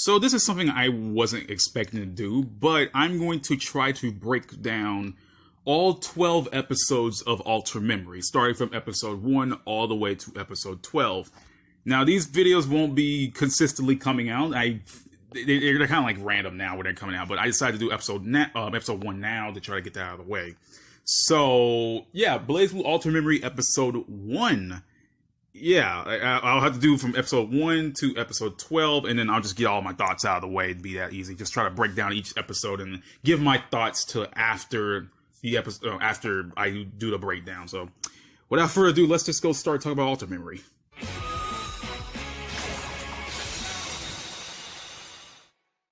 So this is something I wasn't expecting to do, but I'm going to try to break down all 12 episodes of Alter Memory, starting from episode 1 all the way to episode 12. Now, these videos won't be consistently coming out. They're kind of like random now when they're coming out, but I decided to do episode 1 now to try to get that out of the way. So, yeah, BlazBlue Alter Memory episode 1. Yeah, I'll have to do from episode 1 to episode 12, and then I'll just get all my thoughts out of the way. It'd be that easy. Just try to break down each episode and give my thoughts to after the episode, after I do the breakdown. So, without further ado, let's just go start talking about Alter Memory.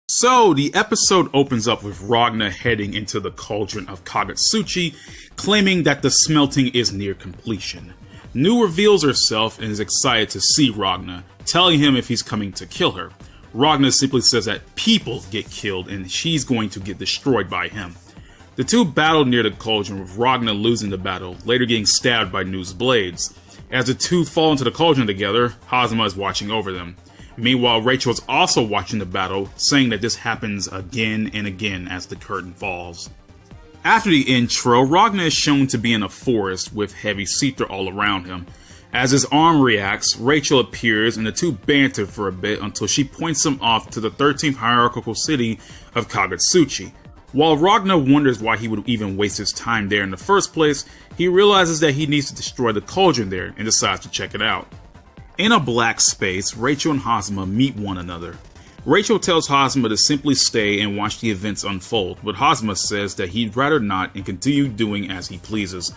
So, the episode opens up with Ragna heading into the cauldron of Kagutsuchi, claiming that the smelting is near completion. Nu reveals herself and is excited to see Ragna, telling him if he's coming to kill her. Ragna simply says that people get killed and she's going to get destroyed by him. The two battle near the cauldron, with Ragna losing the battle, later getting stabbed by Nu's blades. As the two fall into the cauldron together, Hazama is watching over them. Meanwhile, Rachel is also watching the battle, saying that this happens again and again as the curtain falls. After the intro, Ragna is shown to be in a forest with heavy Seether all around him. As his arm reacts, Rachel appears and the two banter for a bit until she points him off to the 13th hierarchical city of Kagutsuchi. While Ragna wonders why he would even waste his time there in the first place, he realizes that he needs to destroy the cauldron there and decides to check it out. In a black space, Rachel and Hazama meet one another. Rachel tells Hazama to simply stay and watch the events unfold, but Hazama says that he'd rather not and continue doing as he pleases.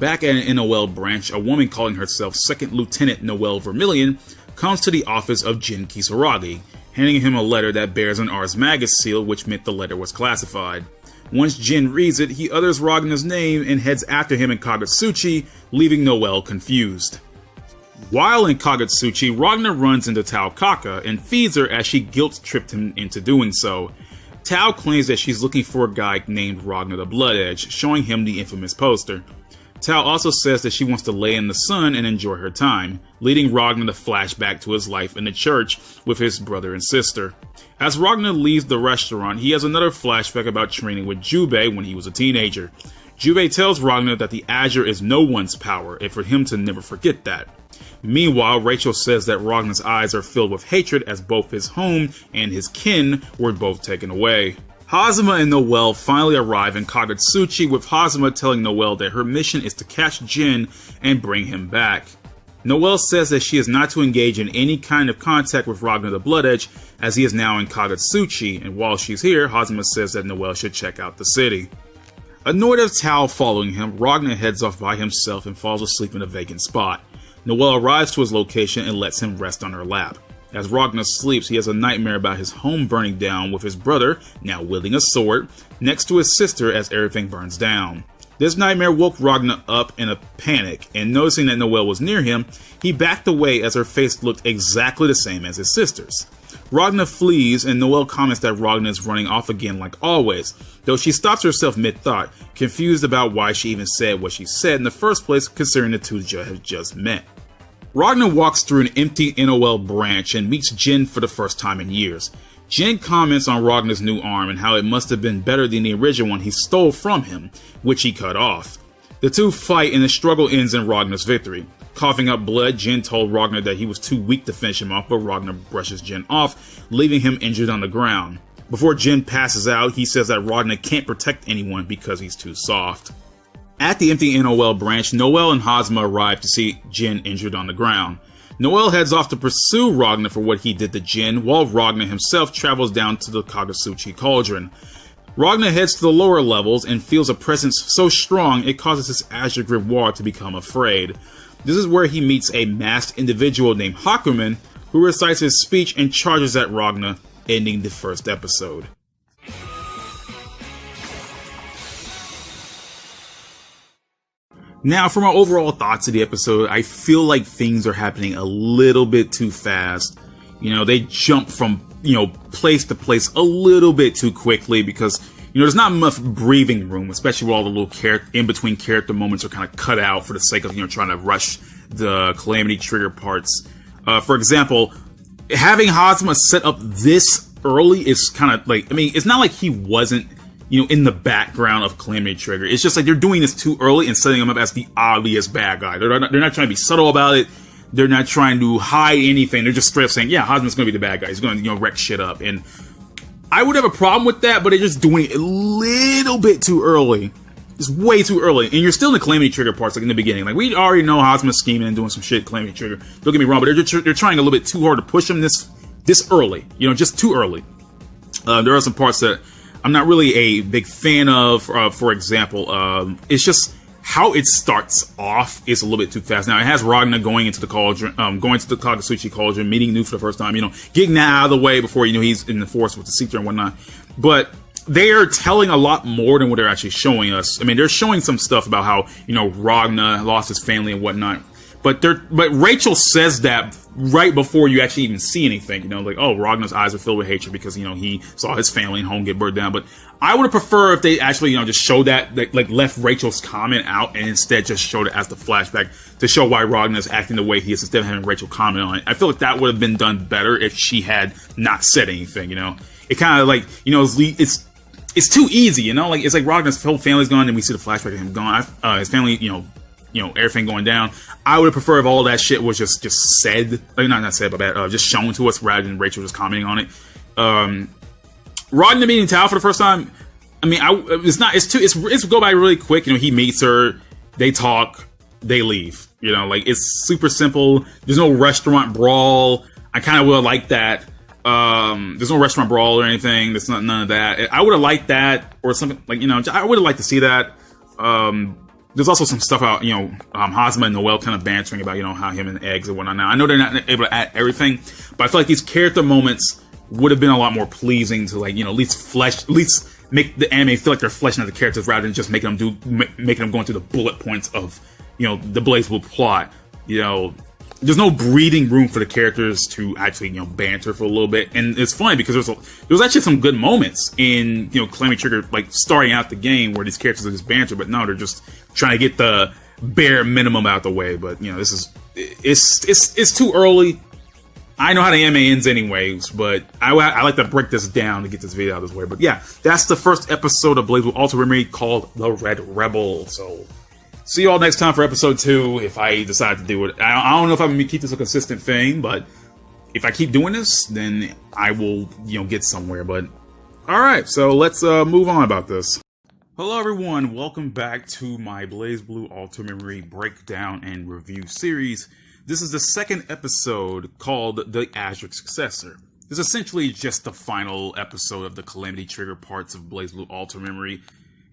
Back at an NOL branch, a woman calling herself Second Lieutenant Noelle Vermillion comes to the office of Jin Kisaragi, handing him a letter that bears an Ars Magus seal, which meant the letter was classified. Once Jin reads it, he utters Ragna's name and heads after him in Kagutsuchi, leaving Noelle confused. While in Kagutsuchi, Ragna runs into Tao Kaka and feeds her as she guilt-tripped him into doing so. Tao claims that she's looking for a guy named Ragna the Bloodedge, showing him the infamous poster. Tao also says that she wants to lay in the sun and enjoy her time, leading Ragna to flash back to his life in the church with his brother and sister. As Ragna leaves the restaurant, he has another flashback about training with Jubei when he was a teenager. Jubei tells Ragna that the Azure is no one's power, and for him to never forget that. Meanwhile, Rachel says that Ragna's eyes are filled with hatred as both his home and his kin were both taken away. Hazama and Noelle finally arrive in Kagutsuchi, with Hazama telling Noelle that her mission is to catch Jin and bring him back. Noelle says that she is not to engage in any kind of contact with Ragna the Bloodedge, as he is now in Kagutsuchi, and while she's here, Hazama says that Noelle should check out the city. Annoyed of Tao following him, Ragna heads off by himself and falls asleep in a vacant spot. Noelle arrives to his location and lets him rest on her lap. As Ragna sleeps, he has a nightmare about his home burning down with his brother, now wielding a sword, next to his sister as everything burns down. This nightmare woke Ragna up in a panic, and noticing that Noelle was near him, he backed away as her face looked exactly the same as his sister's. Ragna flees, and Noelle comments that Ragna is running off again like always, though she stops herself mid-thought, confused about why she even said what she said in the first place, considering the two have just met. Ragna walks through an empty NOL branch and meets Jin for the first time in years. Jin comments on Ragna's new arm and how it must have been better than the original one he stole from him, which he cut off. The two fight and the struggle ends in Ragna's victory. Coughing up blood, Jin told Ragna that he was too weak to finish him off, but Ragna brushes Jin off, leaving him injured on the ground. Before Jin passes out, he says that Ragna can't protect anyone because he's too soft. At the empty NOL branch, Noelle and Hazama arrive to see Jin injured on the ground. Noelle heads off to pursue Ragna for what he did to Jin, while Ragna himself travels down to the Kagutsuchi cauldron. Ragna heads to the lower levels and feels a presence so strong it causes his Azure grimoire to become afraid. This is where he meets a masked individual named Hakumen, who recites his speech and charges at Ragna, ending the first episode. Now, for my overall thoughts of the episode, I feel like things are happening a little bit too fast. You know, they jump from, place to place a little bit too quickly because, there's not enough breathing room, especially where all the little in-between character moments are kind of cut out for the sake of, trying to rush the Calamity Trigger parts. For example, having Hazama set up this early is kind of like, I mean, it's not like he wasn't, you know, in the background of Calamity Trigger. It's just like they're doing this too early and setting him up as the obvious bad guy. They're not trying to be subtle about it. They're not trying to hide anything. They're just straight up saying, yeah, Hosman's going to be the bad guy. He's going to, you know, wreck shit up. And I would have a problem with that, but they're just doing it a little bit too early. It's way too early. And you're still in the Calamity Trigger parts, like in the beginning. Like, we already know Hosman's scheming and doing some shit Calamity Trigger. Don't get me wrong, but they're trying a little bit too hard to push him this early. You know, just too early. There are some parts that I'm not really a big fan of. For example, it's just how it starts off is a little bit too fast. Now, it has Ragna going into the cauldron, going to the Kagutsuchi cauldron, meeting Nu for the first time, you know, getting that out of the way before, you know, he's in the forest with the Seeker and whatnot. But they are telling a lot more than what they're actually showing us. I mean, they're showing some stuff about how, you know, Ragna lost his family and whatnot. But Rachel says that right before you actually even see anything, you know, like, oh, Ragna's eyes are filled with hatred because, you know, he saw his family and home get burned down. But I would have preferred if they actually, you know, just showed that, like left Rachel's comment out and instead just showed it as the flashback to show why Ragna's acting the way he is instead of having Rachel comment on it. I feel like that would have been done better if she had not said anything, you know. It kind of like, you know, it's too easy, you know, like, it's like Ragna's whole family's gone and we see the flashback of him gone, his family, you know, everything going down. I would prefer if all that shit was just said, like, not said, but just shown to us rather than Rachel just commenting on it. Ragna meeting Tao for the first time. I mean, it's go by really quick. You know, he meets her, they talk, they leave. You know, like, it's super simple. There's no restaurant brawl. I kind of would have liked that. There's no restaurant brawl or anything. There's none of that. I would have liked that or something, like, you know, I would have liked to see that. There's also some stuff out, you know, Hosma and Noelle kind of bantering about, you know, how him and eggs and whatnot. Now, I know they're not able to add everything, but I feel like these character moments would have been a lot more pleasing to, like, you know, at least make the anime feel like they're fleshing out the characters rather than just making them going through the bullet points of, you know, the BlazBlue plot. You know, there's no breathing room for the characters to actually, you know, banter for a little bit. And it's funny because there was actually some good moments in, you know, Calamity Trigger, like, starting out the game where these characters are just banter, but no, they're just trying to get the bare minimum out the way. But, you know, it's too early. I know how the anime ends anyways, but I like to break this down to get this video out of this way. But yeah, that's the first episode of BlazBlue Ultimate Memory called The Red Rebel. So see you all next time for episode 2 if I decide to do it. I don't know if I'm going to keep this a consistent thing, but if I keep doing this, then I will, you know, get somewhere. But alright, so let's move on about this. Hello everyone, welcome back to my BlazBlue Ultimate Memory breakdown and review series. This is the second episode called The Azure Successor. It's essentially just the final episode of the Calamity Trigger parts of BlazBlue Ultimate Memory,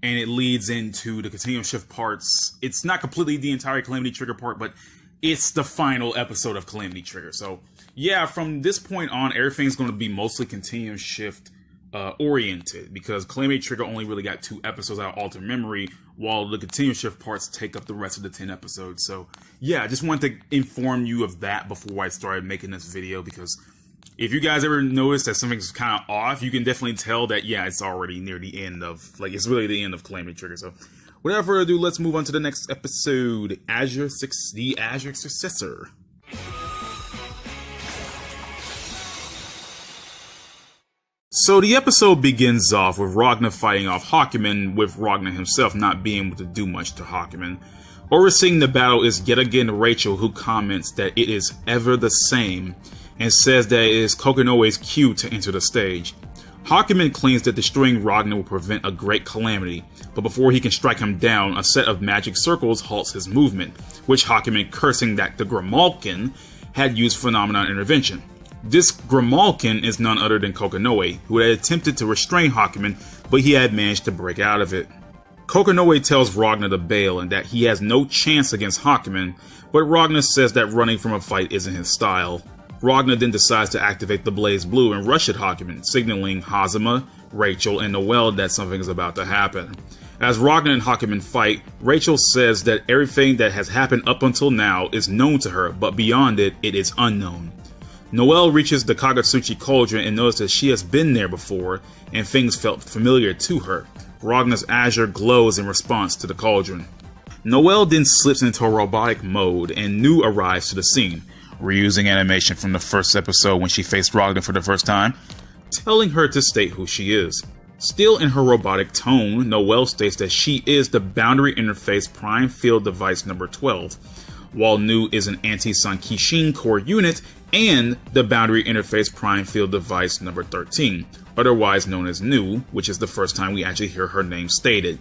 and it leads into the Continuum Shift parts. It's not completely the entire Calamity Trigger part, but it's the final episode of Calamity Trigger. So yeah, from this point on, everything's going to be mostly Continuum Shift oriented, because Calamity Trigger only really got 2 episodes out of Ultimate Memory, while the Continuum Shift parts take up the rest of the 10 episodes. So yeah, I just wanted to inform you of that before I started making this video, because if you guys ever notice that something's kind of off, you can definitely tell that, yeah, it's already near the end of, like, it's really the end of Calamity Trigger. So without further ado, let's move on to the next episode, The Azure Successor. So the episode begins off with Ragna fighting off Hakumen, with Ragna himself not being able to do much to Hakumen. Overseeing the battle is yet again Rachel, who comments that it is ever the same, and says that it is Kokonoe's cue to enter the stage. Hakumen claims that destroying Ragna will prevent a great calamity, but before he can strike him down, a set of magic circles halts his movement, which Hakumen cursing that the Grimalkin had used phenomenon intervention. This Grimalkin is none other than Kokonoe, who had attempted to restrain Hakumen, but he had managed to break out of it. Kokonoe tells Ragna to bail and that he has no chance against Hakumen, but Ragna says that running from a fight isn't his style. Ragna then decides to activate the BlazBlue and rush at Hakumen, signaling Hazama, Rachel, and Noelle that something is about to happen. As Ragna and Hakumen fight, Rachel says that everything that has happened up until now is known to her, but beyond it, it is unknown. Noelle reaches the Kagutsuchi cauldron and notices that she has been there before, and things felt familiar to her. Ragna's Azure glows in response to the cauldron. Noelle then slips into a robotic mode, and Nu arrives to the scene, reusing animation from the first episode when she faced Ragna for the first time. telling her to state who she is. Still in her robotic tone, Noelle states that she is the Boundary Interface Prime Field Device number 12, while Nu is an anti-Sankishin core unit and the Boundary Interface Prime Field Device number 13, otherwise known as Nu, which is the first time we actually hear her name stated.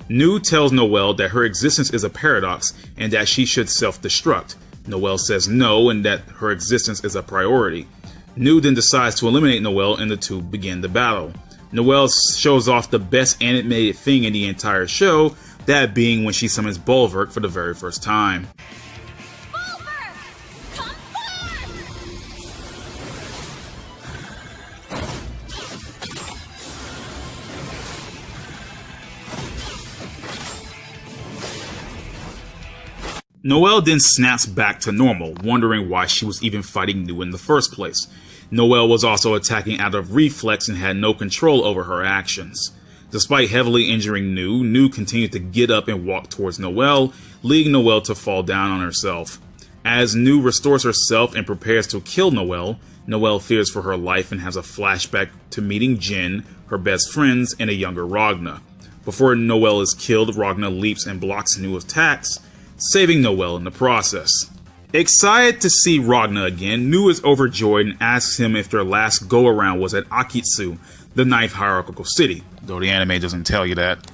Nu tells Noelle that her existence is a paradox and that she should self-destruct. Noelle says no and that her existence is a priority. Nu then decides to eliminate Noelle and the two begin the battle. Noelle shows off the best animated thing in the entire show, that being when she summons Bulwark for the very first time. Bulwark! Come forth! Noelle then snaps back to normal, wondering why she was even fighting Nu in the first place. Noelle was also attacking out of reflex and had no control over her actions. Despite heavily injuring Nu continued to get up and walk towards Noelle, leading Noelle to fall down on herself. As Nu restores herself and prepares to kill Noelle, Noelle fears for her life and has a flashback to meeting Jin, her best friends, and a younger Ragna. Before Noelle is killed, Ragna leaps and blocks Nu's attacks, saving Noelle in the process. Excited to see Ragna again, Nu is overjoyed and asks him if their last go-around was at Akitsu, the 9th hierarchical city, though the anime doesn't tell you that.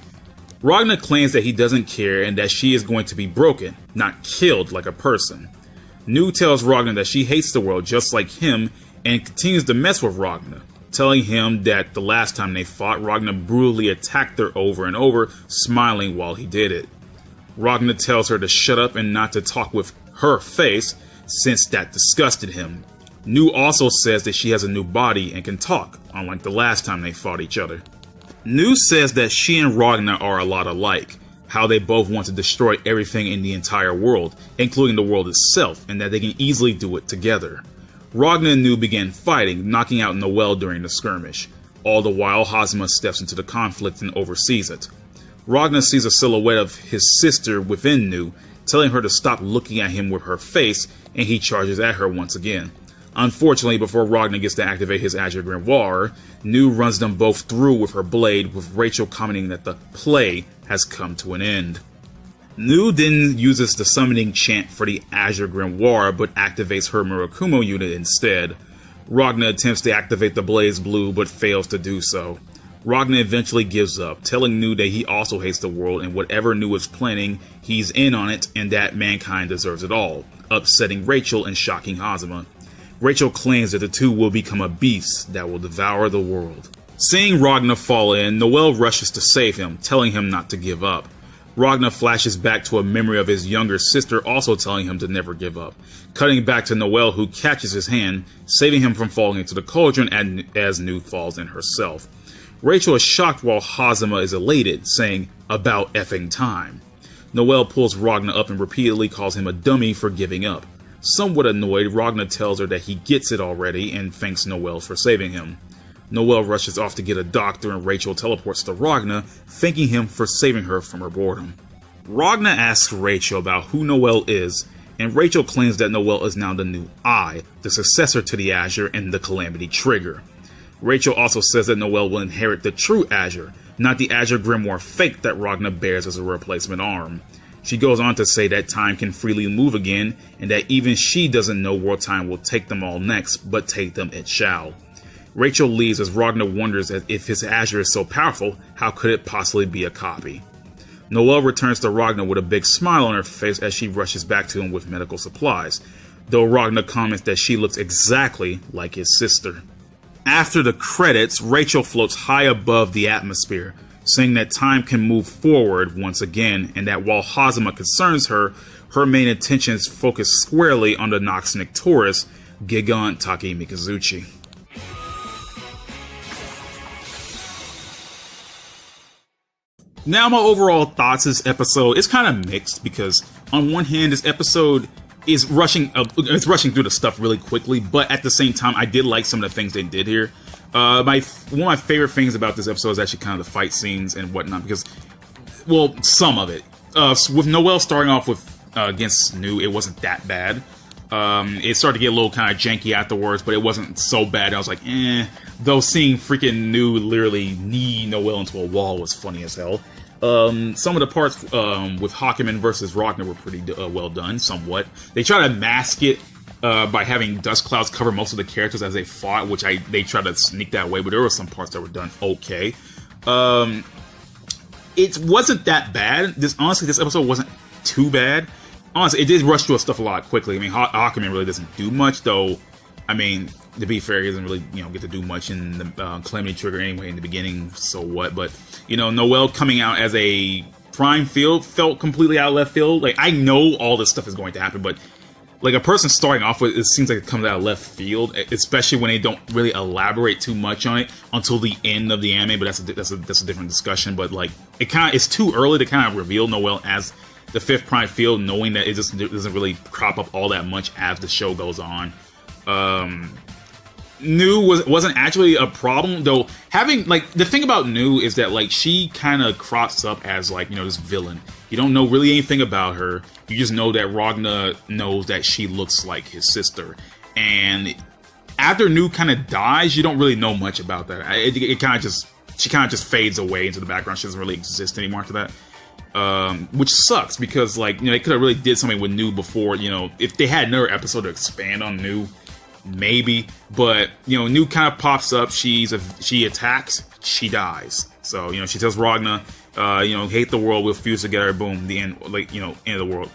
Ragna claims that he doesn't care and that she is going to be broken, not killed like a person. Nu tells Ragna that she hates the world just like him and continues to mess with Ragna, telling him that the last time they fought, Ragna brutally attacked her over and over, smiling while he did it. Ragna tells her to shut up and not to talk with her face, since that disgusted him. Nu also says that she has a new body and can talk, unlike the last time they fought each other. Nu says that she and Ragna are a lot alike, how they both want to destroy everything in the entire world, including the world itself, and that they can easily do it together. Ragna and Nu begin fighting, knocking out Noelle during the skirmish. All the while, Hazama steps into the conflict and oversees it. Ragna sees a silhouette of his sister within Nu, telling her to stop looking at him with her face, and he charges at her once again. Unfortunately, before Ragna gets to activate his Azure Grimoire, Nu runs them both through with her blade, with Rachel commenting that the play has come to an end. Nu then uses the summoning chant for the Azure Grimoire, but activates her Murakumo unit instead. Ragna attempts to activate the BlazBlue, but fails to do so. Ragna eventually gives up, telling Nu that he also hates the world and whatever Nu is planning, he's in on it and that mankind deserves it all, upsetting Rachel and shocking Hazama. Rachel claims that the two will become a beast that will devour the world. Seeing Ragna fall in, Noelle rushes to save him, telling him not to give up. Ragna flashes back to a memory of his younger sister also telling him to never give up, cutting back to Noelle, who catches his hand, saving him from falling into the cauldron as Nu falls in herself. Rachel is shocked while Hazama is elated, saying, "About effing time." Noelle pulls Ragna up and repeatedly calls him a dummy for giving up. Somewhat annoyed, Ragna tells her that he gets it already and thanks Noelle for saving him. Noelle rushes off to get a doctor and Rachel teleports to Ragna, thanking him for saving her from her boredom. Ragna asks Rachel about who Noelle is, and Rachel claims that Noelle is now the new I, the successor to the Azure and the Calamity Trigger. Rachel also says that Noelle will inherit the true Azure, not the Azure Grimoire fake that Ragna bears as a replacement arm. She goes on to say that time can freely move again, and that even she doesn't know where time will take them all next, but take them it shall. Rachel leaves as Ragna wonders that if his Azure is so powerful, how could it possibly be a copy? Noelle returns to Ragna with a big smile on her face as she rushes back to him with medical supplies, though Ragna comments that she looks exactly like his sister. After the credits, Rachel floats high above the atmosphere, saying that time can move forward once again, and that while Hazama concerns her, her main attentions focus squarely on the Noxnic Taurus, Gigant Taki Mikazuchi. Now, my overall thoughts this episode is kind of mixed, because on one hand, this episode is rushing through the stuff really quickly, but at the same time, I did like some of the things they did here. One of my favorite things about this episode is actually kind of the fight scenes and whatnot, because, well, some of it. With Noelle starting off with against Nu, it wasn't that bad. It started to get a little kind of janky afterwards, but it wasn't so bad. I was like, eh. Though seeing freaking New literally knee Noelle into a wall was funny as hell. Some of the parts with Hakumen versus Ragnar were pretty well done, somewhat. They try to mask it by having dust clouds cover most of the characters as they fought, which they tried to sneak that way, but there were some parts that were done okay. It wasn't that bad. Honestly, this episode wasn't too bad. Honestly, it did rush through stuff a lot quickly. I mean, Hakumen really doesn't do much, though. I mean, to be fair, he doesn't really, get to do much in the Calamity Trigger anyway in the beginning, so what? But, Noelle coming out as a prime field felt completely out of left field. Like, I know all this stuff is going to happen, but, like, a person starting off with, it seems like it comes out of left field, especially when they don't really elaborate too much on it until the end of the anime, but that's a different discussion. But, like, it's too early to kind of reveal Noelle as the 5th prime field, knowing that it just doesn't really crop up all that much as the show goes on. New wasn't actually a problem, though. Having, like, the thing about New is that, like, she kind of crops up as, like, this villain. You don't know really anything about her. You just know that Ragnar knows that she looks like his sister. And after New kind of dies, you don't really know much about that. She kind of just fades away into the background. She doesn't really exist anymore after that. Which sucks because, like, they could have really did something with New before, if they had another episode to expand on New, maybe. But, New kind of pops up, she attacks, she dies. So, she tells Ragnar, hate the world, we'll fuse together, boom, the end, like, end of the world.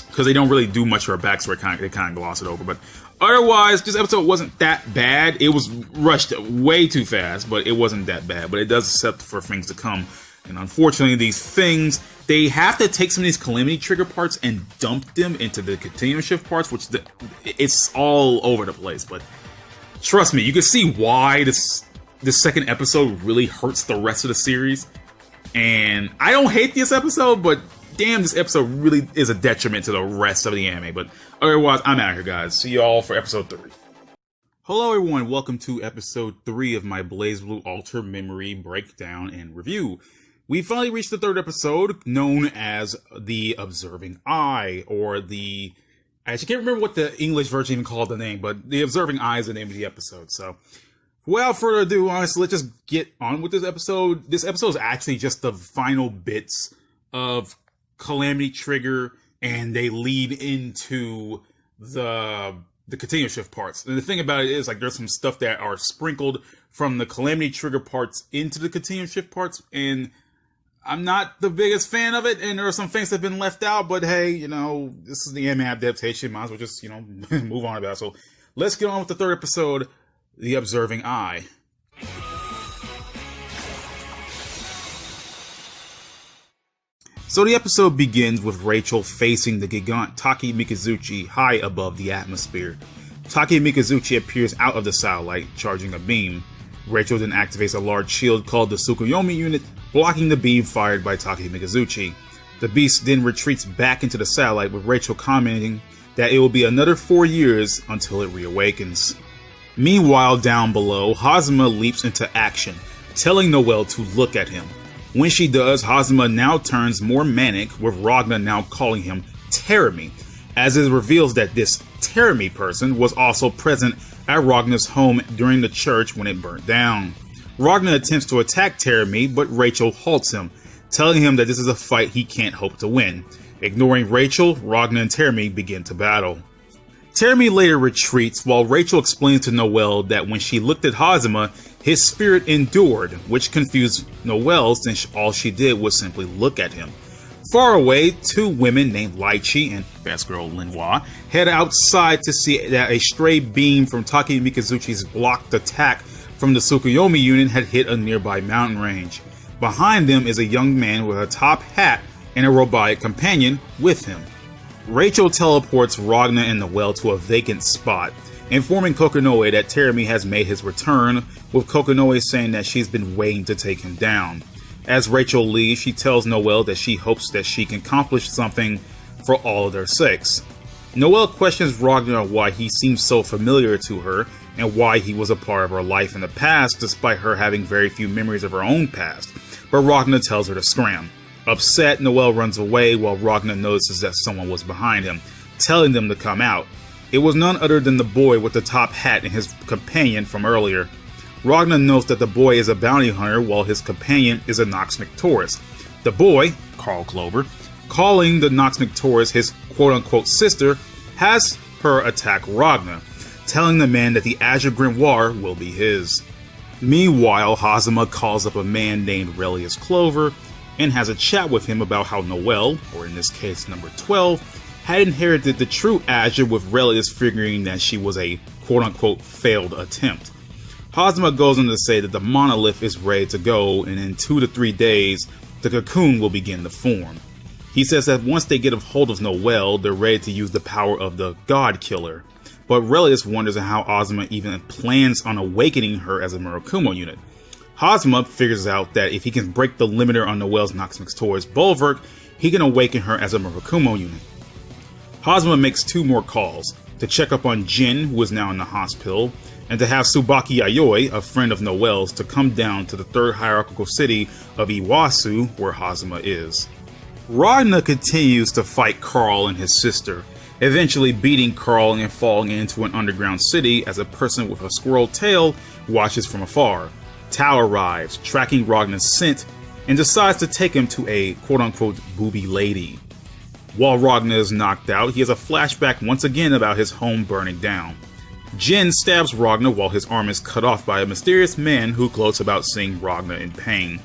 Because they don't really do much for her backstory, they kind of gloss it over. But otherwise, this episode wasn't that bad. It was rushed way too fast, but it wasn't that bad. But it does set for things to come. And unfortunately, these things, they have to take some of these Calamity Trigger parts and dump them into the Continuum Shift parts, which it's all over the place. But trust me, you can see why this second episode really hurts the rest of the series. And I don't hate this episode, but damn, this episode really is a detriment to the rest of the anime. But otherwise, I'm out here, guys. See y'all for episode 3. Hello, everyone. Welcome to episode 3 of my BlazBlue Alter Memory breakdown and review. We finally reached the 3rd episode, known as The Observing Eye, or I actually can't remember what the English version even called the name, but The Observing Eye is the name of the episode. So, without further ado, honestly, let's just get on with this episode. This episode is actually just the final bits of Calamity Trigger, and they lead into the Continuum Shift parts. And the thing about it is, like, there's some stuff that are sprinkled from the Calamity Trigger parts into the Continuum Shift parts, and I'm not the biggest fan of it, and there are some things that have been left out, but hey, this is the anime adaptation, might as well just, move on about it. So, let's get on with the 3rd episode, The Observing Eye. So the episode begins with Rachel facing the gigant Taki Mikazuchi high above the atmosphere. Taki Mikazuchi appears out of the satellite, charging a beam. Rachel then activates a large shield called the Tsukuyomi unit, blocking the beam fired by Taki Mikazuchi. The beast then retreats back into the satellite, with Rachel commenting that it will be another 4 years until it reawakens. Meanwhile, down below, Hazuma leaps into action, telling Noelle to look at him. When she does, Hazuma now turns more manic, with Ragnar now calling him Teremi, as it reveals that this Teremi person was also present at Ragnar's home during the church when it burnt down. Ragnar attempts to attack Teremi, but Rachel halts him, telling him that this is a fight he can't hope to win. Ignoring Rachel, Ragnar and Teremi begin to battle. Teremi later retreats, while Rachel explains to Noelle that when she looked at Hazuma, his spirit endured, which confused Noelle since all she did was simply look at him. Far away, 2 women named Lychee and best girl Linois head outside to see that a stray beam from Taki Mikazuchi's blocked attack from the Tsukuyomi unit had hit a nearby mountain range. Behind them is a young man with a top hat and a robotic companion with him. Rachel teleports Ragnar and Noelle to a vacant spot, informing Kokonoe that Teremi has made his return, with Kokonoe saying that she's been waiting to take him down. As Rachel leaves, she tells Noelle that she hopes that she can accomplish something for all of their sakes. Noelle questions Ragnar why he seems so familiar to her, and why he was a part of her life in the past despite her having very few memories of her own past, but Ragnar tells her to scram. Upset, Noelle runs away while Ragnar notices that someone was behind him, telling them to come out. It was none other than the boy with the top hat and his companion from earlier. Ragna notes that the boy is a bounty hunter while his companion is a Nox Nictoris. The boy, Carl Clover, calling the Nox Nictoris his quote-unquote sister, has her attack Ragna, telling the man that the Azure Grimoire will be his. Meanwhile, Hazama calls up a man named Relius Clover and has a chat with him about how Noelle, or in this case number 12, had inherited the true Azure, with Relius figuring that she was a quote-unquote failed attempt. Hazama goes on to say that the monolith is ready to go, and in 2 to 3 days, the Cocoon will begin to form. He says that once they get a hold of Noelle, they're ready to use the power of the God Killer. But Relius wonders how Hazama even plans on awakening her as a Murakumo unit. Hazama figures out that if he can break the limiter on Noelle's Nox Nictoris bulwark, he can awaken her as a Murakumo unit. Hazama makes 2 more calls, to check up on Jin, who is now in the hospital, and to have Tsubaki Yayoi, a friend of Noelle's, to come down to the 3rd hierarchical city of Iwasu, where Hazama is. Ragna continues to fight Carl and his sister, eventually beating Carl and falling into an underground city as a person with a squirrel tail watches from afar. Tao arrives, tracking Ragna's scent, and decides to take him to a quote-unquote booby lady. While Ragna is knocked out, he has a flashback once again about his home burning down. Jin stabs Ragna while his arm is cut off by a mysterious man who gloats about seeing Ragna in pain.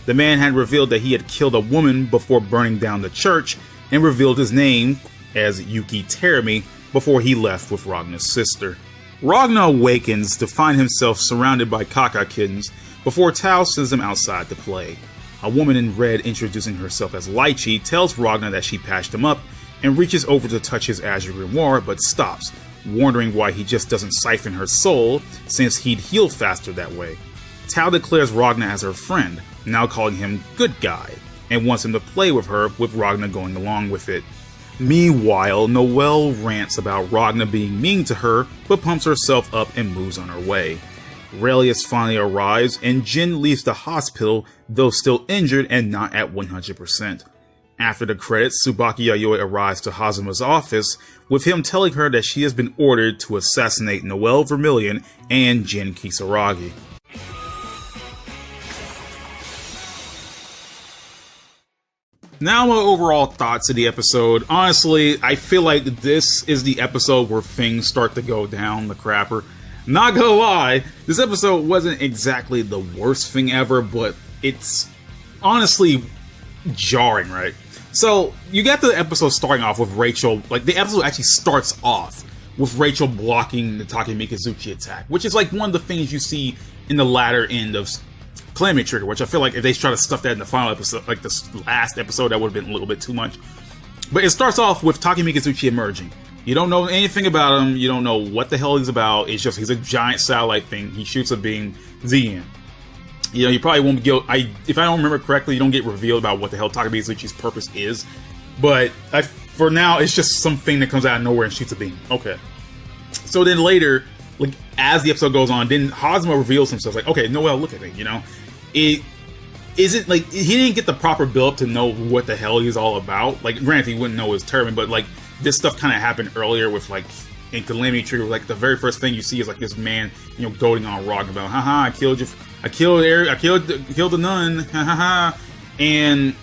The man had revealed that he had killed a woman before burning down the church, and revealed his name as Yuki Terumi before he left with Ragna's sister. Ragna awakens to find himself surrounded by Kaka kittens before Tao sends him outside to play. A woman in red, introducing herself as Lychee, tells Ragna that she patched him up and reaches over to touch his Azure Grimoire, but stops, wondering why he just doesn't siphon her soul, since he'd heal faster that way. Tao declares Ragna as her friend, now calling him Good Guy, and wants him to play with her, with Ragna going along with it. Meanwhile, Noelle rants about Ragna being mean to her, but pumps herself up and moves on her way. Relius finally arrives, and Jin leaves the hospital, though still injured and not at 100%. After the credits, Tsubaki Yayoi arrives to Hazama's office, with him telling her that she has been ordered to assassinate Noelle Vermilion and Jin Kisaragi. Now my overall thoughts of the episode. Honestly, I feel like this is the episode where things start to go down the crapper. Not gonna lie, this episode wasn't exactly the worst thing ever, but it's honestly jarring, right? So, you got the episode starting off with Rachel, like the episode actually starts off with Rachel blocking the Takemikazuchi attack, which is like one of the things you see in the latter end of Calamity Trigger, which I feel like if they try to stuff that in the final episode, like this last episode, that would have been a little bit too much. But it starts off with Takemikazuchi emerging. You don't know anything about him, you don't know what the hell he's about, it's just he's a giant satellite thing, he shoots a beam, the end. You know, you probably won't get, if I don't remember correctly, you don't get revealed about what the hell Takemikazuchi's purpose is. But for now, it's just something that comes out of nowhere and shoots a beam. Okay. So then later, like as the episode goes on, then Hazama reveals himself, like, okay, Noelle, look at me, you know? It isn't like he didn't get the proper build up to know what the hell he's all about. Like, granted, he wouldn't know his term, but like this stuff kind of happened earlier with like in Calamity Trigger. Like the very first thing you see is like this man, you know, goading on Ragna about, haha, I killed you, I killed the nun, haha. And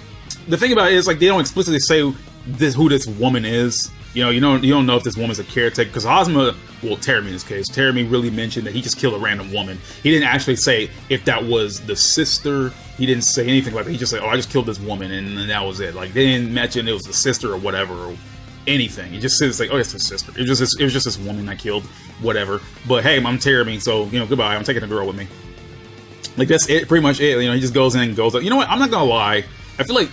the thing about it is like they don't explicitly say who this woman is. You don't know if this woman's a caretaker, because Hazama, well, Terumi in this case, Terumi really mentioned that he just killed a random woman. He didn't actually say if that was the sister. He didn't say anything like that. He just said, oh, I just killed this woman, and that was it. Like, they didn't mention it was the sister or whatever, or anything. He just said, it's like, oh, it's his sister. It was just this woman I killed, whatever. But hey, I'm Terumi, so, you know, goodbye. I'm taking a girl with me. Like, that's it, pretty much it. You know, he just goes in and goes out. You know what? I'm not gonna lie. I feel like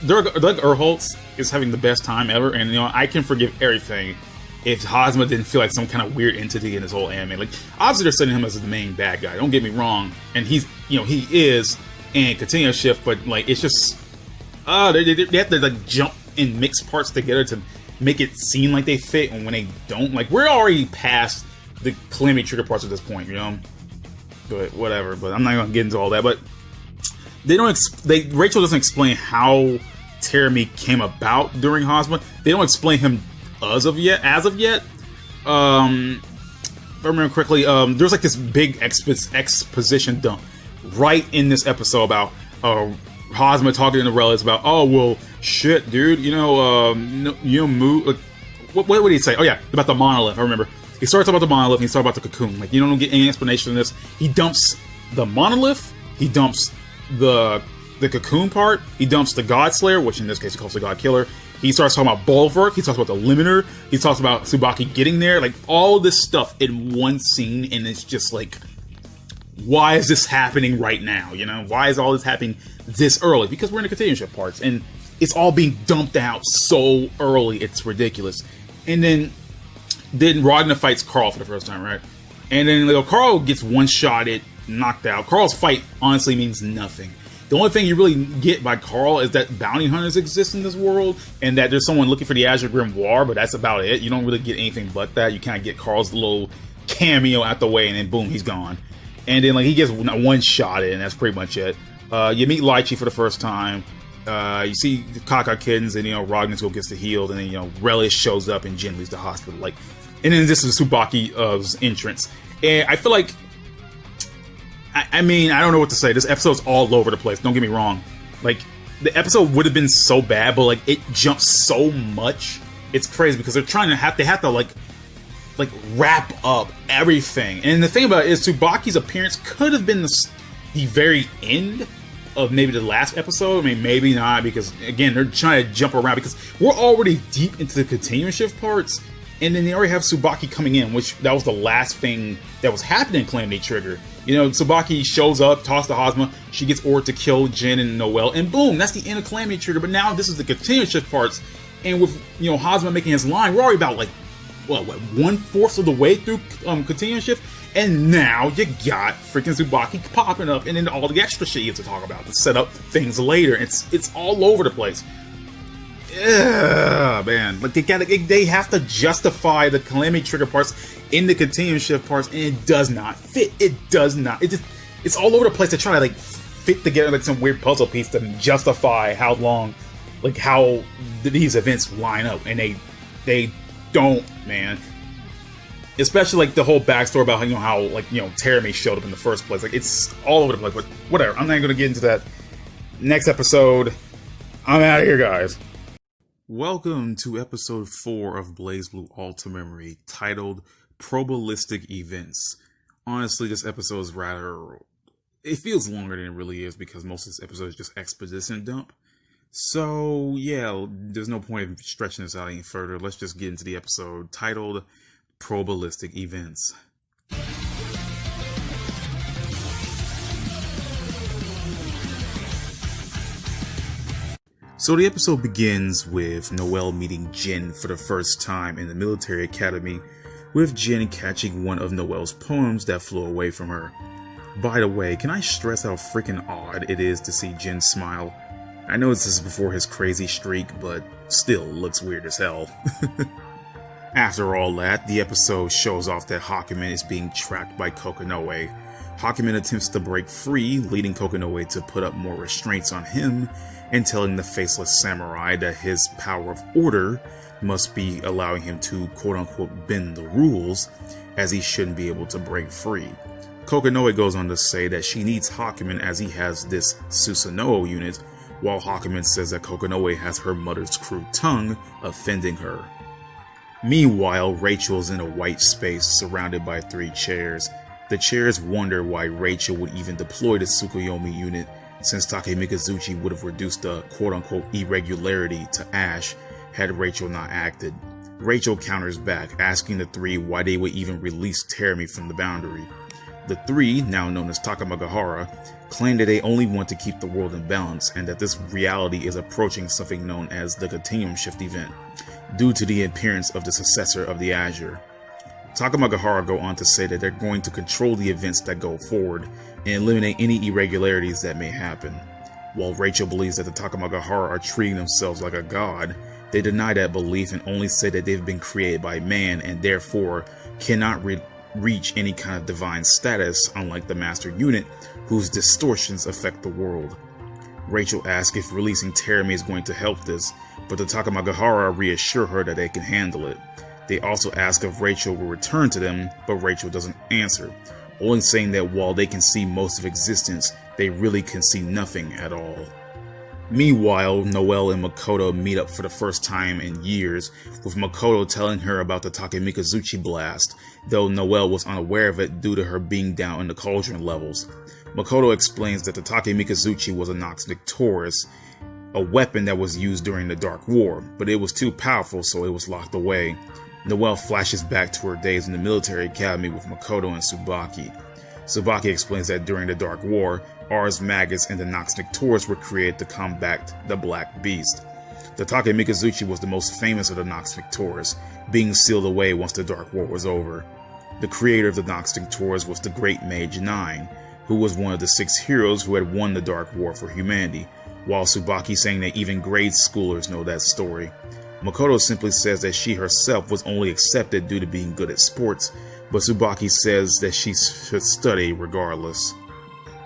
Doug Erholtz is having the best time ever, and you know I can forgive everything if Hazama didn't feel like some kind of weird entity in this whole anime. Like, obviously they're setting him as the main bad guy. Don't get me wrong, and he is in Continuum Shift, but like it's just they have to like jump and mix parts together to make it seem like they fit, and when they don't, like we're already past the Calamity Trigger parts at this point, you know. But whatever. But I'm not gonna get into all that. But Rachel doesn't explain how Terumi came about during Hazama. They don't explain him as of yet. If I remember correctly, there's like this big exposition dump right in this episode about Hosma talking to the relics about, oh well, shit, dude, like, what did he say? Oh yeah, about the monolith. I remember he starts about the monolith and he starts about the cocoon. Like, you don't get any explanation of this. He dumps the monolith. He dumps the cocoon part. He dumps the God Slayer, which in this case he calls the God Killer. He starts talking about Bulwark. He talks about the Limiter. He talks about Tsubaki getting there. Like, all this stuff in one scene, and it's just like, why is this happening right now? You know, why is all this happening this early? Because we're in the Continuum Shift parts, and it's all being dumped out so early. It's ridiculous. And then Ragna fights Carl for the first time, right? And then Carl gets one-shotted, knocked out. Carl's fight honestly means nothing. The only thing you really get by Carl is that bounty hunters exist in this world, and that there's someone looking for the Azure Grimoire, but that's about it. You don't really get anything but that. You kind of get Carl's little cameo out the way, and then boom, he's gone. And then he gets one shot in, and that's pretty much it. You meet Lychee for the first time. You see the Kaka kittens, and Ragna's gets the healed, and then Relish shows up, and Jin leaves the hospital. Like, and then this is Tsubaki's entrance, and I feel like. I mean, I don't know what to say. This episode's all over the place. Don't get me wrong. Like, the episode would have been so bad, but like it jumps so much. It's crazy because they have to like wrap up everything. And the thing about it is Tsubaki's appearance could have been the very end of maybe the last episode. I mean, maybe not, because again, they're trying to jump around because we're already deep into the Continuum Shift parts. And then they already have Tsubaki coming in, which that was the last thing that was happening in Calamity Trigger. Tsubaki shows up, talks to Hosma, she gets ordered to kill Jin and Noelle, and boom, that's the end of Calamity Trigger. But now this is the Continuum Shift parts, and with Hosma making his line, we're already about like what 1/4 of the way through Continuum Shift, and now you got freaking Tsubaki popping up, and then all the extra shit you have to talk about to set up things later. It's all over the place. Yeah, man. Like they have to justify the Calamity Trigger parts in the Continuum Shift parts, and it does not fit. It does not. It's all over the place to try to like fit together like some weird puzzle piece to justify how long, like how these events line up, and they don't, man. Especially like the whole backstory about how Terame showed up in the first place. Like, it's all over the place. But whatever. I'm not going to get into that. Next episode. I'm out of here, guys. Welcome to episode 4 of BlazBlue Alta Memory, titled Probabilistic Events. Honestly, this episode is it feels longer than it really is because most of this episode is just exposition dump. So, yeah, there's no point in stretching this out any further. Let's just get into the episode titled Probabilistic Events. So the episode begins with Noelle meeting Jin for the first time in the military academy, with Jin catching one of Noelle's poems that flew away from her. By the way, can I stress how freaking odd it is to see Jin smile? I know this is before his crazy streak, but still looks weird as hell. After all that, the episode shows off that Hakumen is being tracked by Kokonoe. Hakumen attempts to break free, leading Kokonoe to put up more restraints on him, and telling the faceless samurai that his power of order must be allowing him to quote-unquote bend the rules, as he shouldn't be able to break free. Kokonoe goes on to say that she needs Hakumen as he has this Susanoo unit, while Hakumen says that Kokonoe has her mother's crude tongue, offending her. Meanwhile, Rachel is in a white space surrounded by 3 chairs. The chairs wonder why Rachel would even deploy the Tsukuyomi unit, since Takemikazuchi would have reduced the quote-unquote irregularity to ash had Rachel not acted. Rachel counters back, asking the 3 why they would even release Terame from the boundary. The 3, now known as Takamagahara, claim that they only want to keep the world in balance, and that this reality is approaching something known as the Continuum Shift event, due to the appearance of the Successor of the Azure. Takamagahara go on to say that they're going to control the events that go forward and eliminate any irregularities that may happen. While Rachel believes that the Takamagahara are treating themselves like a god, they deny that belief and only say that they've been created by man and therefore cannot reach any kind of divine status, unlike the Master Unit, whose distortions affect the world. Rachel asks if releasing Terumi is going to help this, but the Takamagahara reassure her that they can handle it. They also ask if Rachel will return to them, but Rachel doesn't answer, only saying that while they can see most of existence, they really can see nothing at all. Meanwhile, Noelle and Makoto meet up for the first time in years, with Makoto telling her about the Takemikazuchi blast, though Noelle was unaware of it due to her being down in the cauldron levels. Makoto explains that the Takemikazuchi was a Nox Victoris, a weapon that was used during the Dark War, but it was too powerful, so it was locked away. Noelle flashes back to her days in the military academy with Makoto and Tsubaki. Tsubaki explains that during the Dark War, Ars Magus and the Nox Victoris were created to combat the Black Beast. The Takemikazuchi was the most famous of the Nox Victoris, being sealed away once the Dark War was over. The creator of the Nox Victoris was the Great Mage 9, who was one of the 6 heroes who had won the Dark War for humanity, while Tsubaki saying that even grade schoolers know that story. Makoto simply says that she herself was only accepted due to being good at sports, but Tsubaki says that she should study regardless.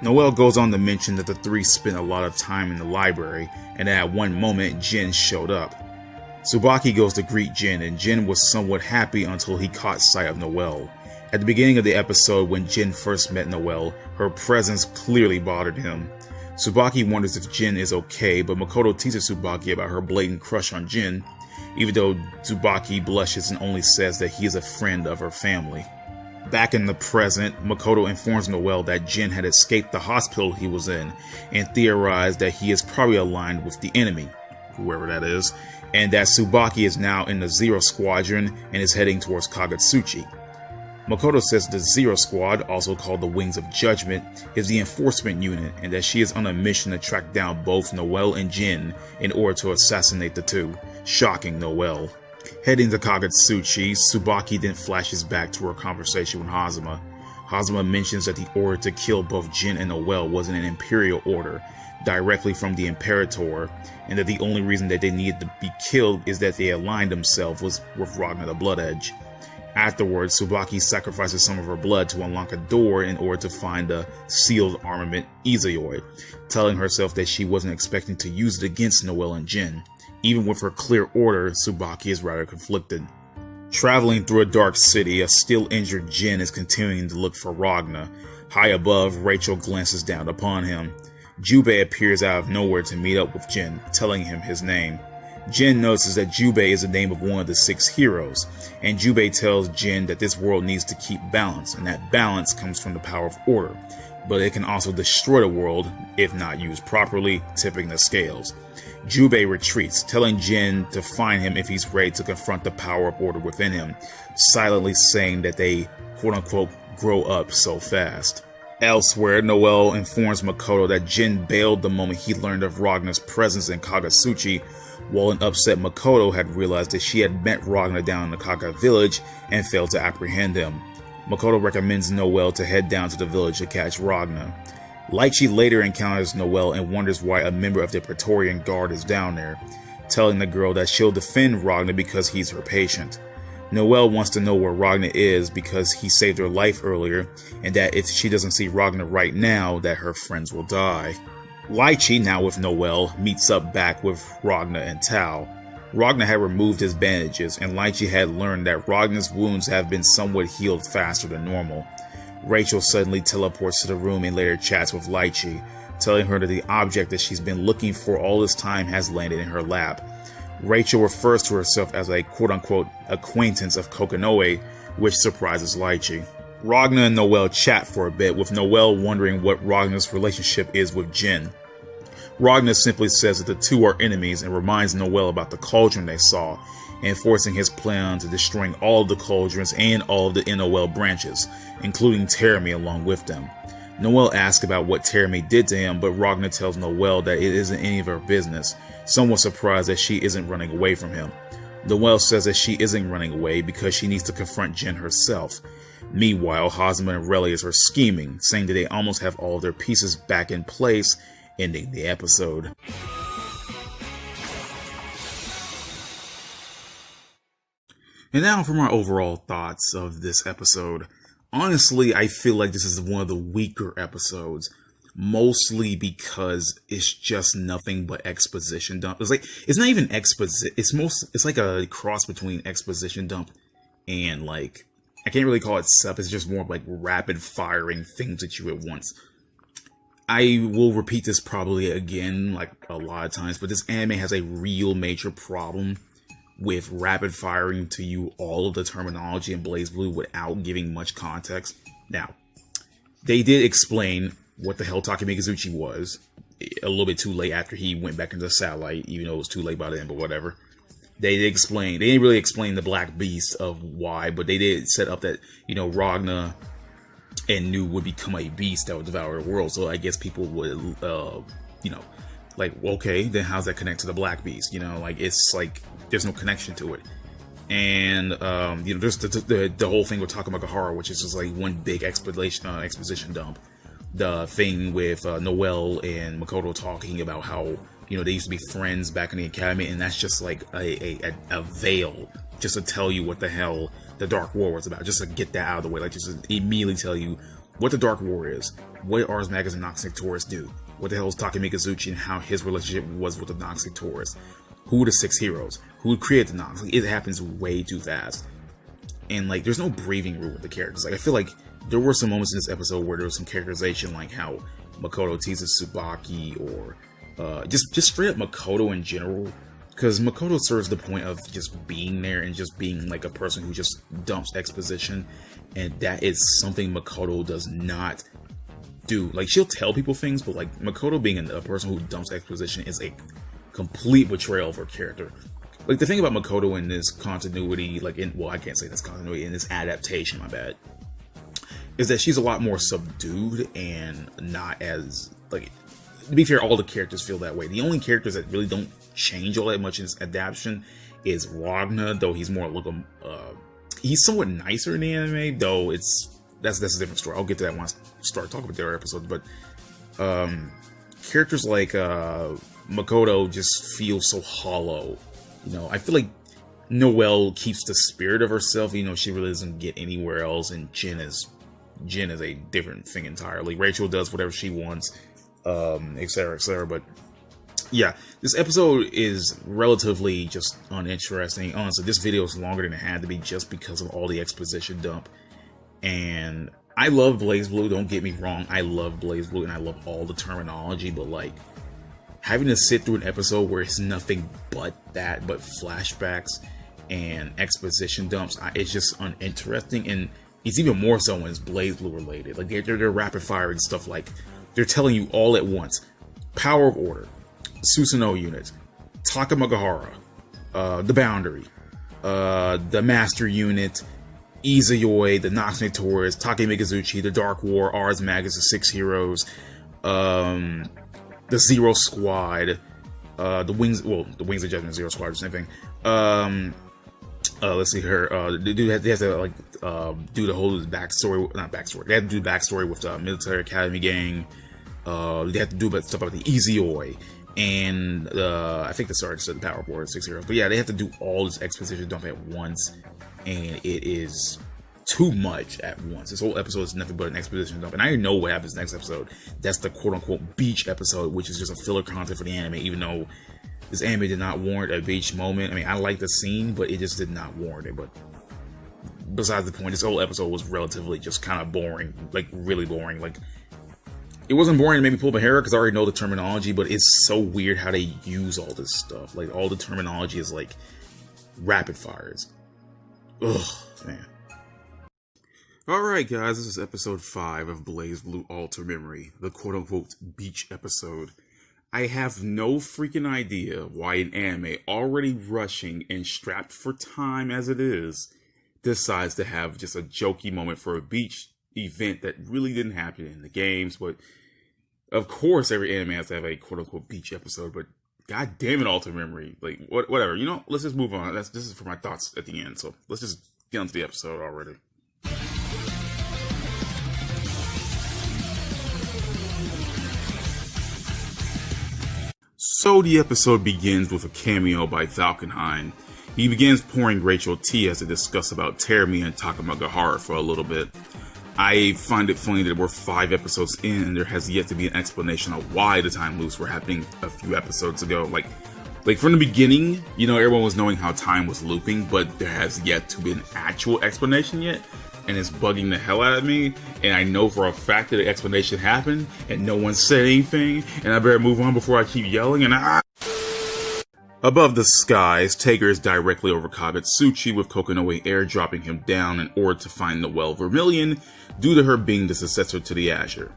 Noelle goes on to mention that the three spent a lot of time in the library, and that at one moment Jin showed up. Tsubaki goes to greet Jin, and Jin was somewhat happy until he caught sight of Noelle. At the beginning of the episode, when Jin first met Noelle, her presence clearly bothered him. Tsubaki wonders if Jin is okay, but Makoto teases Tsubaki about her blatant crush on Jin, even though Tsubaki blushes and only says that he is a friend of her family. Back in the present, Makoto informs Noelle that Jin had escaped the hospital he was in, and theorized that he is probably aligned with the enemy, whoever that is, and that Tsubaki is now in the Zero Squadron and is heading towards Kagetsuchi. Makoto says the Zero Squad, also called the Wings of Judgement, is the enforcement unit, and that she is on a mission to track down both Noelle and Jin in order to assassinate the two, shocking Noelle. Heading to Kagetsuchi, Tsubaki then flashes back to her conversation with Hazama. Hazama mentions that the order to kill both Jin and Noelle was an imperial order, directly from the Imperator, and that the only reason that they needed to be killed is that they aligned themselves with Ragnar the Bloodedge. Afterwards, Tsubaki sacrifices some of her blood to unlock a door in order to find the sealed armament Izayoi, telling herself that she wasn't expecting to use it against Noelle and Jin. Even with her clear order, Tsubaki is rather conflicted. Traveling through a dark city, a still injured Jin is continuing to look for Ragnar. High above, Rachel glances down upon him. Jubei appears out of nowhere to meet up with Jin, telling him his name. Jin notices that Jubei is the name of one of the 6 heroes, and Jubei tells Jin that this world needs to keep balance, and that balance comes from the power of order, but it can also destroy the world if not used properly, tipping the scales. Jubei retreats, telling Jin to find him if he's ready to confront the power of order within him, silently saying that they, quote-unquote, grow up so fast. Elsewhere, Noelle informs Makoto that Jin bailed the moment he learned of Ragnar's presence in Kagetsuchi, while an upset Makoto had realized that she had met Ragnar down in the Kaga village and failed to apprehend him. Makoto recommends Noelle to head down to the village to catch Ragnar. Lychee later encounters Noelle and wonders why a member of the Praetorian Guard is down there, telling the girl that she'll defend Ragnar because he's her patient. Noelle wants to know where Ragnar is because he saved her life earlier, and that if she doesn't see Ragnar right now, that her friends will die. Lychee, now with Noelle, meets up back with Ragnar and Tao. Ragnar had removed his bandages, and Lychee had learned that Ragnar's wounds have been somewhat healed faster than normal. Rachel suddenly teleports to the room and later chats with Lychee, telling her that the object that she's been looking for all this time has landed in her lap. Rachel refers to herself as a quote-unquote acquaintance of Kokonoe, which surprises Lychee. Ragnar and Noelle chat for a bit, with Noelle wondering what Ragnar's relationship is with Jin. Ragnar simply says that the two are enemies and reminds Noelle about the cauldron they saw, enforcing his plan to destroying all of the cauldrons and all of the NOL branches, including Terumi along with them. Noelle asks about what Terumi did to him, but Ragnar tells Noelle that it isn't any of her business, somewhat surprised that she isn't running away from him. Noelle says that she isn't running away because she needs to confront Jin herself. Meanwhile, Hazama and Relius are scheming, saying that they almost have all of their pieces back in place, ending the episode. And now for my overall thoughts of this episode. Honestly, I feel like this is one of the weaker episodes. mostly because it's just nothing but exposition dump. It's not even exposition. It's like a cross between exposition dump and like, I can't really call it sub. It's just more like rapid firing things at you at once. I will repeat this probably again like a lot of times, but this anime has a real major problem with rapid firing to you all of the terminology in BlazBlue without giving much context. Now, they did explain what the hell Takemikizuchi was a little bit too late after he went back into the satellite, even though it was too late by then, but whatever. They didn't really explain the Black Beast of why, but they did set up that, you know, Ragna and Nu would become a beast that would devour the world. So I guess people would, you know, like, okay, then how's that connect to the Black Beast? You know, like, it's like, there's no connection to it. And, you know, there's the whole thing with Takamagahara, which is just like one big exposition dump. The thing with Noelle and Makoto talking about how, you know, they used to be friends back in the academy, and that's just like a veil just to tell you what the hell the Dark War was about, just to get that out of the way, like just to immediately tell you what the Dark War is, what Ars Magus and Noxic Taurus do, what the hell is Takemikizuchi and how his relationship was with the Noxic Taurus, who are the 6 heroes, who created the Nox. Like, it happens way too fast, and like there's no breathing room with the characters. Like, I feel like there were some moments in this episode where there was some characterization, like how Makoto teases Tsubaki, or just straight up Makoto in general, because Makoto serves the point of just being there and just being like a person who just dumps exposition, and that is something Makoto does not do. Like, she'll tell people things, but like Makoto being a person who dumps exposition is a complete betrayal of her character. Like, the thing about Makoto in this continuity, like well, I can't say this continuity, in this adaptation, my bad, is that she's a lot more subdued and not as, like, to be fair, all the characters feel that way. The only characters that really don't change all that much in this adaptation is Ragna, though he's more he's somewhat nicer in the anime, though that's a different story. I'll get to that when I start talking about their episodes, but characters like Makoto just feel so hollow. You know, I feel like Noelle keeps the spirit of herself, you know, she really doesn't get anywhere else, and Jin is a different thing entirely. Rachel does whatever she wants, etc., etc. But yeah, this episode is relatively just uninteresting. Honestly, this video is longer than it had to be just because of all the exposition dump. And I love BlazBlue, don't get me wrong, I love BlazBlue and I love all the terminology, but like, having to sit through an episode where it's nothing but that, but flashbacks and exposition dumps, it's just uninteresting. And it's even more so when it's BlazBlue related. Like, they're rapid firing stuff, like they're telling you all at once: Power of Order, Susanoo unit, Takamagahara, the Boundary, the Master unit, Izayoi, the Noxic Taurus, Takemikizuchi, the Dark War, Ars Magus, the 6 heroes, the Zero Squad, the Wings of Judgment, Zero Squad, same thing. Let's see here. They have to like do the whole backstory, not backstory. They have to do backstory with the Military Academy gang. They have to do stuff about the Izayoi, and I think the Sergeant said the Power Board, 6 heroes. But yeah, they have to do all this exposition dump at once, and it is too much at once. This whole episode is nothing but an exposition dump, and I already know what happens next episode. That's the quote-unquote beach episode, which is just a filler content for the anime, even though this anime did not warrant a beach moment. I mean, I like the scene, but it just did not warrant it. But besides the point, this whole episode was relatively just kind of boring, like really boring. Like, it wasn't boring to make me pull my hair out because I already know the terminology, but it's so weird how they use all this stuff. Like, all the terminology is like rapid fires. Ugh, man. Alright guys, this is episode 5 of BlazBlue Alter Memory, the quote-unquote beach episode. I have no freaking idea why an anime already rushing and strapped for time as it is decides to have just a jokey moment for a beach event that really didn't happen in the games. But of course every anime has to have a quote-unquote beach episode, but god damn it, Alter Memory. Like, whatever, you know, let's just move on. This is for my thoughts at the end, so let's just get onto the episode already. So the episode begins with a cameo by Valkenheim. He begins pouring Rachel tea as they discuss about Terumi and Takamagahara for a little bit. I find it funny that we're 5 episodes in and there has yet to be an explanation of why the time loops were happening a few episodes ago. Like from the beginning, you know, everyone was knowing how time was looping, but there has yet to be an actual explanation yet, and it's bugging the hell out of me. And I know for a fact that the explanation happened, and no one said anything, and I better move on before I keep yelling. Above the skies, Tager is directly over Kagetsuchi, with Kokonoe airdropping him down in order to find Noelle Vermilion, due to her being the successor to the Azure.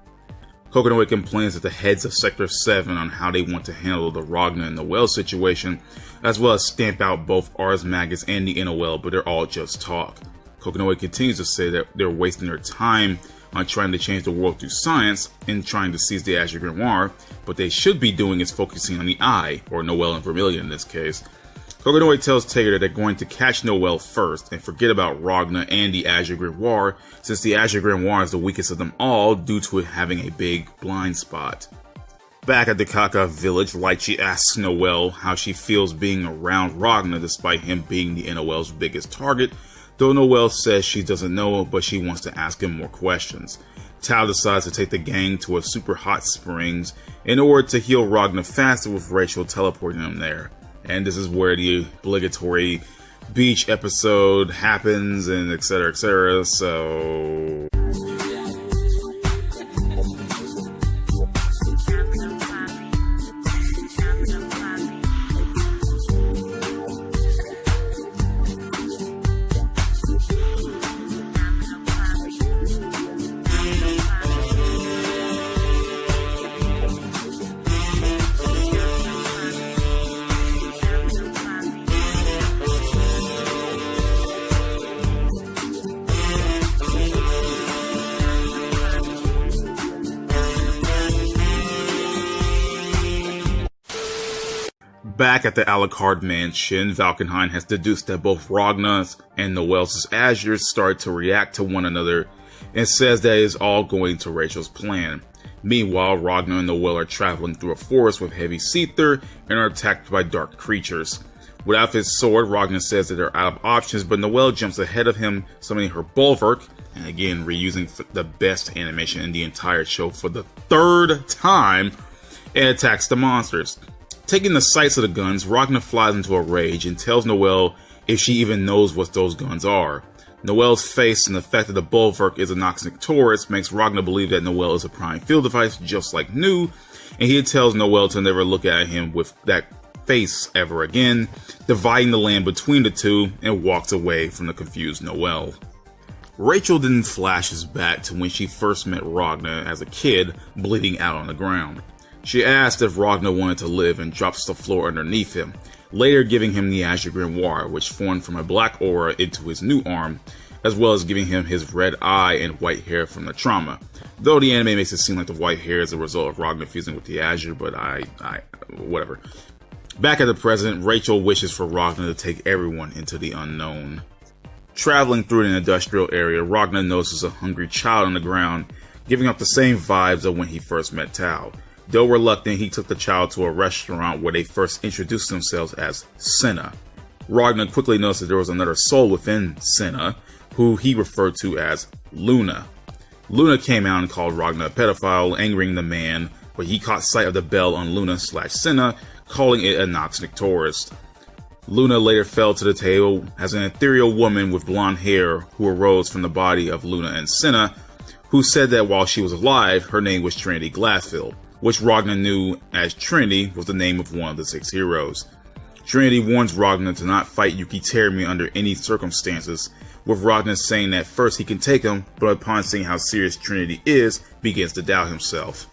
Kokonoe complains at the heads of Sector 7 on how they want to handle the Ragna and Noelle situation, as well as stamp out both Ars Magus and the NOL, but they're all just talk. Kokonoe continues to say that they're wasting their time on trying to change the world through science and trying to seize the Azure Grimoire, but they should be doing is focusing on the Eye, or Noelle and Vermilion in this case. Kokonoe tells Tager that they're going to catch Noelle first and forget about Ragna and the Azure Grimoire, since the Azure Grimoire is the weakest of them all due to it having a big blind spot. Back at the Kaka village, Lychee asks Noelle how she feels being around Ragna despite him being the NOL's biggest target, though Noelle says she doesn't know, but she wants to ask him more questions. Tao decides to take the gang to a super hot springs in order to heal Ragna faster, with Rachel teleporting them there. And this is where the obligatory beach episode happens, and etc, so... Back at the Alucard mansion, Valkenhayn has deduced that both Ragna's and Noelle's Azure start to react to one another, and says that it is all going to Rachel's plan. Meanwhile, Ragna and Noelle are traveling through a forest with heavy Seether and are attacked by dark creatures. Without his sword, Ragna says that they're out of options, but Noelle jumps ahead of him, summoning her Bulwark, and again reusing the best animation in the entire show for the 3rd time, and attacks the monsters. Taking the sights of the guns, Ragna flies into a rage and tells Noelle if she even knows what those guns are. Noelle's face and the fact that the Bulwark is a Noxnic Taurus makes Ragna believe that Noelle is a prime field device just like Nu, and he tells Noelle to never look at him with that face ever again, dividing the land between the two, and walks away from the confused Noelle. Rachel then flashes back to when she first met Ragna as a kid, bleeding out on the ground. She asks if Ragna wanted to live and drops to the floor underneath him, later giving him the Azure Grimoire, which formed from a black aura into his new arm, as well as giving him his red eye and white hair from the trauma. Though the anime makes it seem like the white hair is a result of Ragna fusing with the Azure, but whatever. Back at the present, Rachel wishes for Ragna to take everyone into the unknown. Traveling through an industrial area, Ragna notices a hungry child on the ground, giving up the same vibes of when he first met Tao. Though reluctant, he took the child to a restaurant where they first introduced themselves as Senna. Ragna quickly noticed that there was another soul within Senna, who he referred to as Luna. Luna came out and called Ragna a pedophile, angering the man, but he caught sight of the bell on Luna/Senna, calling it a Noxnic Taurus. Luna later fell to the table as an ethereal woman with blonde hair who arose from the body of Luna and Senna, who said that while she was alive, her name was Trinity Glassfield, which Ragna knew as Trinity was the name of one of the 6 heroes. Trinity warns Ragna to not fight Yuki Terumi under any circumstances, with Ragna saying that first he can take him, but upon seeing how serious Trinity is, begins to doubt himself.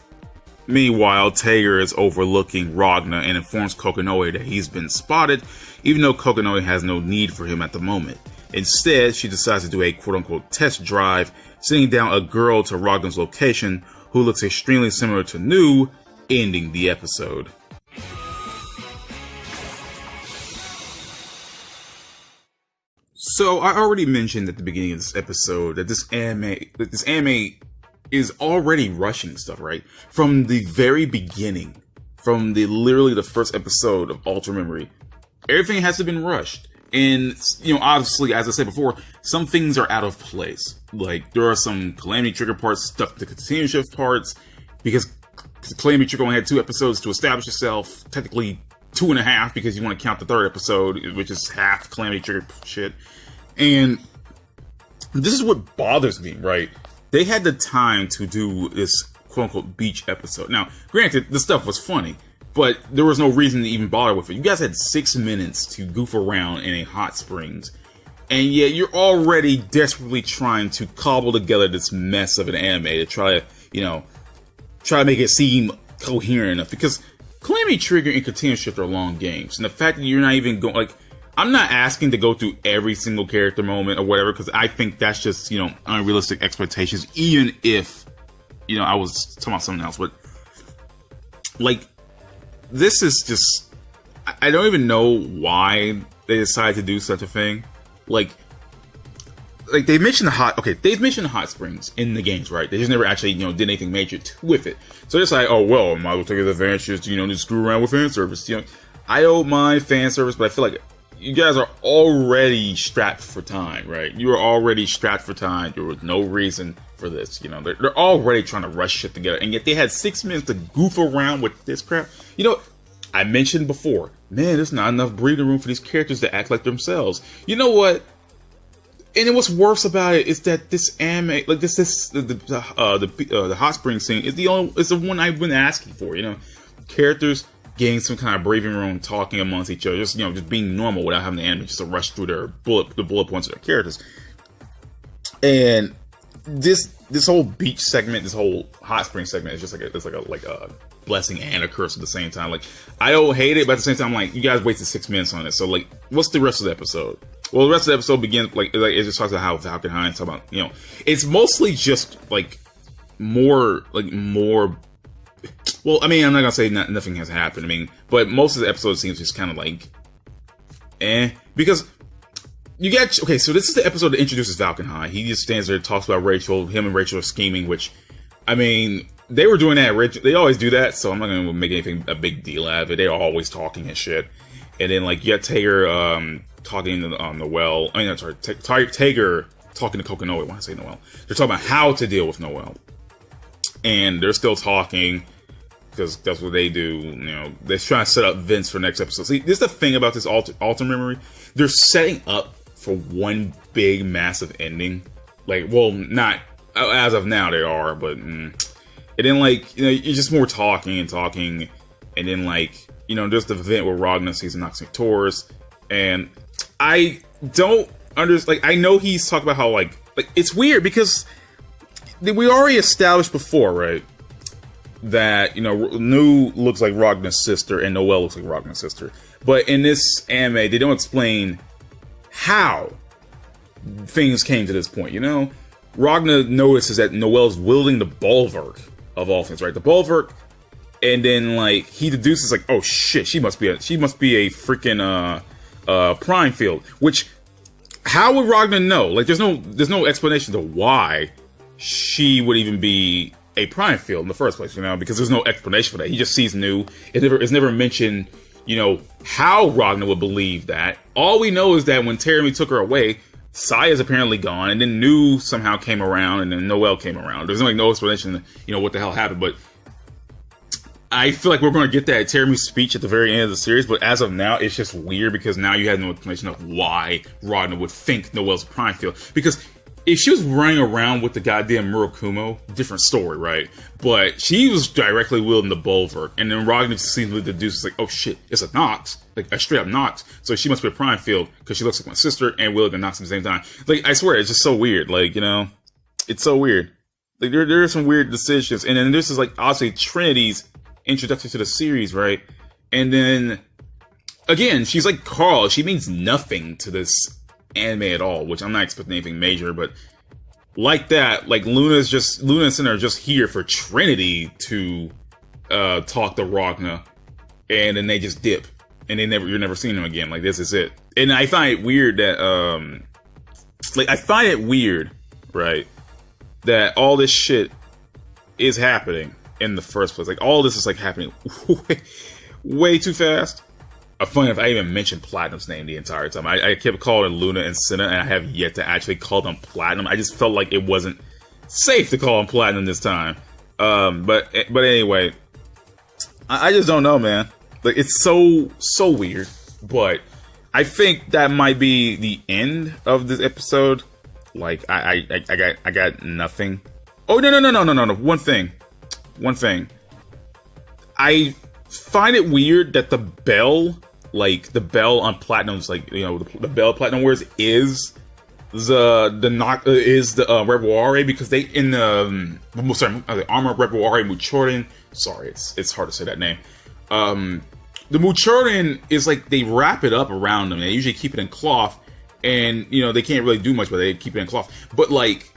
Meanwhile, Tager is overlooking Ragna and informs Kokonoe that he's been spotted, even though Kokonoe has no need for him at the moment. Instead, she decides to do a quote-unquote test drive, sending down a girl to Ragna's location, who looks extremely similar to Nu, ending the episode. So I already mentioned at the beginning of this episode that this anime is already rushing stuff, right? From the very beginning, from literally the first episode of Ultra Memory, everything has to been rushed. And, you know, obviously, as I said before, some things are out of place. Like, there are some Calamity Trigger parts stuck to Continuum Shift parts, because Calamity Trigger only had 2 episodes to establish itself, technically 2.5, because you want to count the 3rd episode, which is half Calamity Trigger shit. And this is what bothers me, right? They had the time to do this quote-unquote beach episode. Now, granted, the stuff was funny, but there was no reason to even bother with it. You guys had 6 minutes to goof around in a hot springs, and yet you're already desperately trying to cobble together this mess of an anime to try to, you know, try to make it seem coherent enough. Because Calamity Trigger and Continuum Shift are long games, and the fact that you're not even going, like, I'm not asking to go through every single character moment or whatever, because I think that's just, you know, unrealistic expectations, even if, you know, I was talking about something else. But, like, this is just, I don't even know why they decided to do such a thing. Like they mentioned they've mentioned the hot springs in the games, right? They just never actually, you know, did anything major with it. So it's like, oh, well, I might as well take advantage to, you know, just screw around with fan service. You know, I don't mind fan service, but I feel like you guys are already strapped for time, right? You are already strapped for time. There was no reason for this. You know, they're already trying to rush shit together, and yet they had 6 minutes to goof around with this crap. You know, I mentioned before, man, there's not enough breathing room for these characters to act like themselves. You know what? And then what's worse about it is that this anime, like the hot spring scene is the one I've been asking for. You know, characters getting some kind of breathing room, talking amongst each other, just, you know, just being normal without having the anime just to rush through the bullet points of their characters. And this whole beach segment, this whole hot spring segment is just like a blessing and a curse at the same time. Like, I don't hate it, but at the same time, like, you guys wasted 6 minutes on it. So, like, what's the rest of the episode? Well, the rest of the episode begins, like it just talks about how Falcon High, talk about, you know, it's mostly just, like, more, well, I mean, I'm not gonna say nothing has happened, I mean, but most of the episode seems just kind of like, because you get, okay, so this is the episode that introduces Falcon High. He just stands there and talks about Rachel, him and Rachel are scheming, which, I mean, they were doing that, they always do that, so I'm not gonna make anything a big deal out of it. They're always talking and shit. And then, like, you got Tager, talking to Noelle. I mean, I'm sorry, Tager talking to Cocoon. Why I say Noelle? They're talking about how to deal with Noelle, and they're still talking because that's what they do. You know, they're trying to set up Vince for next episode. See, this is the thing about this alter memory. They're setting up for one big, massive ending. Like, well, not as of now they are, but and then, like, you know, you're just more talking, and then, like, you know, there's the event where Ragnar sees Noxie Taurus, and I don't understand. Like, I know he's talking about how, like it's weird because we already established before, right, that, you know, Nu looks like Ragnar's sister and Noelle looks like Ragnar's sister. But in this anime, they don't explain how things came to this point, you know? Ragnar notices that Noelle's wielding the Bulwark, of all things, right? The Bulwark, and then, like, he deduces, like, oh shit, she must be a freaking, Prime Field, which, how would Ragnar know? Like, there's no explanation to why she would even be a Prime Field in the first place, you know, because there's no explanation for that. He just sees Nu. It's never mentioned, you know, how Ragnar would believe that. All we know is that when Terumi took her away, Saya's apparently gone, and then Nu somehow came around, and then Noelle came around. There's like no explanation, you know, what the hell happened, but I feel like we're going to get that Terumi's speech at the very end of the series, but as of now, it's just weird because now you have no explanation of why Ragnar would think Noelle's Prime Field. Because if she was running around with the goddamn Murakumo, different story, right? But she was directly wielding the Bulwark, and then Ragnar seems to deduce, like, oh shit, it's a Nox, like a straight up Nox, so she must be a Prime Field because she looks like my sister and wielding the Nox at the same time. Like, I swear, it's just so weird. Like, you know, it's so weird. Like, there are some weird decisions, and then this is, like, obviously Trinity's introduction to the series, right? And then again, she's like Carl. She means nothing to this anime at all, which I'm not expecting anything major, but like that, like Luna and Sin are just here for Trinity to talk to Ragnar, and then they just dip, and you're never seeing them again. Like, this is it. And I find it weird that right, that all this shit is happening in the first place. Like, all this is, like, happening way too fast. funny if I even mentioned Platinum's name the entire time. I kept calling Luna and Senna, and I have yet to actually call them Platinum. I just felt like it wasn't safe to call them Platinum this time. But anyway, I just don't know, man. Like, it's so weird. But I think that might be the end of this episode. Like, I got nothing. Oh, no. One thing. I find it weird that the bell on Platinum's, like, you know, the bell Platinum wears is the Revuare, because they in the armor Revuare Muchorin. Sorry, it's hard to say that name. The Muchorin is like, they wrap it up around them. They usually keep it in cloth, and you know they can't really do much, but they keep it in cloth. But like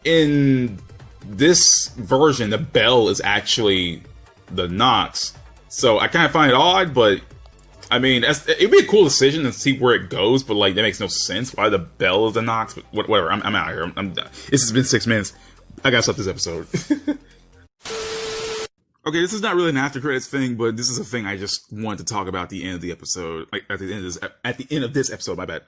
in this version, the bell is actually the Nox. So I kind of find it odd, but I mean, it'd be a cool decision to see where it goes, but like that makes no sense. Why the bell is the Nox? But whatever. I'm out of here. I'm done. This has been 6 minutes. I gotta stop this episode. Okay, this is not really an after credits thing, but this is a thing I just wanted to talk about at the end of the episode. Like at the end of this episode, my bad.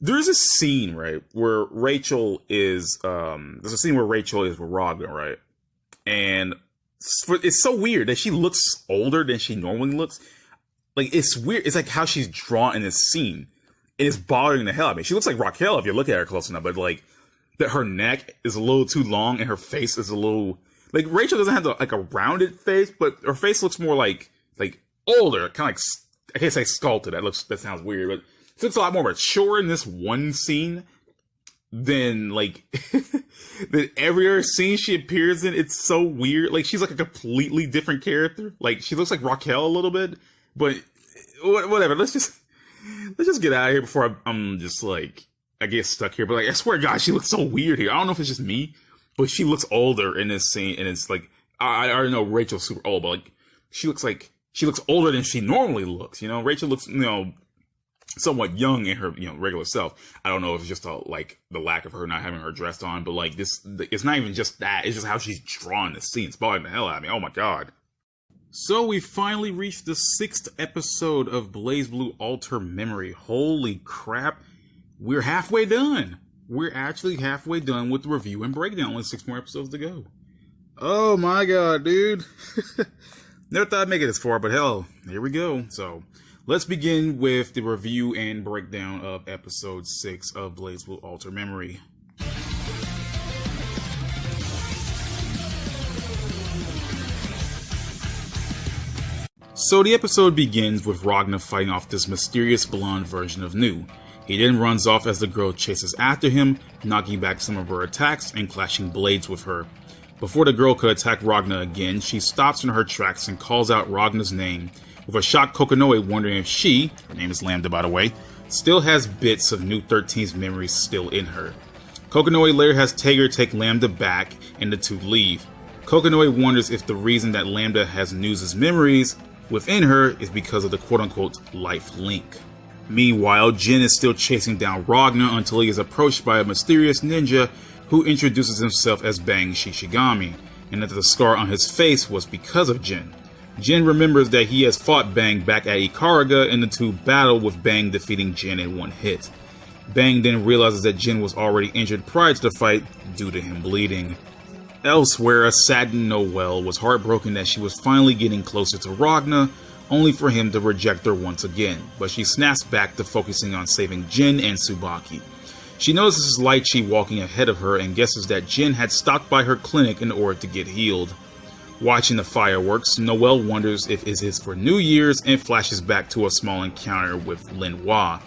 There's a scene, right, where Rachel is there's a scene where Rachel is with Ragna, right? And it's so weird that she looks older than she normally looks. Like, it's weird. It's like how she's drawn in this scene. And it's bothering the hell out of me. She looks like Raquel if you look at her close enough, but like that her neck is a little too long and her face is a little, like, Rachel doesn't have like a rounded face, but her face looks more like older, kind of like, I can't say sculpted. That sounds weird, but it looks a lot more mature in this one scene than like than every other scene she appears in. It's so weird. Like, she's like a completely different character. Like, she looks like Raquel a little bit, but whatever. Let's just get out of here before I'm just like, I get stuck here. But like, I swear to God, she looks so weird here. I don't know if it's just me, but she looks older in this scene, and it's like, I already know Rachel's super old, but like, she looks older than she normally looks. You know, Rachel looks, you know, somewhat young in her, you know, regular self. I don't know if it's just like the lack of her not having her dress on, but like it's not even just that. It's just how she's drawn the scene. It's bothering the hell out of me. Oh my God. So we finally reached the 6th episode of BlazBlue Alter Memory. Holy crap. We're halfway done. We're actually halfway done with the review and breakdown. Only 6 more episodes to go. Oh my God, dude. Never thought I'd make it this far, but hell, here we go. So let's begin with the review and breakdown of episode 6 of BlazBlue Alter Memory. So the episode begins with Ragna fighting off this mysterious blonde version of Nu. He then runs off as the girl chases after him, knocking back some of her attacks and clashing blades with her. Before the girl could attack Ragna again, she stops in her tracks and calls out Ragna's name, with a shocked Kokonoe wondering if she, her name is Lambda by the way, still has bits of Nu 13's memories still in her. Kokonoe later has Tager take Lambda back and the two leave. Kokonoe wonders if the reason that Lambda has Nu's memories within her is because of the quote-unquote life link. Meanwhile, Jin is still chasing down Ragna until he is approached by a mysterious ninja who introduces himself as Bang Shishigami, and that the scar on his face was because of Jin. Jin remembers that he has fought Bang back at Ikaraga, and the two battle with Bang defeating Jin in one hit. Bang then realizes that Jin was already injured prior to the fight due to him bleeding. Elsewhere, a saddened Noelle was heartbroken that she was finally getting closer to Ragna, only for him to reject her once again, but she snaps back to focusing on saving Jin and Tsubaki. She notices Lychee walking ahead of her and guesses that Jin had stopped by her clinic in order to get healed. Watching the fireworks, Noelle wonders if it is for New Year's and flashes back to a small encounter with Lin-Hua.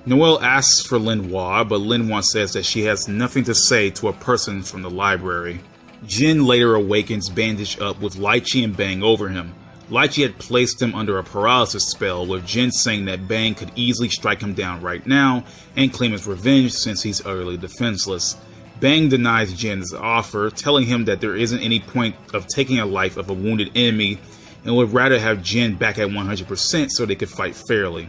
Noelle asks for Lin-Hua, but Lin-Hua says that she has nothing to say to a person from the library. Jin later awakens bandaged up with Lychee and Bang over him. Lychee had placed him under a paralysis spell, with Jin saying that Bang could easily strike him down right now and claim his revenge since he's utterly defenseless. Bang denies Jin's offer, telling him that there isn't any point of taking a life of a wounded enemy and would rather have Jin back at 100% so they could fight fairly.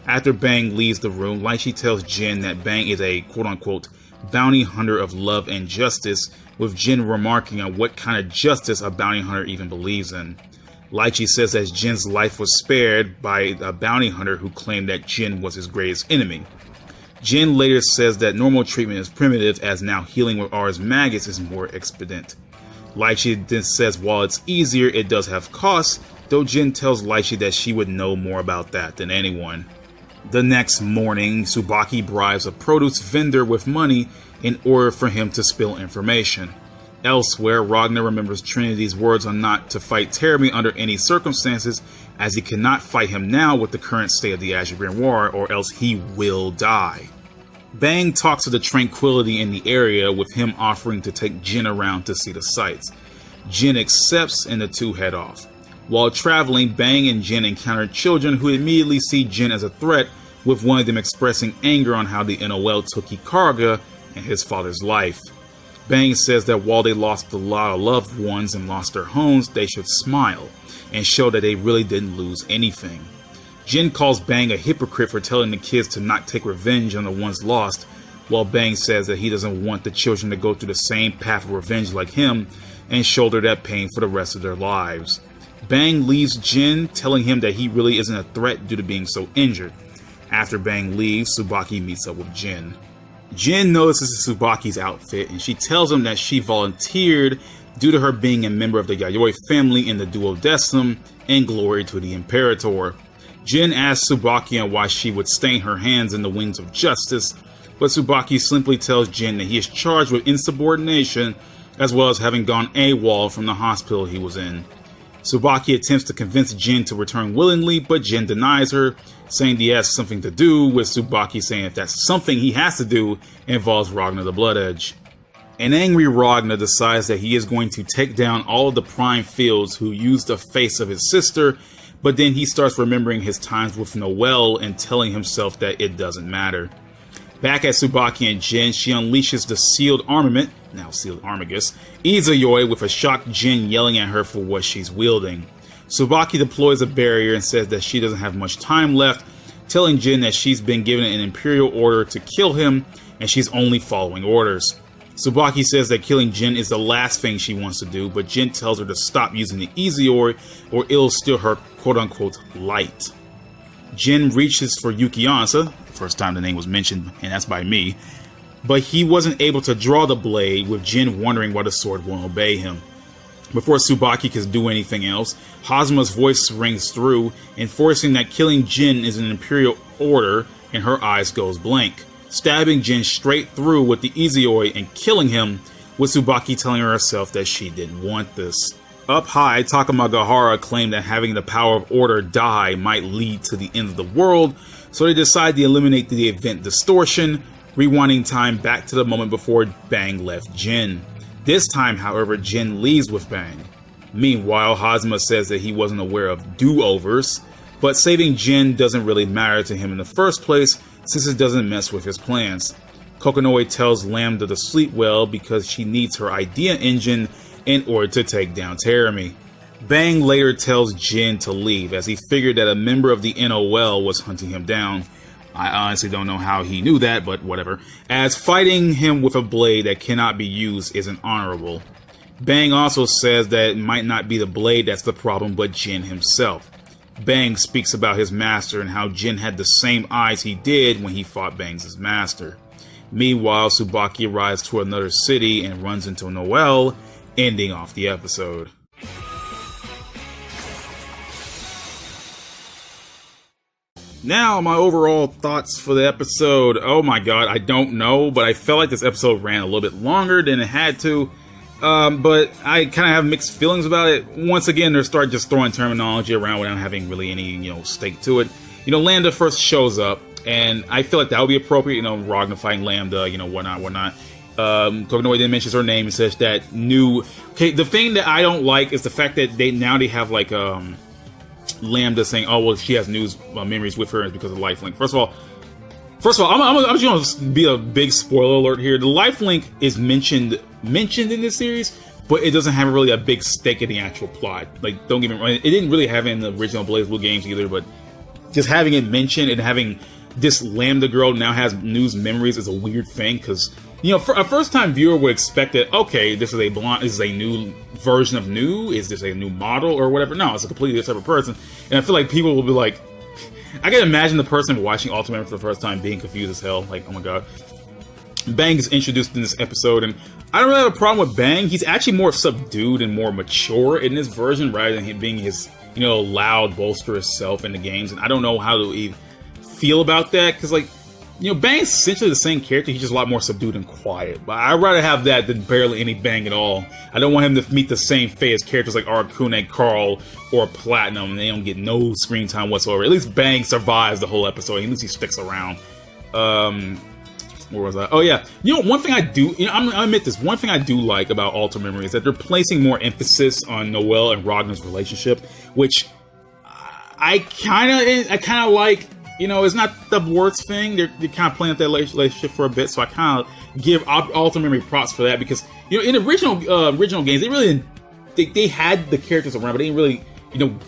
After Bang leaves the room, Lychee tells Jin that Bang is a quote-unquote bounty hunter of love and justice, with Jin remarking on what kind of justice a bounty hunter even believes in. Lychee says that Jin's life was spared by a bounty hunter who claimed that Jin was his greatest enemy. Jin later says that normal treatment is primitive, as now healing with R's maggots is more expedient. Lychee then says while it's easier, it does have costs, though Jin tells Lychee that she would know more about that than anyone. The next morning, Tsubaki bribes a produce vendor with money in order for him to spill information. Elsewhere, Ragnar remembers Trinity's words on not to fight Terumi under any circumstances, as he cannot fight him now with the current state of the Azure War, or else he will die. Bang talks of the tranquility in the area, with him offering to take Jin around to see the sights. Jin accepts and the two head off. While traveling, Bang and Jin encounter children who immediately see Jin as a threat, with one of them expressing anger on how the NOL took Hikaruga and his father's life. Bang says that while they lost a lot of loved ones and lost their homes, they should smile and show that they really didn't lose anything. Jin calls Bang a hypocrite for telling the kids to not take revenge on the ones lost, while Bang says that he doesn't want the children to go through the same path of revenge like him and shoulder that pain for the rest of their lives. Bang leaves Jin, telling him that he really isn't a threat due to being so injured. After Bang leaves, Tsubaki meets up with Jin. Jin notices Tsubaki's outfit, and she tells him that she volunteered due to her being a member of the Yayoi family in the Duodecim, and glory to the Imperator. Jin asks Tsubaki on why she would stain her hands in the wings of justice, but Tsubaki simply tells Jin that he is charged with insubordination, as well as having gone AWOL from the hospital he was in. Tsubaki attempts to convince Jin to return willingly, but Jin denies her, saying he has something to do, with Tsubaki saying if that's something he has to do, involves Ragnar the Bloodedge. An angry Ragnar decides that he is going to take down all of the Prime Fields who used the face of his sister, but then he starts remembering his times with Noelle and telling himself that it doesn't matter. Back at Tsubaki and Jin, she unleashes the sealed armament, now sealed Armagus, Izayoi, with a shocked Jin yelling at her for what she's wielding. Tsubaki deploys a barrier and says that she doesn't have much time left, telling Jin that she's been given an Imperial order to kill him and she's only following orders. Tsubaki says that killing Jin is the last thing she wants to do, but Jin tells her to stop using the Izayoi or it'll steal her quote-unquote light. Jin reaches for Yukiansa, the first time the name was mentioned, and that's by me, but he wasn't able to draw the blade, with Jin wondering why the sword won't obey him. Before Tsubaki can do anything else, Hazuma's voice rings through, enforcing that killing Jin is an Imperial order, and her eyes goes blank, stabbing Jin straight through with the Izayoi and killing him, with Tsubaki telling herself that she didn't want this. Up high, Takamagahara claimed that having the power of order die might lead to the end of the world, so they decide to eliminate the event distortion, rewinding time back to the moment before Bang left Jin. This time, however, Jin leaves with Bang. Meanwhile, Hazuma says that he wasn't aware of do-overs, but saving Jin doesn't really matter to him in the first place, since it doesn't mess with his plans. Kokonoi tells Lambda to sleep well because she needs her idea engine in order to take down Terumi. Bang later tells Jin to leave, as he figured that a member of the NOL was hunting him down. I honestly don't know how he knew that, but whatever, as fighting him with a blade that cannot be used isn't honorable. Bang also says that it might not be the blade that's the problem, but Jin himself. Bang speaks about his master and how Jin had the same eyes he did when he fought Bang's master. Meanwhile, Tsubaki arrives to another city and runs into Noelle, ending off the episode. Now, my overall thoughts for the episode. Oh my god, I don't know, but I felt like this episode ran a little bit longer than it had to. But I kind of have mixed feelings about it. Once again, they start just throwing terminology around without having really any, stake to it. Lambda first shows up, and I feel like that would be appropriate. Ragnar fighting Lambda, whatnot. Kokonoi then mentions her name and says that new... Okay, the thing that I don't like is the fact that they have, like, Lambda saying, oh, well, she has news memories with her because of lifelink. First of all, I'm just going to be a big spoiler alert here. The lifelink is mentioned in this series, but it doesn't have really a big stake in the actual plot. Like, don't get me wrong, it didn't really have it in the original BlazBlue games either, but just having it mentioned and having this Lambda girl now has news memories is a weird thing, because you know, for a first-time viewer would expect that, okay, this is a new version of New, is this a new model or whatever? No, it's a completely separate person, and I feel like people will be like, I can imagine the person watching Ultimate for the first time being confused as hell, like, oh my god. Bang is introduced in this episode, and I don't really have a problem with Bang. He's actually more subdued and more mature in this version, rather than him being his, you know, loud, boisterous self in the games, and I don't know how to even feel about that, because, like, you know, Bang's essentially the same character, he's just a lot more subdued and quiet. But I'd rather have that than barely any Bang at all. I don't want him to meet the same fate as characters like Arcana, Carl, or Platinum, and they don't get no screen time whatsoever. At least Bang survives the whole episode, at least he sticks around. Where was I? Oh yeah, you know, one thing I do, you know, I admit this, one thing I do like about Alter Memory is that they're placing more emphasis on Noelle and Ragna's relationship, which I kind of like. You know, it's not the worst thing. They're kind of playing up that relationship for a bit, so I kind of give Alter Memory props for that, because, you know, in the original games, they really didn't, they had the characters around, but they didn't really, you know,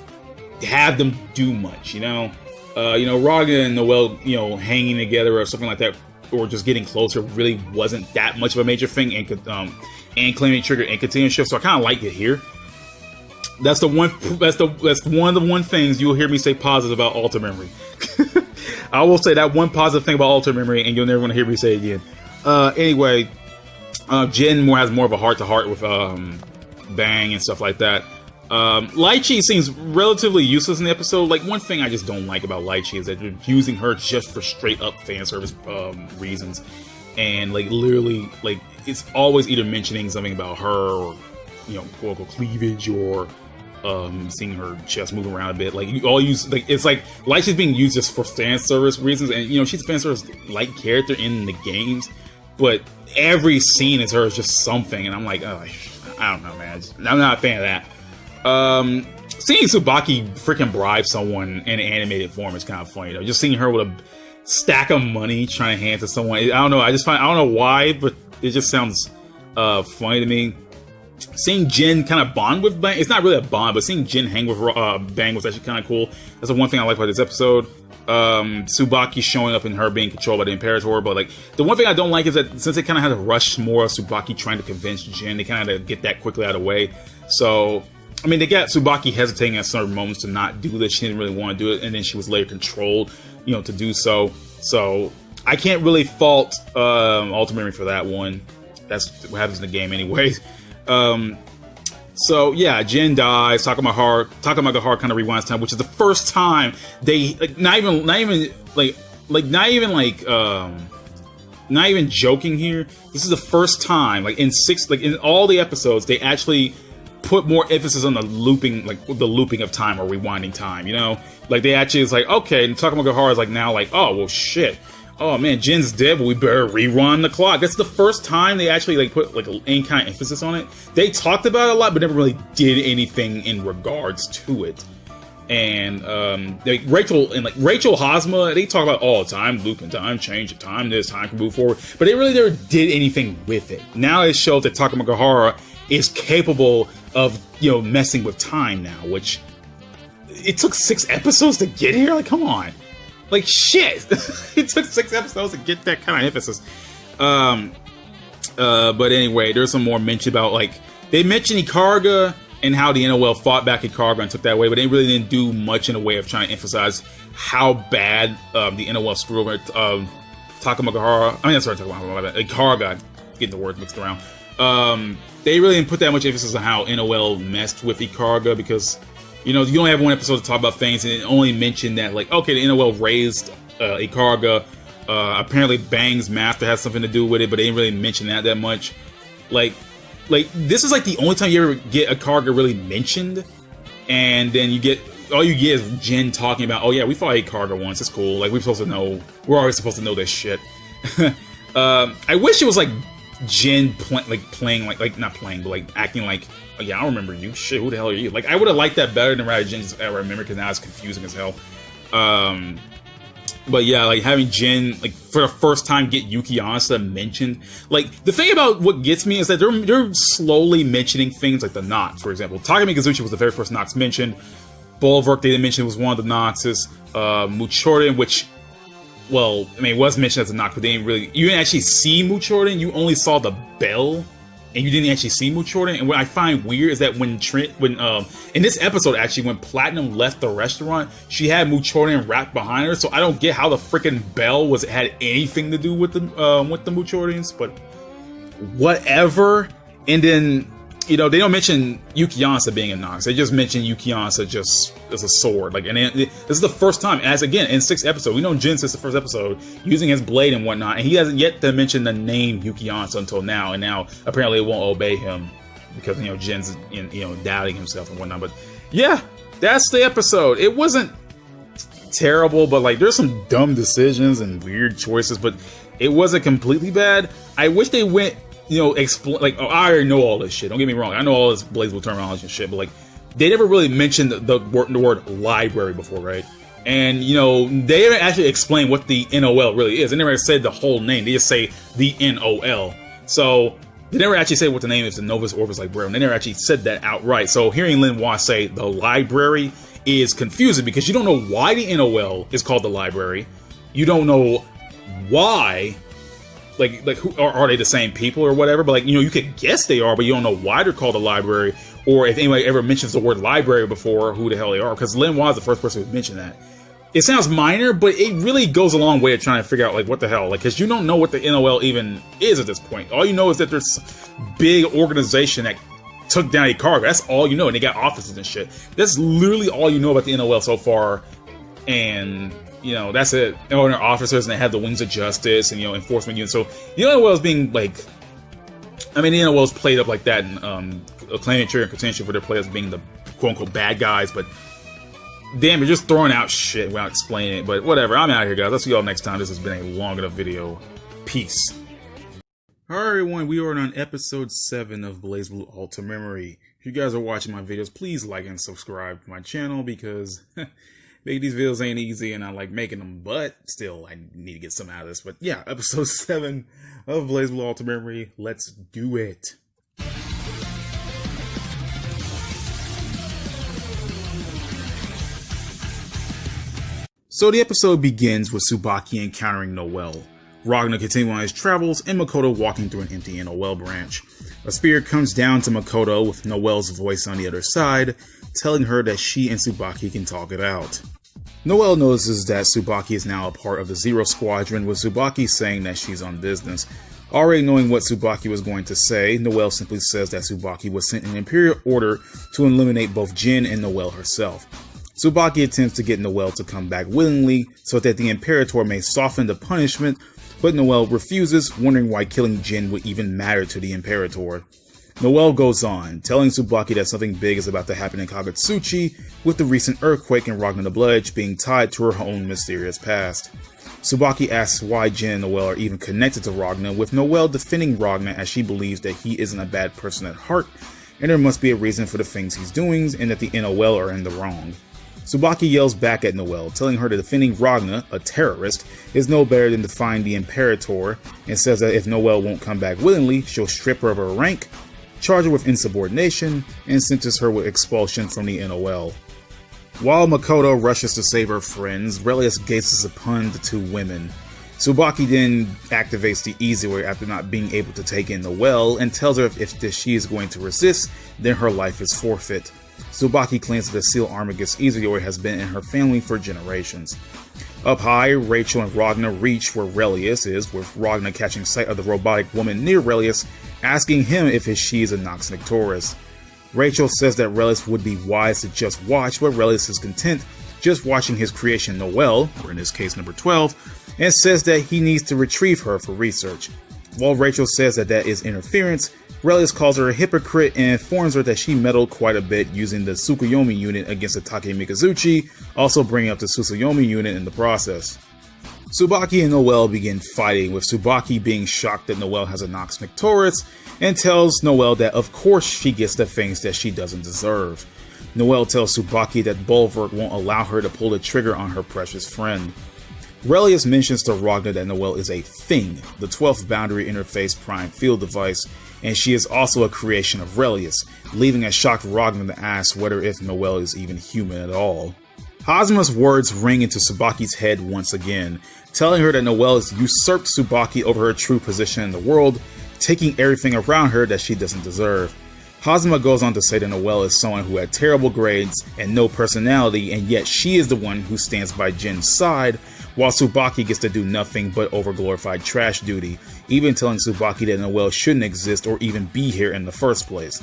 have them do much. You know, Ragna and Noelle, you know, hanging together or something like that, or just getting closer, really wasn't that much of a major thing. And Calamity Trigger and Continuum Shift, so I kind of like it here. That's one of the one things you'll hear me say positive about Alter Memory. I will say that one positive thing about Alter Memory, and you'll never want to hear me say it again. Anyway, Jin has more of a heart-to-heart with Bang and stuff like that. Lychee seems relatively useless in the episode. Like, one thing I just don't like about Lychee is that they're using her just for straight-up fan service reasons. And, like, literally, like, it's always either mentioning something about her, or, you know, quote-unquote cleavage, or seeing her chest move around a bit. Like, you all use, like, it's like she's being used just for fan service reasons, and, you know, she's a fan service like character in the games, but every scene is her is just something, and I'm like, oh, I don't know, man. I'm not a fan of that. Seeing Tsubaki freaking bribe someone in animated form is kind of funny, though. Just seeing her with a stack of money trying to hand to someone, I don't know, I don't know why, but it just sounds funny to me. Seeing Jin kind of bond with Bang, it's not really a bond, but seeing Jin hang with Bang was actually kind of cool. That's the one thing I like about this episode. Tsubaki showing up and her being controlled by the Imperator, but, like, the one thing I don't like is that since they kind of had to rush more of Tsubaki trying to convince Jin, they kind of had to get that quickly out of the way. So, I mean, they got Tsubaki hesitating at certain moments to not do this. She didn't really want to do it, and then she was later controlled, you know, to do so. So, I can't really fault Alter Memory for that one. That's what happens in the game anyways. So yeah, Jin dies. Takuma Heart kind of rewinds time, which is the first time they, like, not even joking here. This is the first time, like, in all the episodes, they actually put more emphasis on the looping of time, or rewinding time. You know, like, they actually, it's like, okay, and Takuma Heart is like now like, oh well, shit. Oh man, Jin's dead, but we better rerun the clock. That's the first time they actually, like, put, like, any kind of emphasis on it. They talked about it a lot, but never really did anything in regards to it. And like Rachel Hosma, they talk about all the time, looping time, change of time, this time can move forward, but they really never did anything with it. Now it shows that Takuma Gahara is capable of, you know, messing with time now, which it took 6 episodes to get here. Like, come on. Like, shit! It took 6 episodes to get that kind of emphasis. But anyway, there's some more mention about, like, they mentioned Ikarga and how the NOL fought back Ikarga and took that away, but they really didn't do much in a way of trying to emphasize how bad the NOL screwed over Takuma Gahara. I mean, sorry, Ikarga. Getting the words mixed around. They really didn't put that much emphasis on how NOL messed with Ikarga, because, you know, you only have one episode to talk about things, and it only mentioned that, like, okay, the NOL raised Ikarga. Apparently Bang's master has something to do with it, but they didn't really mention that much. Like, this is, like, the only time you ever get Ikarga really mentioned, and then all you get is Jin talking about, oh yeah, we fought Ikarga once, it's cool, like, we're always supposed to know this shit. I wish it was, like, Jin playing not playing, but, like, acting like, oh yeah, I don't remember you. Shit, who the hell are you? Like, I would have liked that better than rather Jin just remember, because now it's confusing as hell. But yeah, like, having Jin, like, for the first time get Yuki Onsta mentioned. Like, the thing about what gets me is that they're slowly mentioning things like the Nox, for example. Takumi Kazuchi was the very first Nox mentioned. Bulwark, they didn't mention, was one of the Noxes. Muchorin, which well, I mean, it was mentioned as a knock, but they you didn't actually see Muchorden. You only saw the bell, and you didn't actually see Muchorden. And what I find weird is that when in this episode, actually, when Platinum left the restaurant, she had Muchorden wrapped behind her. So I don't get how the freaking bell had anything to do with the Muchordens, but whatever. And then, you know, they don't mention Yukiansa being a Nox. They just mention Yukiansa just as a sword. Like, and this is the first time, as again, in 6th episode, we know Jin since the 1st episode, using his blade and whatnot, and he hasn't yet to mention the name Yukiansa until now, and now apparently it won't obey him because, you know, Jin's, you know, doubting himself and whatnot. But yeah, that's the episode. It wasn't terrible, but like, there's some dumb decisions and weird choices, but it wasn't completely bad. I wish they went, you know, like, I already know all this shit. Don't get me wrong. I know all this BlazBlue terminology and shit, but like, they never really mentioned the word library before, right? And, you know, they haven't actually explained what the NOL really is. They never said the whole name. They just say the NOL. So they never actually say what the name is, the Novus Orbis Librarium. They never actually said that outright. So hearing Lin Hua say the library is confusing because you don't know why the NOL is called the library. You don't know why. Like who are they the same people or whatever? But like, you know, you could guess they are, but you don't know why they're called a library, or if anybody ever mentions the word library before, who the hell they are. Because Lin Hua is the first person who mentioned that. It sounds minor, but it really goes a long way of trying to figure out like what the hell, like, because you don't know what the NOL even is at this point. All you know is that there's big organization that took down a cargo. That's all you know, and they got offices and shit. That's literally all you know about the NOL so far, and you know, that's it. And they're officers, and they have the Wings of Justice and, you know, enforcement units. So the NOL is being like, I mean, the NOL is played up like that, and Calamity Trigger and Continuum Shift for their players being the quote unquote bad guys. But damn, you're just throwing out shit without explaining it. But whatever, I'm out of here, guys. I'll see y'all next time. This has been a long enough video. Peace. Alright, everyone, we are on episode 7 of BlazBlue Alta Memory. If you guys are watching my videos, please like and subscribe to my channel because making these videos ain't easy, and I like making them, but still, I need to get some out of this. But yeah, episode 7 of BlazBlue Alta Memory. Let's do it. So the episode begins with Tsubaki encountering Noel, Ragna continuing on his travels, and Makoto walking through an empty NOL branch. A spirit comes down to Makoto with Noel's voice on the other side, telling her that she and Tsubaki can talk it out. Noel notices that Tsubaki is now a part of the Zero Squadron, with Tsubaki saying that she's on business. Already knowing what Tsubaki was going to say, Noel simply says that Tsubaki was sent an Imperial order to eliminate both Jin and Noel herself. Tsubaki attempts to get Noel to come back willingly so that the Imperator may soften the punishment, but Noel refuses, wondering why killing Jin would even matter to the Imperator. Noel goes on, telling Tsubaki that something big is about to happen in Kagutsuchi, with the recent earthquake in Ragna the Bloodedge being tied to her own mysterious past. Tsubaki asks why Jin and Noel are even connected to Ragna, with Noel defending Ragna as she believes that he isn't a bad person at heart, and there must be a reason for the things he's doing, and that the NOL are in the wrong. Tsubaki yells back at Noel, telling her that defending Ragna, a terrorist, is no better than defying the Imperator, and says that if Noel won't come back willingly, she'll strip her of her rank, charge her with insubordination, and sentence her with expulsion from the NOL. While Makoto rushes to save her friends, Relius gazes upon the two women. Tsubaki then activates the easy way after not being able to take in Noel, and tells her if she is going to resist, then her life is forfeit. Tsubaki claims that the Seal Armagus Izuyori has been in her family for generations. Up high, Rachel and Ragna reach where Relius is, with Ragna catching sight of the robotic woman near Relius, asking him if she is a Nox Nectoris. Rachel says that Relius would be wise to just watch, but Relius is content just watching his creation Noel, or in this case number 12, and says that he needs to retrieve her for research. While Rachel says that is interference, Relius calls her a hypocrite and informs her that she meddled quite a bit using the Tsukuyomi unit against the Take Mikazuchi, also bringing up the Susuyomi unit in the process. Tsubaki and Noel begin fighting, with Tsubaki being shocked that Noel has a Nox Nectoris, and tells Noel that of course she gets the things that she doesn't deserve. Noel tells Tsubaki that Bulwark won't allow her to pull the trigger on her precious friend. Relius mentions to Ragna that Noel is a thing, the 12th boundary interface prime field device, and she is also a creation of Relius, leaving a shocked Ragna to ask whether if Noel is even human at all. Hazuma's words ring into Tsubaki's head once again, telling her that Noelle has usurped Tsubaki over her true position in the world, taking everything around her that she doesn't deserve. Hazuma goes on to say that Noelle is someone who had terrible grades and no personality, and yet she is the one who stands by Jin's side, while Tsubaki gets to do nothing but overglorified trash duty, even telling Tsubaki that Noelle shouldn't exist or even be here in the first place.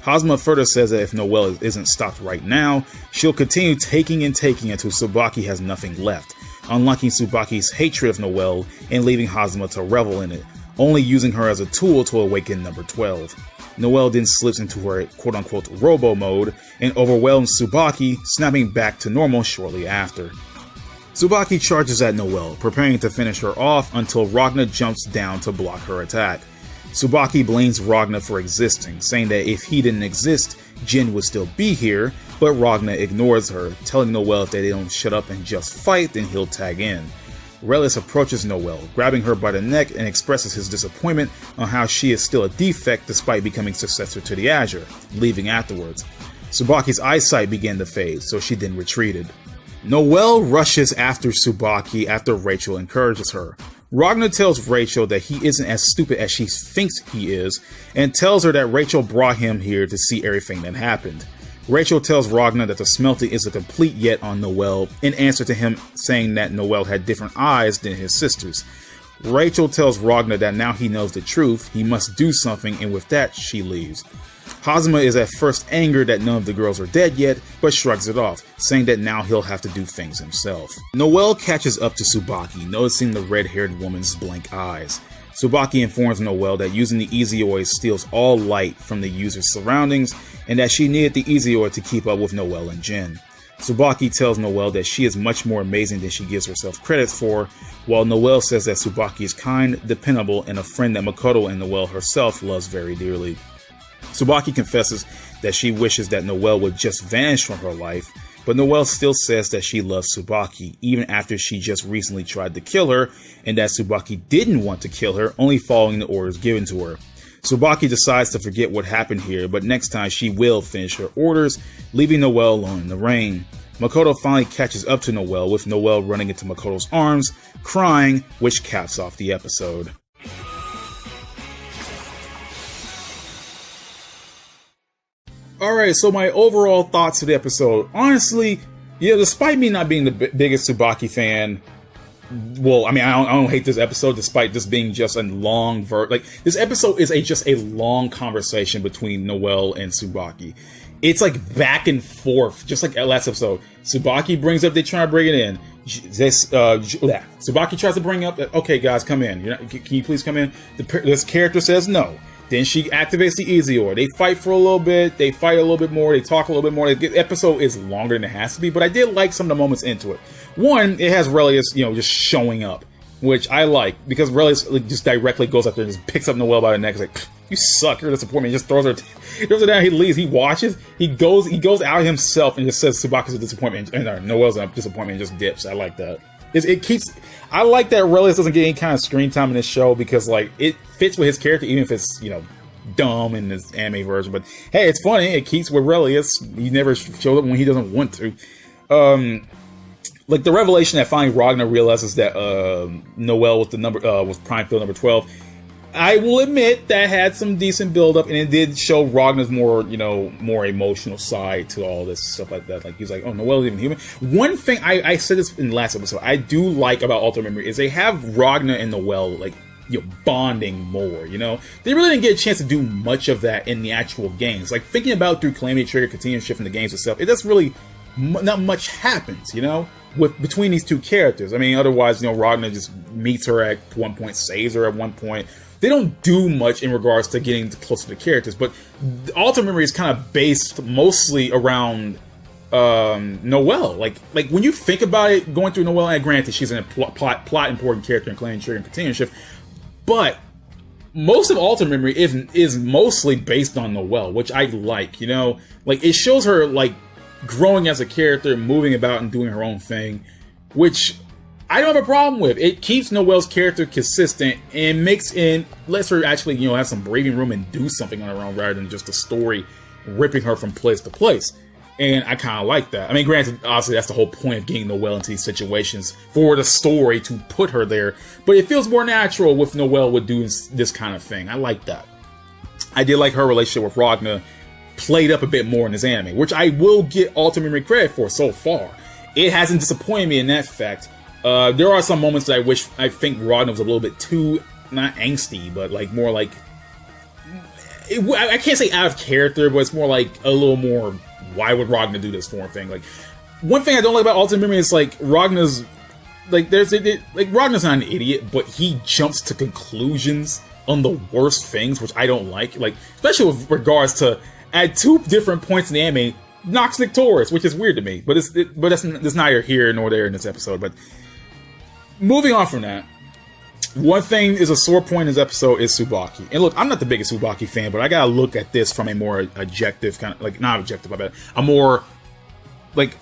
Hazuma further says that if Noelle isn't stopped right now, she'll continue taking and taking until Tsubaki has nothing left, unlocking Tsubaki's hatred of Noelle and leaving Hazuma to revel in it, only using her as a tool to awaken number 12. Noelle then slips into her quote-unquote robo mode and overwhelms Tsubaki, snapping back to normal shortly after. Tsubaki charges at Noelle, preparing to finish her off until Ragna jumps down to block her attack. Tsubaki blames Ragna for existing, saying that if he didn't exist, Jin would still be here, but Ragna ignores her, telling Noelle if they don't shut up and just fight, then he'll tag in. Relius approaches Noelle, grabbing her by the neck and expresses his disappointment on how she is still a defect despite becoming successor to the Azure, leaving afterwards. Tsubaki's eyesight began to fade, so she then retreated. Noelle rushes after Tsubaki after Rachel encourages her. Ragna tells Rachel that he isn't as stupid as she thinks he is, and tells her that Rachel brought him here to see everything that happened. Rachel tells Ragna that the smelting is a complete yet on Noelle, in answer to him saying that Noelle had different eyes than his sisters. Rachel tells Ragna that now he knows the truth, he must do something, and with that, she leaves. Hazuma is at first angered that none of the girls are dead yet, but shrugs it off, saying that now he'll have to do things himself. Noelle catches up to Tsubaki, noticing the red-haired woman's blank eyes. Tsubaki informs Noelle that using the Easy steals all light from the user's surroundings, and that she needed the Easy to keep up with Noelle and Jin. Tsubaki tells Noelle that she is much more amazing than she gives herself credit for, while Noelle says that Tsubaki is kind, dependable, and a friend that Makoto and Noelle herself loves very dearly. Tsubaki confesses that she wishes that Noelle would just vanish from her life, but Noelle still says that she loves Tsubaki, even after she just recently tried to kill her, and that Tsubaki didn't want to kill her, only following the orders given to her. Tsubaki decides to forget what happened here, but next time she will finish her orders, leaving Noelle alone in the rain. Makoto finally catches up to Noelle, with Noelle running into Makoto's arms, crying, which caps off the episode. Alright, so my overall thoughts of the episode. Honestly, yeah, despite me not being the biggest Tsubaki fan, well, I mean, I don't hate this episode, despite this being just a long this episode is just a long conversation between Noelle and Tsubaki. It's like back and forth, just like last episode. Tsubaki brings up, they try to bring it in. Tsubaki tries to bring up, okay, guys, come in. Can you please come in? This character says no. Then she activates the Easy They fight for a little bit. They fight a little bit more. They talk a little bit more. The episode is longer than it has to be, but I did like some of the moments into it. One, it has Relius, just showing up, which I like, because Relius just directly goes up there and just picks up Noelle by the neck. It's like, you suck. You're a disappointment. He just throws her down. He leaves. He watches. He goes out himself and just says Tsubaki's a disappointment, and Noelle's a disappointment, and just dips. I like that. I like that Relius doesn't get any kind of screen time in this show, because it fits with his character, even if it's dumb in this anime version. But hey, it's funny. It keeps with Relius. He never shows up when he doesn't want to. The revelation that finally Ragna realizes that Noelle was Prime Field number 12. I will admit that had some decent build up, and it did show Ragna's more emotional side to all this stuff like that. He's like, oh, Noelle's even human. One thing I said this in the last episode, I do like about Ultimate Memory is they have Ragna and Noelle bonding more. They really didn't get a chance to do much of that in the actual games. Thinking about through Calamity Trigger, Continuum Shift in the games itself, it does really not much happens. Between these two characters. I mean, otherwise, Ragna just meets her at one point, saves her at one point. They don't do much in regards to getting closer to characters, but Ultimate Memory is kind of based mostly around Noelle. When you think about it, going through Noelle, and granted, she's a plot important character in Calamity Trigger and Continuum Shift, but most of Ultimate Memory is mostly based on Noelle, which I like. It shows her growing as a character, moving about and doing her own thing, which I don't have a problem with. It keeps Noelle's character consistent and lets her actually, have some breathing room and do something on her own rather than just a story ripping her from place to place. And I kind of like that. I mean, granted, obviously that's the whole point of getting Noelle into these situations for the story to put her there. But it feels more natural with Noelle would do this kind of thing. I like that. I did like her relationship with Ragna played up a bit more in this anime, which I will get Ultimate Memory credit for so far. It hasn't disappointed me in that fact. There are some moments that I think Ragna was a little bit too, not angsty, but like more like, I can't say out of character, but it's more like a little more, why would Ragna do this for a thing? Like, one thing I don't like about Ultimate Memory is like Ragna's, like Ragna's not an idiot, but he jumps to conclusions on the worst things, which I don't like. Like, especially with regards to, at 2 different points in the anime, Nox victorious, which is weird to me. But that's neither here nor there in this episode. But moving on from that, one thing is a sore point in this episode is Tsubaki. And look, I'm not the biggest Tsubaki fan, but I gotta look at this from a more objective kind of, like, not objective, I bet, a more, like,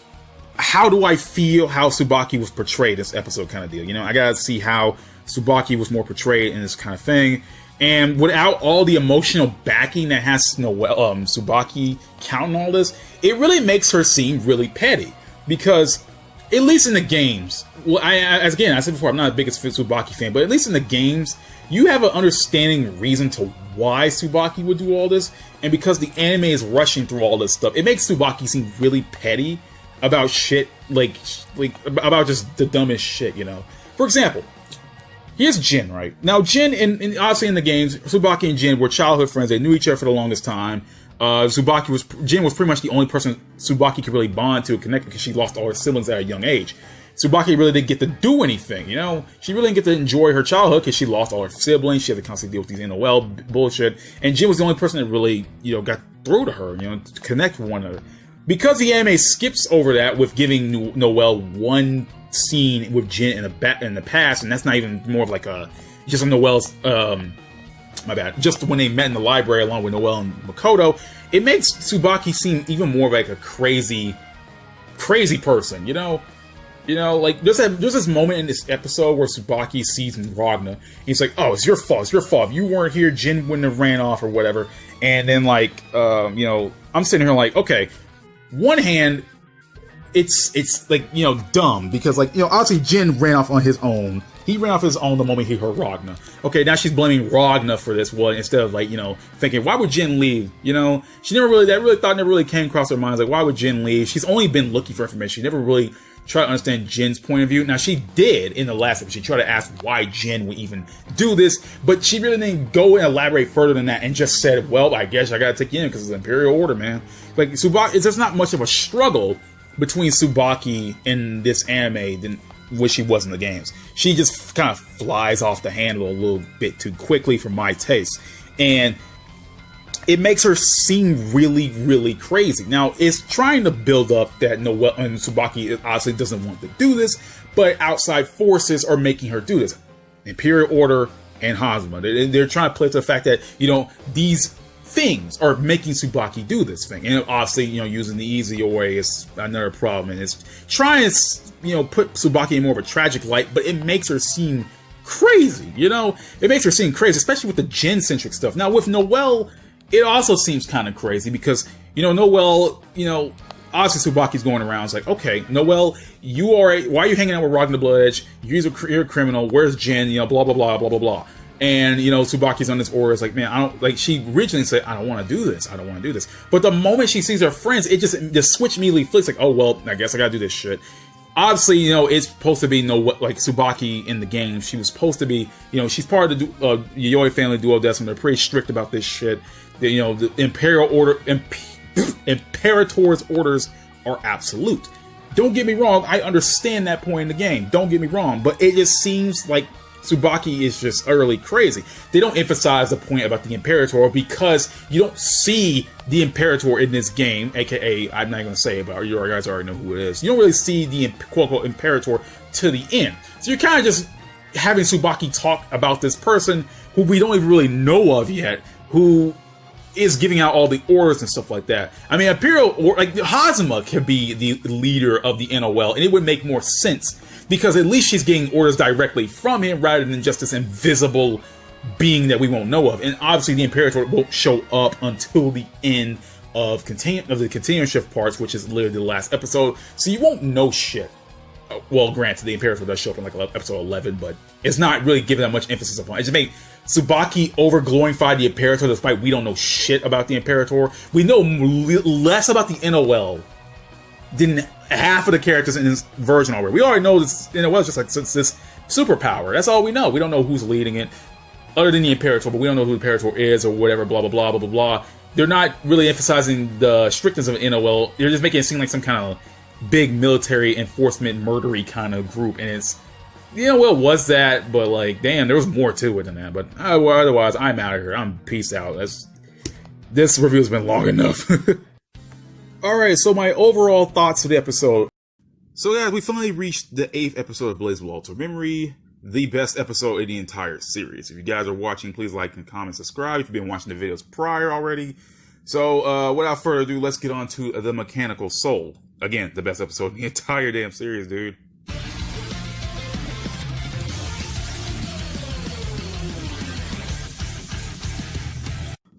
how do I feel how Tsubaki was portrayed this episode kind of deal. You know, I gotta see how Tsubaki was more portrayed in this kind of thing. And without all the emotional backing that has Tsubaki counting all this, it really makes her seem really petty. Because, at least in the games, well, I said before, I'm not the biggest Tsubaki fan, but at least in the games, you have an understanding reason to why Tsubaki would do all this. And because the anime is rushing through all this stuff, it makes Tsubaki seem really petty about shit, like about just the dumbest shit, you know? For example, here's Jin, right? Now, Jin, obviously in the games, Tsubaki and Jin were childhood friends. They knew each other for the longest time. Jin was pretty much the only person Tsubaki could really bond to and connect because she lost all her siblings at a young age. Tsubaki really didn't get to do anything, you know? She really didn't get to enjoy her childhood because she lost all her siblings. She had to constantly deal with these NOL bullshit. And Jin was the only person that really, you know, got through to her, you know, to connect with one another. Because the anime skips over that with giving Noelle one scene with Jin in the past, and that's not even more of like just Noelle's, my bad, just when they met in the library along with Noelle and Makoto, it makes Tsubaki seem even more like a crazy person, you know? You know, like, there's this moment in this episode where Tsubaki sees Ragna, and he's like, oh, it's your fault, If you weren't here, Jin wouldn't have ran off or whatever. And then, like, you know, I'm sitting here like, okay, one hand, it's like, you know, dumb, because, like, you know, obviously Jin ran off on his own. He ran off his own the moment he heard Ragna. Okay, now she's blaming Ragna for this one instead of, like, you know, thinking, why would Jin leave? You know, that never really came across her mind. Like, why would Jin leave? She's only been looking for information. She never really tried to understand Jin's point of view. Now, she did in the last episode. She tried to ask why Jin would even do this, but she really didn't go and elaborate further than that and just said, well, I guess I gotta take you in because it's Imperial Order, man. Like, Tsubaki, there's not much of a struggle between Tsubaki in this anime than what she was in the games. She just kind of flies off the handle a little bit too quickly for my taste. And it makes her seem really, really crazy. Now, it's trying to build up that Noelle and Tsubaki obviously doesn't want to do this, but outside forces are making her do this. Imperial Order and Hazama. They're trying to play to the fact that, you know, these things are making Tsubaki do this thing. And obviously, you know, using the easy way is another problem. And it's trying to, you know, put Tsubaki in more of a tragic light, but it makes her seem crazy, you know? It makes her seem crazy, especially with the Jin-centric stuff. Now, with Noelle, it also seems kind of crazy because, you know, Noelle, you know, obviously Tsubaki's going around. It's like, okay, Noelle, why are you hanging out with Ragna Bloodedge? You're a criminal. Where's Jin? You know, blah, blah, blah, blah, blah, blah. And, you know, Tsubaki's on this order. It's like, man, I don't, like, she originally said, I don't want to do this. I don't want to do this. But the moment she sees her friends, it just switch immediately flicks. Like, oh, well, I guess I got to do this shit. Obviously, you know, it's supposed to be like Tsubaki in the game. She was supposed to be, you know, she's part of the Yayoi family duodecim. They're pretty strict about this shit. You know, the Imperial Order, Imperator's orders are absolute. Don't get me wrong, I understand that point in the game. Don't get me wrong, but it just seems like Tsubaki is just utterly crazy. They don't emphasize the point about the Imperator because you don't see the Imperator in this game, aka, I'm not going to say it, but you guys already know who it is. You don't really see the quote-unquote Imperator to the end. So you're kind of just having Tsubaki talk about this person who we don't even really know of yet, who is giving out all the orders and stuff like that. I mean, like Hazama could be the leader of the NOL, and it would make more sense because at least she's getting orders directly from him rather than just this invisible being that we won't know of. And obviously, the Imperator won't show up until the end of the Continuum Shift parts, which is literally the last episode. So you won't know shit. Well, granted, the Imperator does show up in like episode 11, but it's not really given that much emphasis upon it. It just made Tsubaki over-glorify the Imperator, despite we don't know shit about the Imperator. We know less about the NOL than half of the characters in this version already. We already know this NOL is just like this superpower. That's all we know. We don't know who's leading it, other than the Imperator, but we don't know who the Imperator is or whatever, blah, blah, blah, blah, blah, blah. They're not really emphasizing the strictness of NOL. They're just making it seem like some kind of big military enforcement murdery kind of group, and it's, you know, well, was that, but like, damn, there was more to it than that. But otherwise, I'm out of here. I'm peace out. This review's been long enough. Alright, so my overall thoughts of the episode. So guys, we finally reached the 8th episode of BlazBlue Altered Memory, the best episode in the entire series. If you guys are watching, please like and comment, subscribe if you've been watching the videos prior already. So without further ado, let's get on to The Mechanical Soul. Again, the best episode in the entire damn series, dude.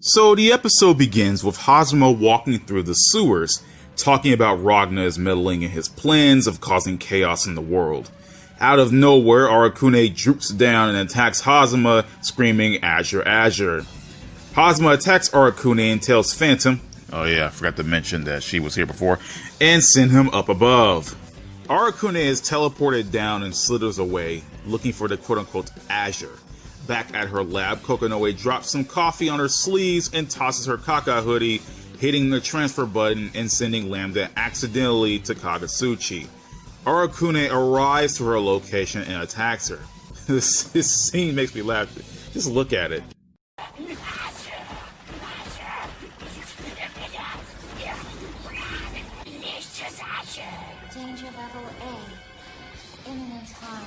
So the episode begins with Hazuma walking through the sewers, talking about Ragna's meddling in his plans of causing chaos in the world. Out of nowhere, Arakune droops down and attacks Hazuma, screaming, "Azure, Azure." Hazuma attacks Arakune and tells Phantom, oh yeah, I forgot to mention that she was here before, and send him up above. Arakune is teleported down and slithers away, looking for the quote-unquote Azure. Back at her lab, Kokonoe drops some coffee on her sleeves and tosses her Kaka hoodie, hitting the transfer button and sending Lambda accidentally to Kagatsuchi. Arakune arrives to her location and attacks her. This scene makes me laugh. Just look at it. Danger level A. Imminent harm.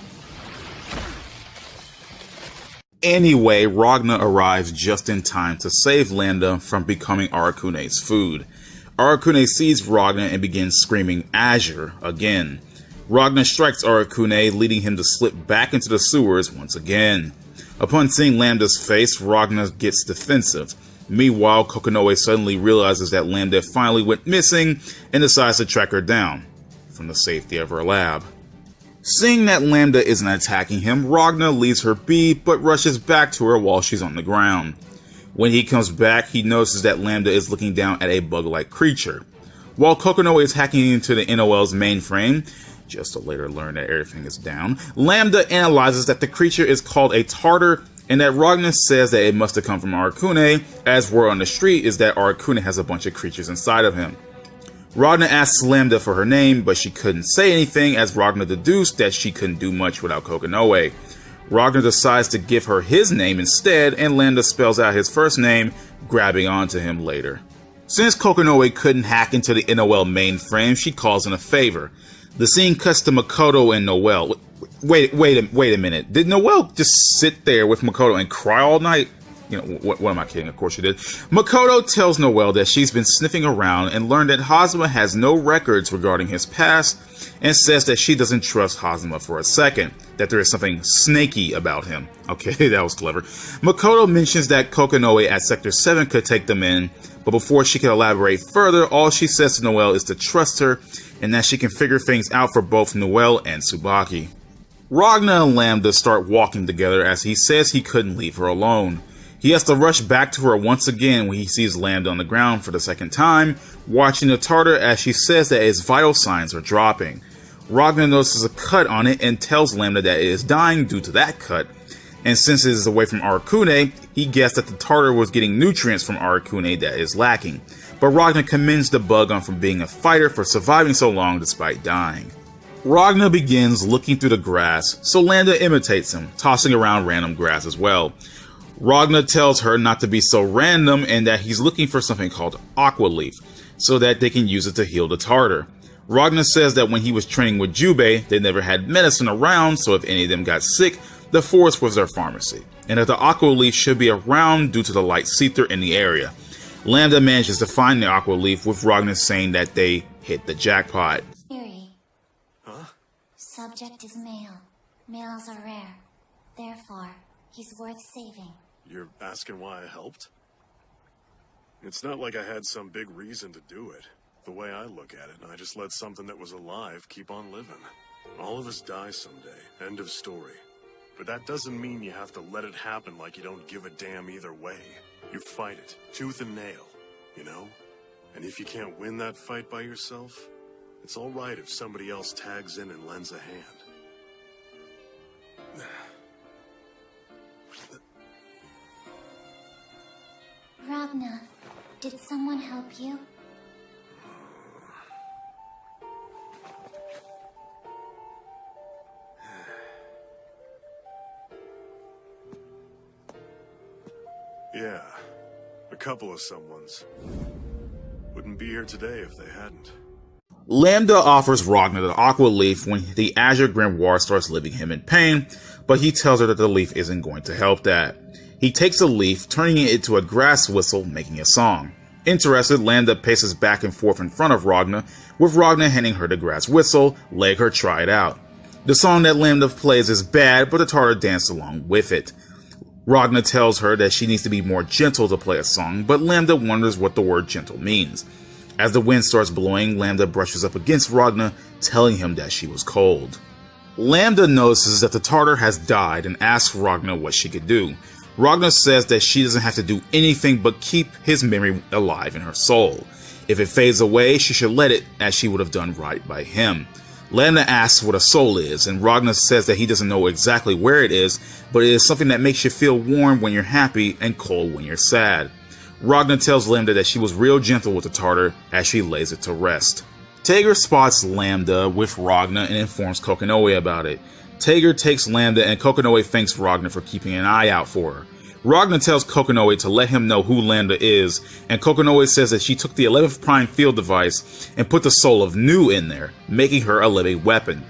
Anyway, Ragna arrives just in time to save Lambda from becoming Arakune's food. Arakune sees Ragna and begins screaming Azure again. Ragna strikes Arakune, leading him to slip back into the sewers once again. Upon seeing Lambda's face, Ragna gets defensive. Meanwhile, Kokonoe suddenly realizes that Lambda finally went missing and decides to track her down from the safety of her lab. Seeing that Lambda isn't attacking him, Ragna leaves her be, but rushes back to her while she's on the ground. When he comes back, he notices that Lambda is looking down at a bug-like creature. While Kokonoe is hacking into the NOL's mainframe, just to later learn that everything is down, Lambda analyzes that the creature is called a Tartar, and that Ragna says that it must have come from Arakune, as word on the street is that Arakune has a bunch of creatures inside of him. Ragna asks Lambda for her name, but she couldn't say anything, as Ragna deduced that she couldn't do much without Kokonoe. Ragna decides to give her his name instead, and Lambda spells out his first name, grabbing onto him later. Since Kokonoe couldn't hack into the NOL mainframe, she calls in a favor. The scene cuts to Makoto and Noel. Wait a minute. Did Noel just sit there with Makoto and cry all night? You know, what am I kidding? Of course she did. Makoto tells Noel that she's been sniffing around and learned that Hazuma has no records regarding his past, and says that she doesn't trust Hazuma for a second, that there is something snaky about him. Okay, that was clever. Makoto mentions that Kokonoe at Sector 7 could take them in, but before she can elaborate further, all she says to Noel is to trust her, and that she can figure things out for both Noel and Tsubaki. Ragna and Lambda start walking together as he says he couldn't leave her alone. He has to rush back to her once again when he sees Lambda on the ground for the second time, watching the Tartar as she says that its vital signs are dropping. Ragna notices a cut on it and tells Lambda that it is dying due to that cut, and since it is away from Arakune, he guessed that the Tartar was getting nutrients from Arakune that is lacking. But Ragna commends the bug on from being a fighter for surviving so long despite dying. Ragna begins looking through the grass, so Lambda imitates him, tossing around random grass as well. Ragna tells her not to be so random and that he's looking for something called Aqua Leaf, so that they can use it to heal the Tartar. Ragna says that when he was training with Jubei, they never had medicine around, so if any of them got sick, the forest was their pharmacy, and that the Aqua Leaf should be around due to the light seether in the area. Lambda manages to find the Aqua Leaf, with Ragna saying that they hit the jackpot. Theory. Huh? Subject is male. Males are rare. Therefore, he's worth saving. You're asking why I helped? It's not like I had some big reason to do it. The way I look at it, I just let something that was alive keep on living. All of us die someday. End of story. But that doesn't mean you have to let it happen like you don't give a damn either way. You fight it, tooth and nail, you know? And if you can't win that fight by yourself, it's alright if somebody else tags in and lends a hand. Ragna, did someone help you? Yeah, a couple of someones. Wouldn't be here today if they hadn't. Lambda offers Ragna the Aqua Leaf when the Azure Grimoire starts leaving him in pain, but he tells her that the leaf isn't going to help that. He takes the leaf, turning it into a grass whistle, making a song. Interested, Lambda paces back and forth in front of Ragna, with Ragna handing her the grass whistle, letting her try it out. The song that Lambda plays is bad, but the Tartar danced along with it. Ragna tells her that she needs to be more gentle to play a song, but Lambda wonders what the word gentle means. As the wind starts blowing, Lambda brushes up against Ragna, telling him that she was cold. Lambda notices that the Tartar has died and asks Ragna what she could do. Ragna says that she doesn't have to do anything but keep his memory alive in her soul. If it fades away, she should let it, as she would have done right by him. Lambda asks what a soul is, and Ragna says that he doesn't know exactly where it is, but it is something that makes you feel warm when you're happy and cold when you're sad. Ragna tells Lambda that she was real gentle with the Tartar as she lays it to rest. Tager spots Lambda with Ragna and informs Kokonoe about it. Tager takes Lambda and Kokonoe thanks Ragna for keeping an eye out for her. Ragna tells Kokonoe to let him know who Lambda is, and Kokonoe says that she took the 11th Prime field device and put the soul of Nu in there, making her a living weapon.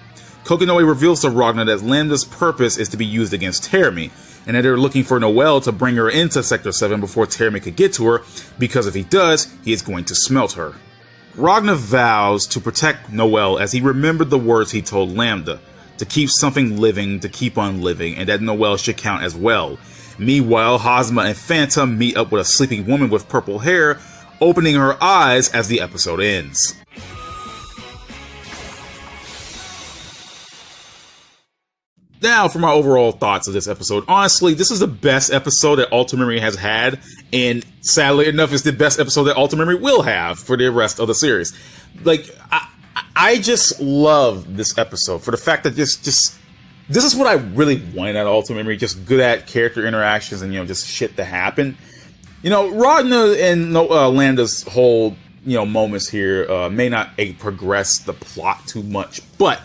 Kokonoe reveals to Ragna that Lambda's purpose is to be used against Terami, and that they're looking for Noel to bring her into Sector 7 before Terami could get to her, because if he does, he is going to smelt her. Ragna vows to protect Noel as he remembered the words he told Lambda, to keep something living, to keep on living, and that Noel should count as well. Meanwhile, Hazma and Phantom meet up with a sleeping woman with purple hair, opening her eyes as the episode ends. Now, for my overall thoughts of this episode. Honestly, this is the best episode that Ultramemory has had, and sadly enough, it's the best episode that Ultramemory will have for the rest of the series. Like, I just love this episode for the fact that this is what I really wanted out of Ultramemory, just good at character interactions and, just shit to happen. Ragna and Lambda's whole, moments here may not progress the plot too much, but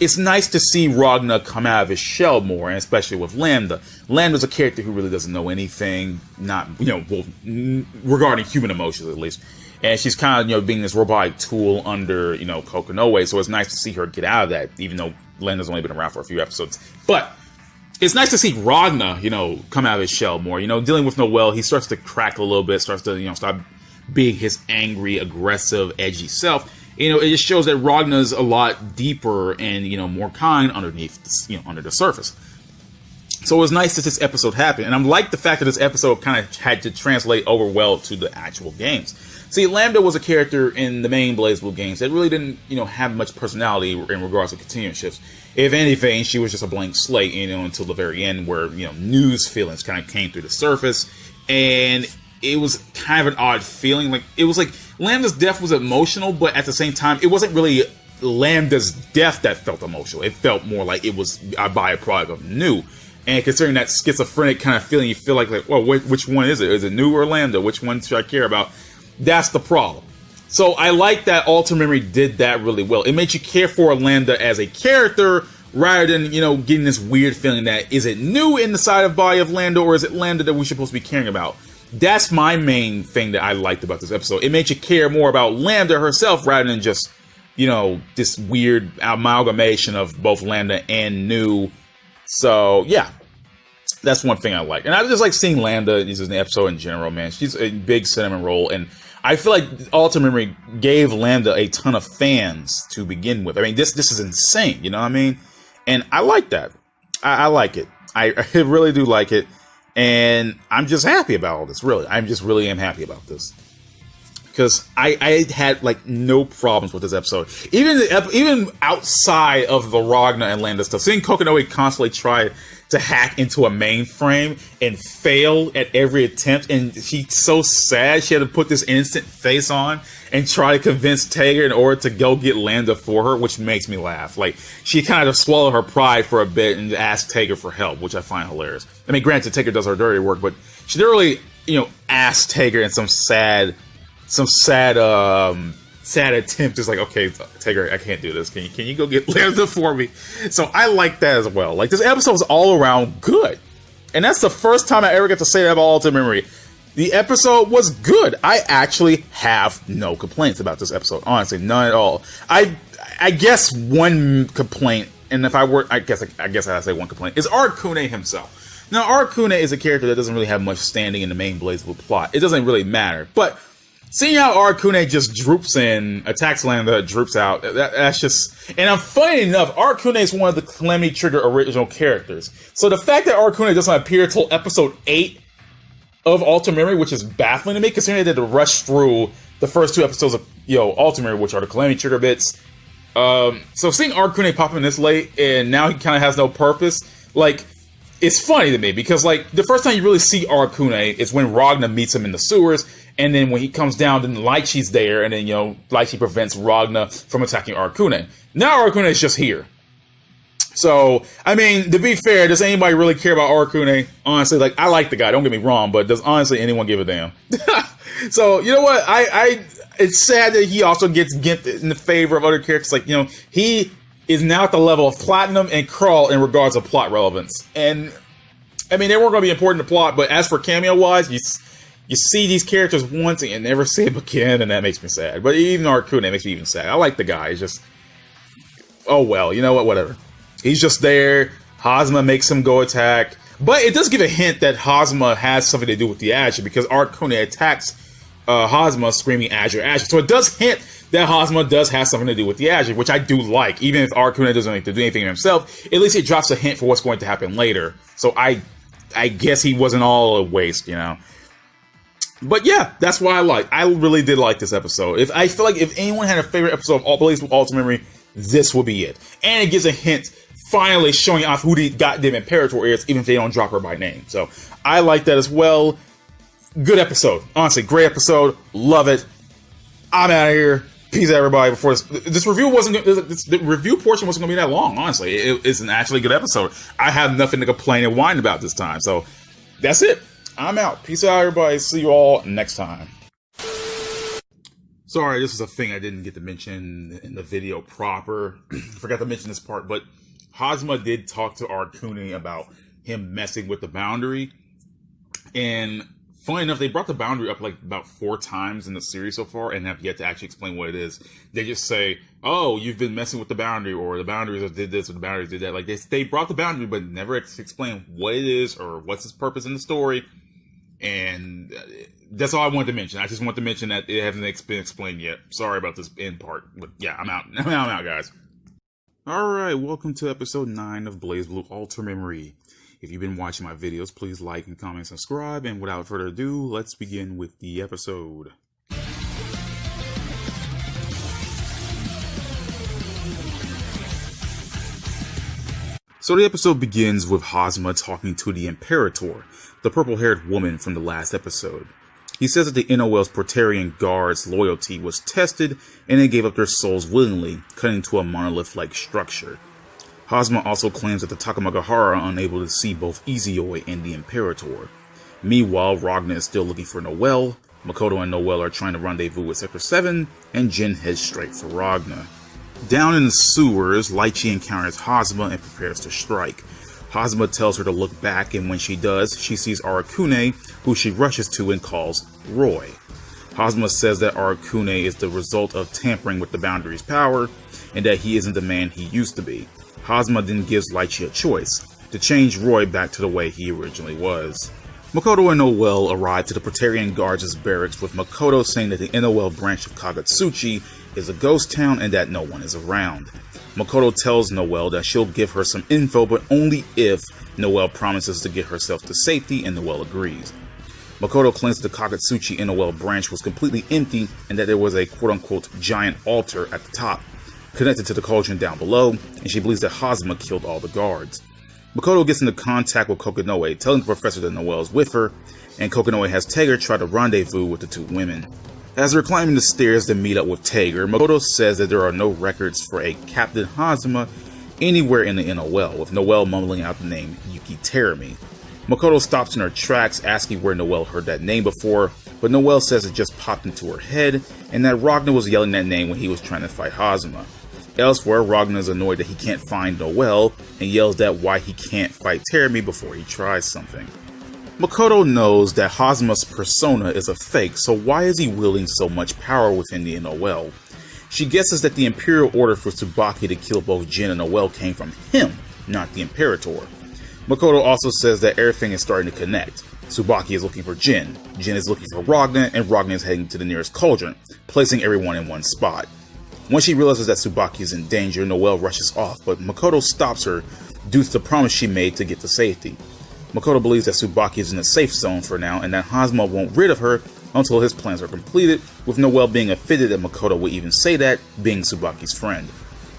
it's nice to see Ragna come out of his shell more, and especially with Lambda. Lambda's a character who really doesn't know anything, regarding human emotions at least. And she's kind of, being this robotic tool under, Kokonoe, so it's nice to see her get out of that, even though Lambda's only been around for a few episodes. But it's nice to see Ragna, come out of his shell more. Dealing with Noel, he starts to crack a little bit, starts to, stop being his angry, aggressive, edgy self. It just shows that Ragna's a lot deeper and, more kind underneath, under the surface. So it was nice that this episode happened. And I like the fact that this episode kind of had to translate over well to the actual games. See, Lambda was a character in the main BlazBlue games that really didn't, have much personality in regards to Continuum Shifts. If anything, she was just a blank slate, until the very end where, Nu's feelings kind of came through the surface. And it was kind of an odd feeling. Like, it was like Lambda's death was emotional, but at the same time, it wasn't really Lambda's death that felt emotional. It felt more like it was a byproduct of Nu. And considering that schizophrenic kind of feeling, you feel like well, which one is it? Is it Nu or Lambda? Which one should I care about? That's the problem. So I like that Ultramemory did that really well. It made you care for Lambda as a character rather than, getting this weird feeling that is it Nu in the side of body of Lambda, or is it Lambda that we're supposed to be caring about? That's my main thing that I liked about this episode. It made you care more about Lambda herself rather than just, this weird amalgamation of both Lambda and Nu. So, yeah. That's one thing I like. And I just like seeing Lambda in the episode in general, man. She's a big cinnamon roll, and I feel like Ultramemory gave Lambda a ton of fans to begin with. I mean, this is insane, you know what I mean? And I like that. I like it. I really do like it. And I'm just happy about all this, really. I just really am happy about this. Because I had, like, no problems with this episode. Even outside of the Ragna and Lambda stuff, seeing Kokonoe constantly try to hack into a mainframe and fail at every attempt, and she's so sad she had to put this instant face on and try to convince Tager in order to go get Lambda for her, which makes me laugh. Like, she kind of swallowed her pride for a bit and asked Tager for help, which I find hilarious. I mean, granted, Tager does her dirty work, but she didn't really, ask Tager in some sad attempt. Is like, okay, Tager, I can't do this. Can you go get Lambda for me? So I like that as well. Like, this episode is all around good. And that's the first time I ever get to say that about Ultimate Memory. The episode was good. I actually have no complaints about this episode. Honestly, none at all. I guess one complaint, and if I were, I guess I'd say one complaint, is Arcana himself. Now, Arcana is a character that doesn't really have much standing in the main BlazBlue plot. It doesn't really matter. But seeing how Arcana just droops in, attacks Lambda, droops out, that's just... And funny enough, Arcana is one of the Calamity Trigger original characters. So the fact that Arcana doesn't appear until episode 8 of Ultimate Memory, which is baffling to me, considering they had to rush through the first 2 episodes of, Ultimate Memory, which are the Calamity Trigger bits. So seeing Arcana pop in this late, and now he kind of has no purpose, like, it's funny to me, because, like, the first time you really see Arcana is when Ragna meets him in the sewers, and then when he comes down, then Lychee's there, and then, Lychee prevents Ragna from attacking Arcana. Now Arcana is just here. So, I mean, to be fair, does anybody really care about Arcana? Honestly, like, I like the guy, don't get me wrong, but does honestly anyone give a damn? So, you know what? It's sad that he also gets gimped in the favor of other characters. Like, he is now at the level of Platinum and Krull in regards to plot relevance. And, I mean, they weren't going to be important to plot, but as for cameo-wise, you see these characters once and never see them again, and that makes me sad. But even Arcana makes me even sad. I like the guy. It's just, oh well, you know what? Whatever. He's just there. Hazma makes him go attack. But it does give a hint that Hazma has something to do with the Azure, because Arcana attacks Hazma screaming Azure, Azure. So it does hint that Hazma does have something to do with the Azure, which I do like. Even if Arcana doesn't have to do anything himself, at least it drops a hint for what's going to happen later. So I guess he wasn't all a waste, But yeah, that's what I like. I really did like this episode. I feel like if anyone had a favorite episode of BlazBlue Ultimate Memory, this would be it. And it gives a hint, finally showing off who the goddamn Imperator is, even if they don't drop her by name. So I like that as well. Good episode. Honestly, great episode. Love it. I'm out of here. Peace out, everybody. Before this review the review portion wasn't going to be that long, honestly. It's an actually good episode. I have nothing to complain and whine about this time. So that's it. I'm out. Peace out, everybody. See you all next time. Sorry, this is a thing I didn't get to mention in the video proper. Forgot to mention this part, but Hazma did talk to Arcana about him messing with the boundary. And funny enough, they brought the boundary up like about 4 times in the series so far and have yet to actually explain what it is. They just say, oh, you've been messing with the boundary, or the boundaries did this, or the boundaries did that. Like, they brought the boundary, but never explain what it is or what's its purpose in the story. And that's all I wanted to mention. I just want to mention that it hasn't been explained yet. Sorry about this end part, but yeah, I'm out. I'm out, guys. Alright, welcome to episode 9 of BlazBlue Ultimate Memory. If you've been watching my videos, please like and comment and subscribe. And without further ado, let's begin with the episode. So the episode begins with Hazma talking to the Imperator, the purple-haired woman from the last episode. He says that the NOL's Praetorian Guard's loyalty was tested, and they gave up their souls willingly, cutting to a monolith-like structure. Hazma also claims that the Takamagahara are unable to see both Izoi and the Imperator. Meanwhile, Ragna is still looking for Noel, Makoto and Noel are trying to rendezvous with Sector 7, and Jin heads straight for Ragna. Down in the sewers, Lychee encounters Hazma and prepares to strike. Hazma tells her to look back, and when she does, she sees Arcana, who she rushes to and calls Roy. Hazma says that Arcana is the result of tampering with the Boundary's power, and that he isn't the man he used to be. Hazma then gives Lychee a choice, to change Roy back to the way he originally was. Makoto and Noel arrive to the Praetorian Guards' barracks, with Makoto saying that the NOL branch of Kagatsuchi is a ghost town and that no one is around. Makoto tells Noelle that she'll give her some info, but only if Noelle promises to get herself to safety, and Noelle agrees. Makoto claims that the Kagutsuchi Noelle branch was completely empty and that there was a quote-unquote giant altar at the top, connected to the cauldron down below, and she believes that Hazama killed all the guards. Makoto gets into contact with Kokonoe, telling the professor that Noelle is with her, and Kokonoe has Tager try to rendezvous with the two women. As they're climbing the stairs to meet up with Tager, Makoto says that there are no records for a Captain Hazama anywhere in the NOL, with Noelle mumbling out the name Yuki Terumi. Makoto stops in her tracks, asking where Noelle heard that name before, but Noelle says it just popped into her head, and that Ragnar was yelling that name when he was trying to fight Hazama. Elsewhere, Ragnar is annoyed that he can't find Noelle, and yells at why he can't fight Terumi before he tries something. Makoto knows that Hazama's persona is a fake, so why is he wielding so much power within the NOL? She guesses that the Imperial order for Tsubaki to kill both Jin and Noelle came from him, not the Imperator. Makoto also says that everything is starting to connect. Tsubaki is looking for Jin is looking for Ragnar, and Ragnar is heading to the nearest cauldron, placing everyone in one spot. Once she realizes that Tsubaki is in danger, Noelle rushes off, but Makoto stops her due to the promise she made to get to safety. Makoto believes that Tsubaki is in a safe zone for now, and that Hazama won't rid of her until his plans are completed, with Noelle being offended that Makoto would even say that, being Tsubaki's friend.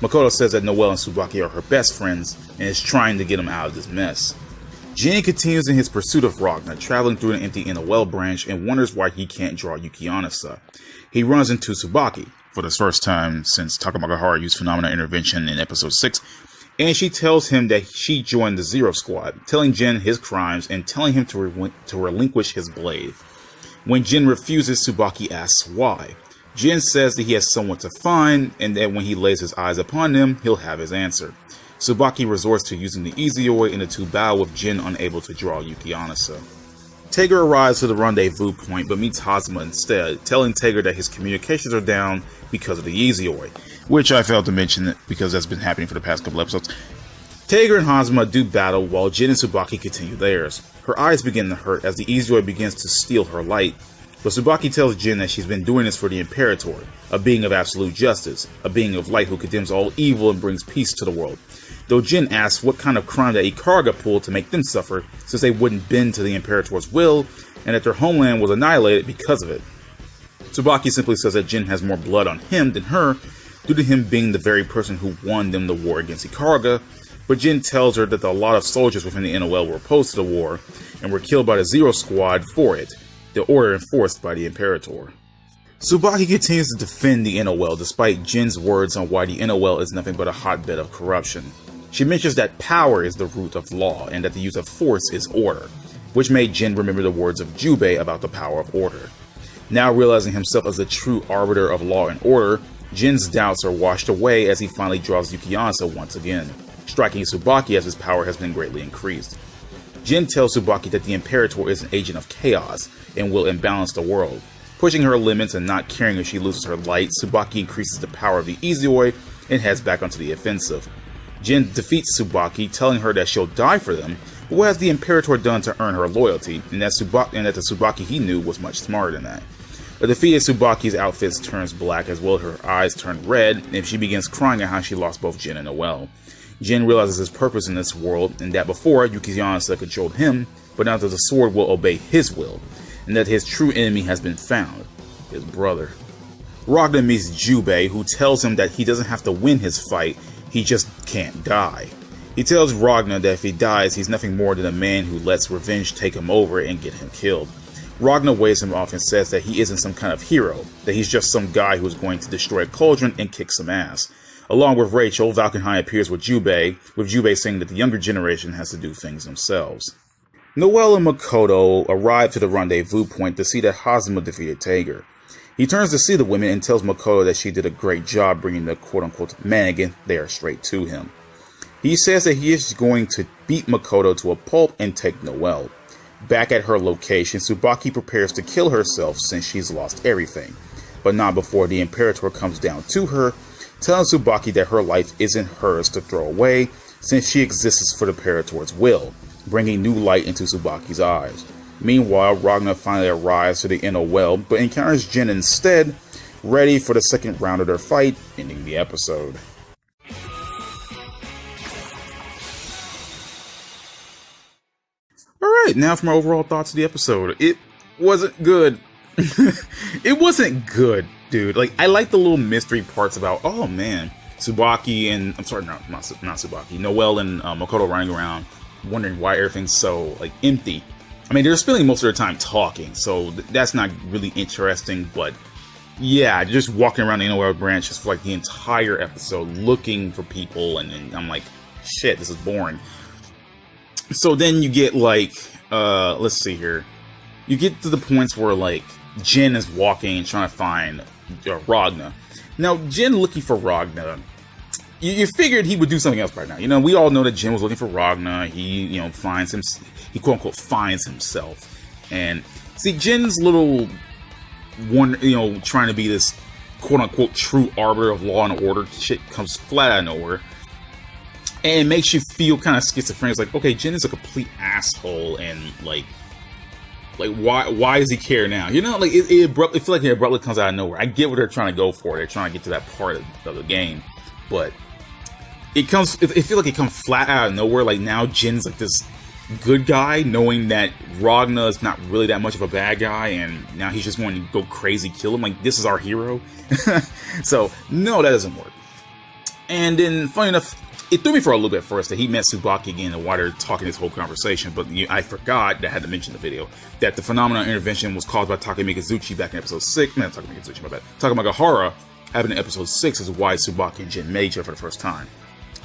Makoto says that Noelle and Tsubaki are her best friends, and is trying to get him out of this mess. Jin continues in his pursuit of Ragnar, traveling through an empty NOL branch, and wonders why he can't draw Yukianasa. He runs into Tsubaki, for the first time since Takamagahara used Phenomena Intervention in episode 6, and she tells him that she joined the Zero Squad, telling Jin his crimes and telling him to relinquish his blade. When Jin refuses, Tsubaki asks why. Jin says that he has someone to find, and that when he lays his eyes upon them, he'll have his answer. Tsubaki resorts to using the Izuyoi, and the two bow, with Jin unable to draw Yukianasa. Tager arrives to the rendezvous point, but meets Hazama instead, telling Tager that his communications are down because of the Izuyoi, which I failed to mention because that's been happening for the past couple episodes. Tager and Hazama do battle while Jin and Tsubaki continue theirs. Her eyes begin to hurt as the Izuyoi begins to steal her light, but Tsubaki tells Jin that she's been doing this for the Imperator, a being of absolute justice, a being of light who condemns all evil and brings peace to the world. Though Jin asks what kind of crime that Ikaruga pulled to make them suffer, since they wouldn't bend to the Imperator's will, and that their homeland was annihilated because of it. Tsubaki simply says that Jin has more blood on him than her, due to him being the very person who won them the war against Ikaruga, but Jin tells her that a lot of soldiers within the NOL were opposed to the war, and were killed by the Zero Squad for it, the order enforced by the Imperator. Tsubaki continues to defend the NOL despite Jin's words on why the NOL is nothing but a hotbed of corruption. She mentions that power is the root of law, and that the use of force is order, which made Jin remember the words of Jubei about the power of order. Now realizing himself as the true arbiter of law and order, Jin's doubts are washed away as he finally draws Yukianasa once again, striking Tsubaki as his power has been greatly increased. Jin tells Tsubaki that the Imperator is an agent of chaos and will imbalance the world. Pushing her limits and not caring if she loses her light, Tsubaki increases the power of the Izuyoi and heads back onto the offensive. Jin defeats Tsubaki, telling her that she'll die for them, but what has the Imperator done to earn her loyalty, and that the Tsubaki he knew was much smarter than that. A defeated Tsubaki's outfit turns black as well as her eyes turn red, and she begins crying at how she lost both Jin and Noelle. Jin realizes his purpose in this world, and that before, Yukianasa controlled him, but now that the sword will obey his will, and that his true enemy has been found, his brother. Ragnar meets Jubei, who tells him that he doesn't have to win his fight, he just can't die. He tells Ragnar that if he dies, he's nothing more than a man who lets revenge take him over and get him killed. Ragnar waves him off and says that he isn't some kind of hero, that he's just some guy who's going to destroy a cauldron and kick some ass. Along with Rachel, Valkenheim appears with Jubei saying that the younger generation has to do things themselves. Noelle and Makoto arrive to the rendezvous point to see that Hazama defeated Tager. He turns to see the women and tells Makoto that she did a great job bringing the quote-unquote mannequin there straight to him. He says that he is going to beat Makoto to a pulp and take Noelle. Back at her location, Tsubaki prepares to kill herself since she's lost everything, but not before the Imperator comes down to her, telling Tsubaki that her life isn't hers to throw away since she exists for the Imperator's will, bringing new light into Tsubaki's eyes. Meanwhile, Ragnar finally arrives to the NOL, but encounters Jin instead, ready for the second round of their fight, ending the episode. right, now for my overall thoughts of the episode. It wasn't good. It wasn't good, dude. Like, I like the little mystery parts about, oh man, Tsubaki and, I'm sorry, not Tsubaki, Noelle and Makoto running around, wondering why everything's so, like, empty. I mean, they're spending most of their time talking, so that's not really interesting, but yeah, just walking around the Noelle branch just for, like, the entire episode, looking for people, and I'm like, shit, this is boring. So then you get, like, let's see here. You get to the points where, like, Jin is walking and trying to find Ragna. Now, Jin looking for Ragna, you figured he would do something else right now. You know, we all know that Jin was looking for Ragna. He, you know, finds him, he quote-unquote finds himself. And, see, Jin's little one, you know, trying to be this quote-unquote true arbiter of law and order shit comes flat out of nowhere. And it makes you feel kind of schizophrenic. It's like, okay, Jin is a complete asshole, and, like why does he care now? You know, like, it feel like it abruptly comes out of nowhere. I get what they're trying to go for. They're trying to get to that part of the game. But it feels like it comes flat out of nowhere. Like, now Jin's like this good guy, knowing that Ragna is not really that much of a bad guy, and now he's just going to go crazy, kill him. Like, this is our hero. So, no, that doesn't work. And then, funny enough, it threw me for a little bit first that he met Tsubaki again and why they're talking this whole conversation, but I forgot that I had to mention the video that the phenomenon intervention was caused by Take Mikazuchi back in episode 6. Man, Take Mikazuchi, my bad. Take Magahara having in episode 6 is why Tsubaki and Jin met each other for the first time.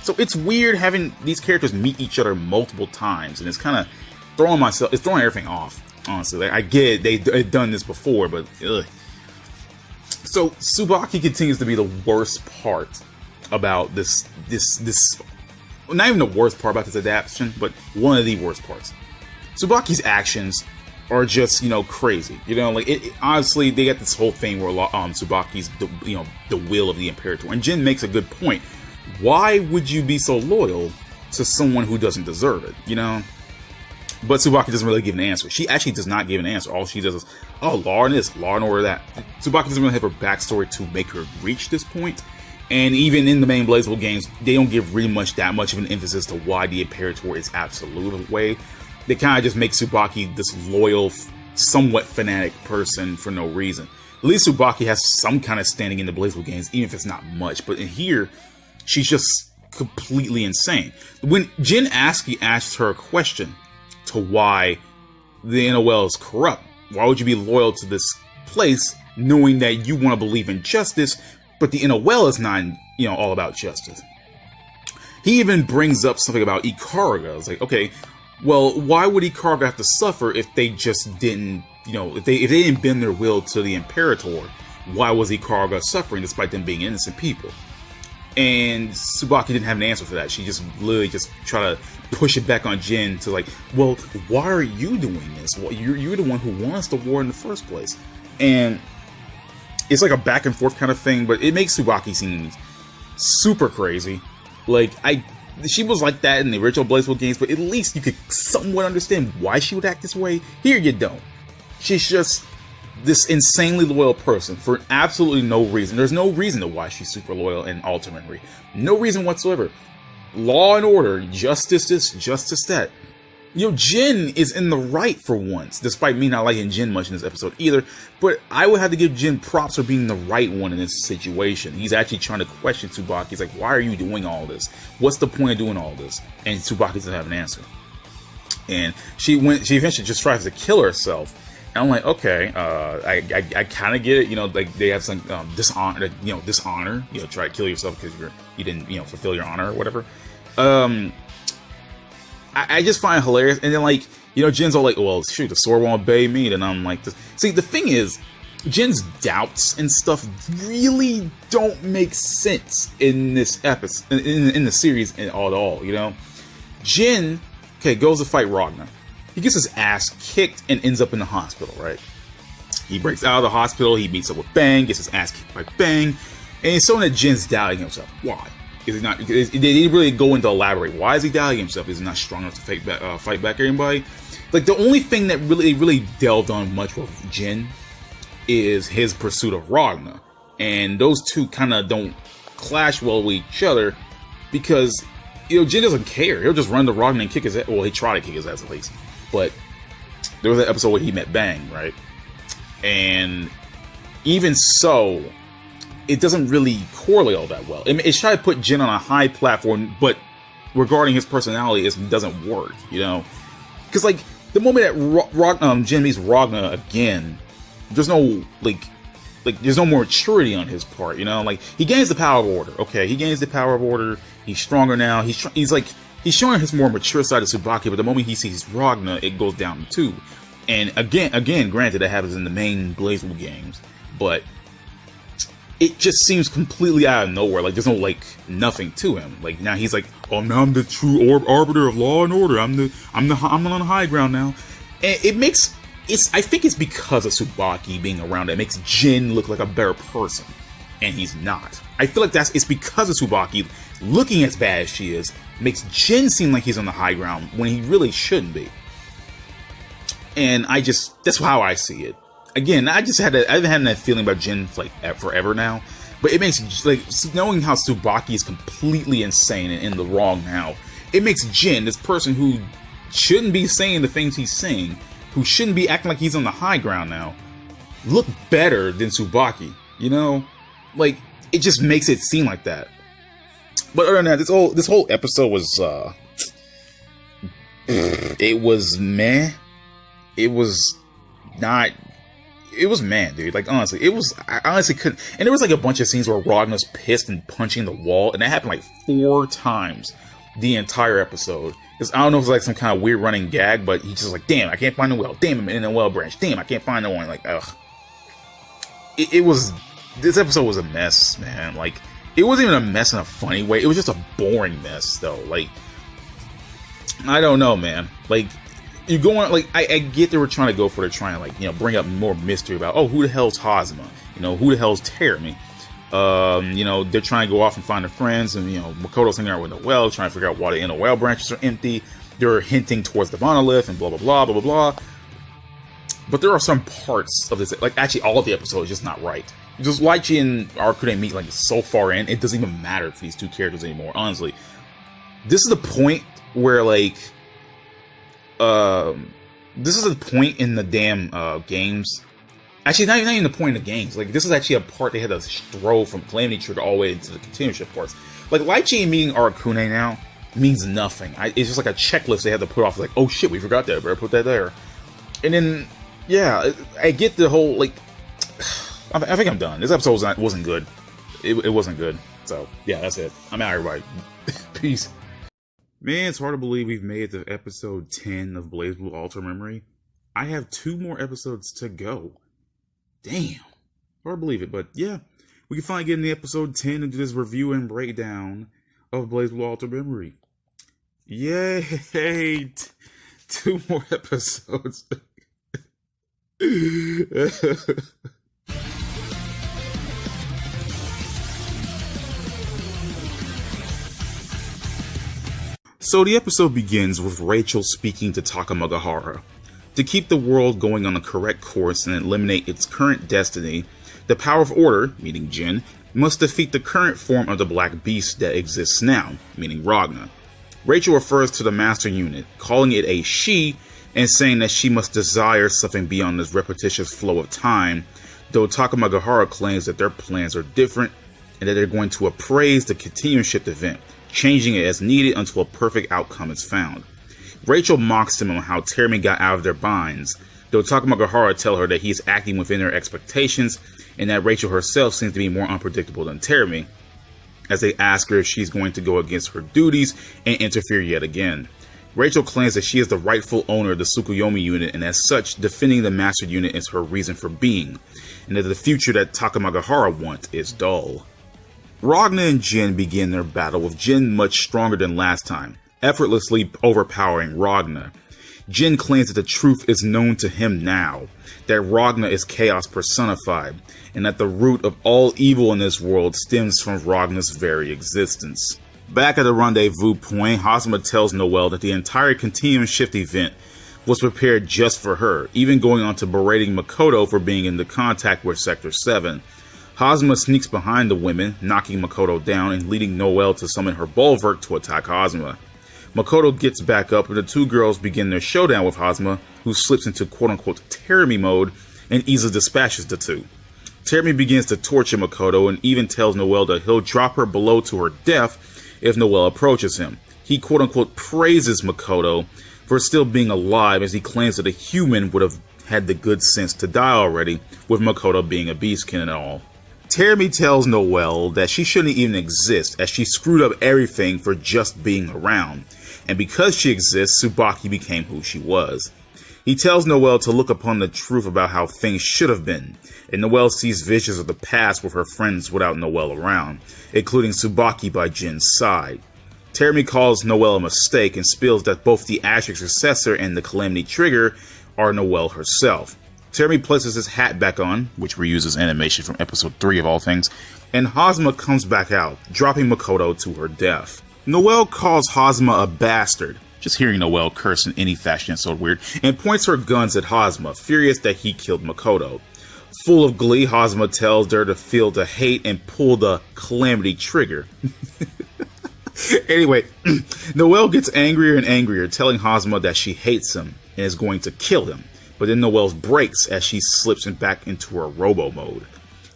So it's weird having these characters meet each other multiple times, and it's kind of throwing everything off, honestly. Like, I get it, they've done this before, but ugh. So Tsubaki continues to be the worst part about this, not even the worst part about this adaptation, but one of the worst parts. Tsubaki's actions are just, you know, crazy. You know, like, honestly, they got this whole thing where Tsubaki's, the will of the Imperator. And Jin makes a good point. Why would you be so loyal to someone who doesn't deserve it, you know? But Tsubaki doesn't really give an answer. She actually does not give an answer. All she does is, oh, law and this, law and order that. Tsubaki doesn't really have her backstory to make her reach this point. And even in the main BlazBlue games, they don't give really that much of an emphasis to why the Imperator is absolute in a way. They kind of just make Tsubaki this loyal, somewhat fanatic person for no reason. At least Tsubaki has some kind of standing in the BlazBlue games, even if it's not much. But in here, she's just completely insane. When Jin asks her a question to why the NOL is corrupt, why would you be loyal to this place knowing that you want to believe in justice, but the NOL is not, you know, all about justice? He even brings up something about Ikaruga. It's like, okay, well, why would Ikaruga have to suffer if they just didn't, you know, if they didn't bend their will to the Imperator? Why was Ikaruga suffering despite them being innocent people? And Tsubaki didn't have an answer for that. She just literally just tried to push it back on Jin to, like, well, why are you doing this? Well, you're the one who wants the war in the first place. And it's like a back and forth kind of thing, but it makes Tsubaki seem super crazy. Like, she was like that in the original BlazBlue games, but at least you could somewhat understand why she would act this way. Here you don't. She's just this insanely loyal person for absolutely no reason. There's no reason to why she's super loyal in Ultimate Memory. No reason whatsoever. Law and order, justice this, justice that. You know, Jin is in the right for once, despite me not liking Jin much in this episode either. But I would have to give Jin props for being the right one in this situation. He's actually trying to question Tsubaki. He's like, why are you doing all this? What's the point of doing all this? And Tsubaki doesn't have an answer. And she eventually just tries to kill herself. And I'm like, okay, I kind of get it. You know, like, they have some dishonor, you know, try to kill yourself because you didn't, you know, fulfill your honor or whatever. I just find it hilarious. And then, like, you know, Jin's all like, well, shoot, the sword won't obey me. And I'm like, see, the thing is, Jin's doubts and stuff really don't make sense in this episode, in the series at all, you know? Jin, okay, goes to fight Ragna. He gets his ass kicked and ends up in the hospital, right? He breaks out of the hospital, he meets up with Bang, gets his ass kicked by Bang, and it's showing that Jin's doubting himself. Why? Is he not? They didn't really go into elaborate. Why is he doubting himself? Is he not strong enough to fight back anybody? Like, the only thing that really delved on much with Jin is his pursuit of Ragna, and those two kind of don't clash well with each other because, you know, Jin doesn't care. He'll just run to Ragna and kick his ass. Well, he tried to kick his ass at least, but There was an episode where he met Bang, right? And even so, it doesn't really correlate all that well. I mean, it's trying to put Jin on a high platform, but regarding his personality, it doesn't work, you know? Because, like, the moment that Jin meets Ragna again, there's no, there's no more maturity on his part, you know? Like, he gains the power of order. Okay, he gains the power of order. He's stronger now. He's showing his more mature side of Tsubaki, but the moment he sees Ragna, it goes down too. And again, granted, that happens in the main BlazBlue games, but it just seems completely out of nowhere. Like, there's no, nothing to him. Like, now he's like, oh, now I'm the true arbiter of law and order. I'm on the high ground now. And I think it's because of Tsubaki being around that makes Jin look like a better person. And he's not. I feel like it's because of Tsubaki looking as bad as she is, makes Jin seem like he's on the high ground when he really shouldn't be. And that's how I see it. Again, I've been having that feeling about Jin for forever now. But it makes, knowing how Tsubaki is completely insane and in the wrong now, it makes Jin, this person who shouldn't be saying the things he's saying, who shouldn't be acting like he's on the high ground now, look better than Tsubaki, you know? Like, it just makes it seem like that. But other than that, this whole episode was, it was meh. It was not, it was meh, dude. Like, honestly, I honestly couldn't, and there was, a bunch of scenes where Ragna's pissed and punching the wall, and that happened, 4 times the entire episode. Because I don't know if it's, some kind of weird running gag, but he's just damn, I can't find the well. Damn, I'm in the well branch. Damn, I can't find the one. Ugh. This episode was a mess, man. It wasn't even a mess in a funny way. It was just a boring mess, though. I don't know, man. You go on, I get they were trying to go for it, trying to, bring up more mystery about, oh, who the hell's Hazma? Who the hell's Terumi? They're trying to go off and find their friends, and, Makoto's hanging out with the well, trying to figure out why the inner well branches are empty. They're hinting towards the monolith, and blah, blah, blah, blah, blah, blah. But there are some parts of this, actually all of the episode is just not right. Just Lichi and Arcana meet, so far in, it doesn't even matter for these two characters anymore, honestly. This is the point where, this is a point in the damn, games. Actually, not even the point in the games. This is actually a part they had to throw from Calamity Trigger all the way into the Continuum Shift parts. Lichi meeting Arcana now means nothing. It's just a checklist they had to put off, oh shit, we forgot that, better put that there. And then, yeah, I get the whole, I think I'm done. This episode wasn't good. It wasn't good. So, yeah, that's it. I'm out, everybody. Peace. Man, it's hard to believe we've made it to episode 10 of BlazBlue Alter Memory. I have 2 more episodes to go. Damn. Hard to believe it, but yeah. We can finally get into episode 10 and do this review and breakdown of BlazBlue Alter Memory. Yay! 2 more episodes. So the episode begins with Rachel speaking to Takamagahara. To keep the world going on the correct course and eliminate its current destiny, the power of order, meaning Jin, must defeat the current form of the black beast that exists now, meaning Ragna. Rachel refers to the master unit, calling it a she, and saying that she must desire something beyond this repetitious flow of time, though Takamagahara claims that their plans are different and that they're going to appraise the Continuum Shift event, changing it as needed until a perfect outcome is found. Rachel mocks him on how Terumi got out of their binds, though Takamagahara tells her that he is acting within their expectations and that Rachel herself seems to be more unpredictable than Terumi, as they ask her if she's going to go against her duties and interfere yet again. Rachel claims that she is the rightful owner of the Tsukuyomi unit, and as such, defending the master unit is her reason for being, and that the future that Takamagahara wants is dull. Ragna and Jin begin their battle, with Jin much stronger than last time, effortlessly overpowering Ragna. Jin claims that the truth is known to him now, that Ragna is chaos personified, and that the root of all evil in this world stems from Ragna's very existence. Back at the rendezvous point, Hazma tells Noelle that the entire Continuum Shift event was prepared just for her, even going on to berating Makoto for being in the contact with Sector 7. Hazma sneaks behind the women, knocking Makoto down and leading Noelle to summon her Bulwark to attack Hazma. Makoto gets back up and the two girls begin their showdown with Hazama, who slips into quote-unquote Terumi mode and easily dispatches the two. Terumi begins to torture Makoto and even tells Noelle that he'll drop her below to her death if Noelle approaches him. He quote-unquote praises Makoto for still being alive, as he claims that a human would have had the good sense to die already, with Makoto being a beastkin and all. Terumi tells Noelle that she shouldn't even exist, as she screwed up everything for just being around, and because she exists, Tsubaki became who she was. He tells Noelle to look upon the truth about how things should have been, and Noelle sees visions of the past with her friends without Noelle around, including Tsubaki by Jin's side. Terumi calls Noelle a mistake and spills that both the Azure Successor and the Calamity Trigger are Noelle herself. Terumi places his hat back on, which reuses animation from episode 3 of all things, and Hazama comes back out, dropping Makoto to her death. Noelle calls Hazama a bastard, just hearing Noelle curse in any fashion is so weird, and points her guns at Hazama, furious that he killed Makoto. Full of glee, Hazama tells her to feel the hate and pull the Calamity Trigger. Anyway, Noelle gets angrier and angrier, telling Hazama that she hates him and is going to kill him. But then Noelle breaks as she slips back into her robo mode.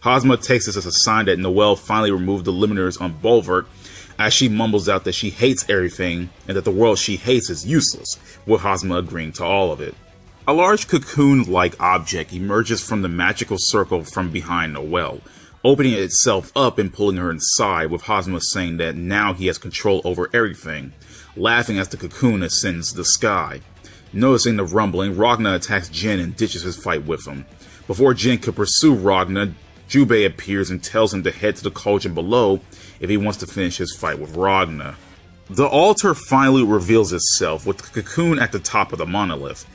Hazama takes this as a sign that Noelle finally removed the limiters on Bulwark, as she mumbles out that she hates everything and that the world she hates is useless, with Hazama agreeing to all of it. A large cocoon-like object emerges from the magical circle from behind Noelle, opening itself up and pulling her inside, with Hazama saying that now he has control over everything, laughing as the cocoon ascends the sky. Noticing the rumbling, Ragna attacks Jin and ditches his fight with him. Before Jin could pursue Ragna, Jubei appears and tells him to head to the cauldron below if he wants to finish his fight with Ragna. The altar finally reveals itself, with the cocoon at the top of the monolith.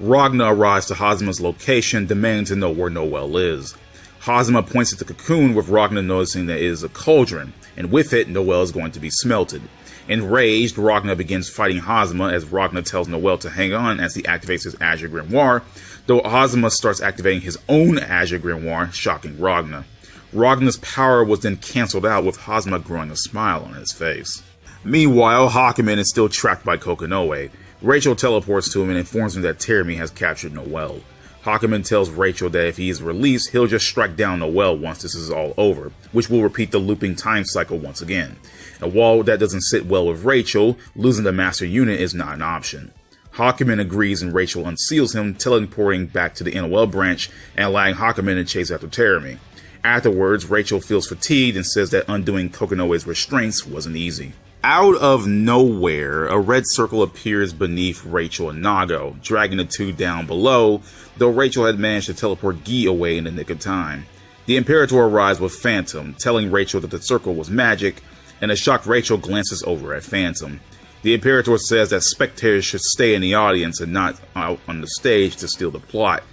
Ragna arrives to Hazama's location, demanding to know where Noelle is. Hazama points at the cocoon, with Ragna noticing that it is a cauldron, and with it, Noelle is going to be smelted. Enraged, Ragna begins fighting Hazama, as Ragna tells Noelle to hang on as he activates his Azure Grimoire, though Hazama starts activating his own Azure Grimoire, shocking Ragna. Ragna's power was then cancelled out, with Hazama growing a smile on his face. Meanwhile, Hakumen is still tracked by Kokonoe. Rachel teleports to him and informs him that Terumi has captured Noelle. Hakumen tells Rachel that if he is released, he'll just strike down Noelle once this is all over, which will repeat the looping time cycle once again. And while that doesn't sit well with Rachel, losing the master unit is not an option. Hakumen agrees and Rachel unseals him, teleporting back to the NOL branch and allowing Hakumen to chase after Terumi. Afterwards, Rachel feels fatigued and says that undoing Kokonoe's restraints wasn't easy. Out of nowhere, a red circle appears beneath Rachel and Nago, dragging the two down below, though Rachel had managed to teleport Gi away in the nick of time. The Imperator arrives with Phantom, telling Rachel that the circle was magic, and a shocked Rachel glances over at Phantom. The Imperator says that spectators should stay in the audience and not out on the stage to steal the plot,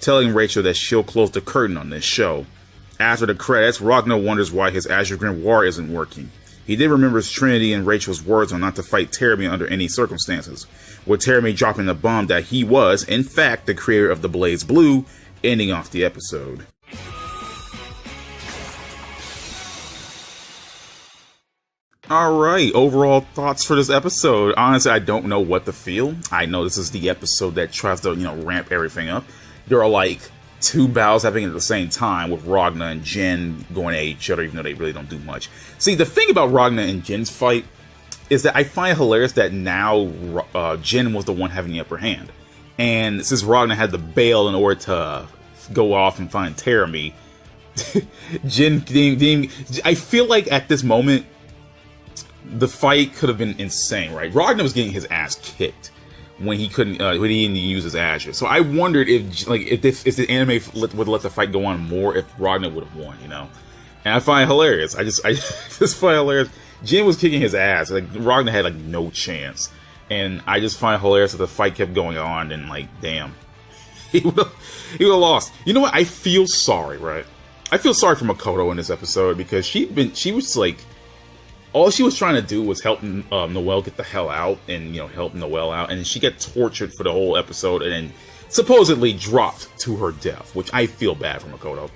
telling Rachel that she'll close the curtain on this show. After the credits, Ragnar wonders why his Azure Grimoire isn't working. He then remembers Trinity and Rachel's words on not to fight Terumi under any circumstances, with Terumi dropping the bomb that he was, in fact, the creator of the BlazBlue, ending off the episode. Alright, overall thoughts for this episode. Honestly, I don't know what to feel. I know this is the episode that tries to, ramp everything up. There are like two battles happening at the same time, with Ragna and Jin going at each other, even though they really don't do much. See, the thing about Ragna and Jin's fight is that I find it hilarious that now Jin was the one having the upper hand. And since Ragna had to bail in order to go off and find Terumi, I feel like at this moment, the fight could have been insane, right? Ragna was getting his ass kicked when he couldn't, when he didn't use his Azure. So I wondered if the anime would let the fight go on more if Ragna would have won, And I find it hilarious. I just find it hilarious. Jin was kicking his ass. Like, Ragna had like no chance, and I just find it hilarious that the fight kept going on. And like, damn, he would have lost. You know what? I feel sorry, right? I feel sorry for Makoto in this episode because she was like, all she was trying to do was help Noelle get the hell out and, help Noelle out. And she got tortured for the whole episode and then supposedly dropped to her death, which I feel bad for Makoto.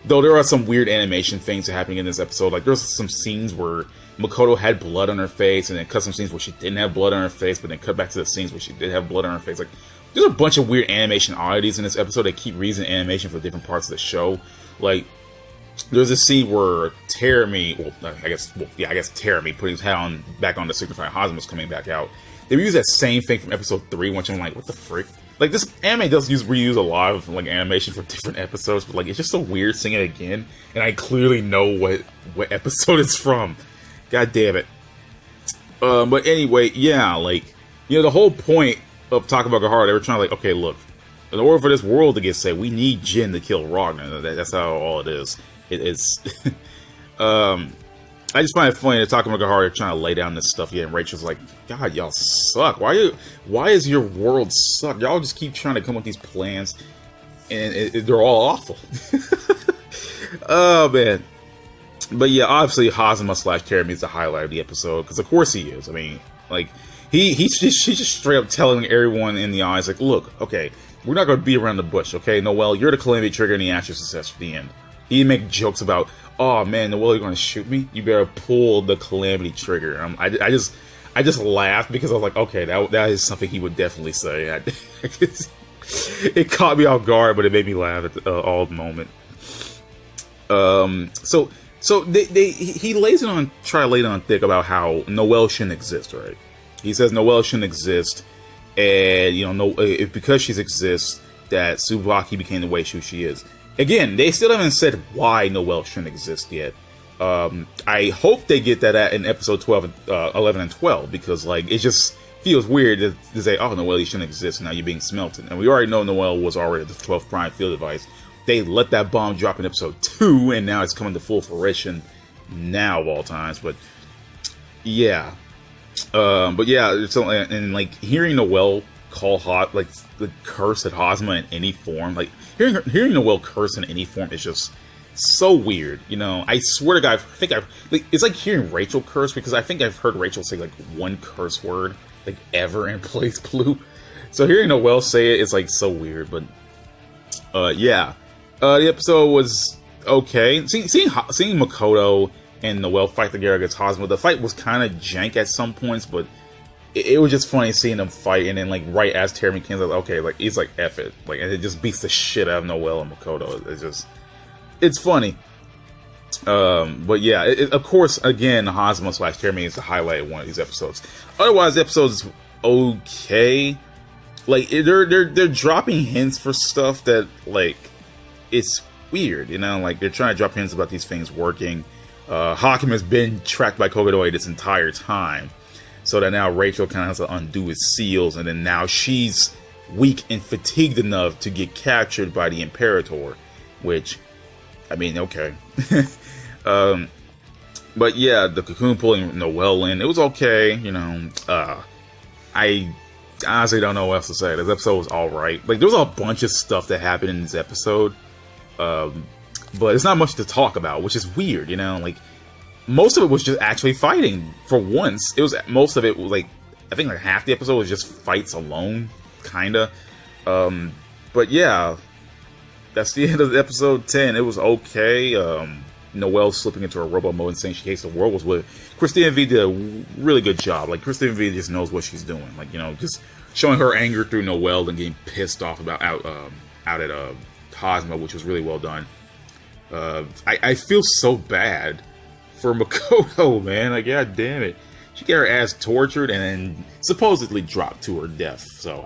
Though there are some weird animation things happening in this episode. Like, there's some scenes where Makoto had blood on her face, and then cut some scenes where she didn't have blood on her face, but then cut back to the scenes where she did have blood on her face. Like, there's a bunch of weird animation oddities in this episode that keep reusing animation for different parts of the show. Like, there's a scene where Terumi, I guess Terumi putting his hat back on to signify Hazama's coming back out. They reuse that same thing from episode 3, which I'm like, what the frick? Like, this anime does reuse a lot of, like, animation for different episodes, but, like, it's just so weird seeing it again, and I clearly know what episode it's from. God damn it. But anyway, yeah, like, you know, the whole point of Takamaka Heart, they were trying to, like, okay, look, in order for this world to get saved, we need Jin to kill Ragnar. That's how all it is. It's... I just find it funny that Takamaka Heart are trying to lay down this stuff, and Rachel's like, God, y'all suck. Why is your world suck? Y'all just keep trying to come with these plans, and they're all awful. Oh, man. But yeah, obviously, Hazama / Terumi is the highlight of the episode, because of course he is. I mean, like, she's just straight up telling everyone in the eyes, like, look, okay, we're not going to beat around the bush, okay? Noelle, you're the Calamity Trigger and the Azure Successor at the end. He make jokes about, oh man, Noelle, you're going to shoot me? You better pull the Calamity Trigger. I just laughed because I was like, okay, that is something he would definitely say. It caught me off guard, but it made me laugh at all the moment. So he lays it on, try to lay it on thick about how Noelle shouldn't exist, right? He says Noelle shouldn't exist, and you know, because she exists, that Tsubaki became the way she is. Again, they still haven't said why Noelle shouldn't exist yet. I hope they get that in episode 11 and 12, because like it just feels weird to say, oh, Noelle, you shouldn't exist, now you're being smelted. And we already know Noelle was already the 12th prime field device. They let that bomb drop in episode 2, and now it's coming to full fruition now of all times. But yeah, so, and like hearing Noelle call like the curse at Hazama in any form, like hearing Noelle curse in any form is just so weird. You know, I swear to God, it's like hearing Rachel curse, because I think I've heard Rachel say like one curse word like ever in BlazBlue. So hearing Noelle say it is like so weird. But yeah, the episode was okay. Seeing Makoto and Noelle fight together against Hazama, the fight was kind of jank at some points, but it was just funny seeing them fight, and then like right as Terumi came, like, okay, like he's like F it, like, and it just beats the shit out of Noelle and Makoto. It's funny. But yeah, of course, again, Hazama / Terumi is the highlight of one of these episodes. Otherwise, the episode's okay. Like they're dropping hints for stuff that like it's weird, you know, like they're trying to drop hints about these things working. Hakim has been tracked by Kogadoi this entire time, so that now Rachel kind of has to undo his seals, and then now she's weak and fatigued enough to get captured by the Imperator, which, I mean, okay. But yeah, the Cocoon pulling Noelle in, it was okay, you know. I honestly don't know what else to say. This episode was alright. Like, there was a bunch of stuff that happened in this episode, but it's not much to talk about, which is weird, you know. Like, most of it was just actually fighting. For once, most of it was like, I think like half the episode was just fights alone, kinda. But yeah, that's the end of episode 10. It was okay. Noelle slipping into a robot mode and saying she hates the world was what Christina V did a really good job. Like, Christina V just knows what she's doing. Like, you know, just showing her anger through Noelle and getting pissed off about out at Hazama, which was really well done. I feel so bad for Makoto, man. Like, god damn it. She got her ass tortured and then supposedly dropped to her death. So,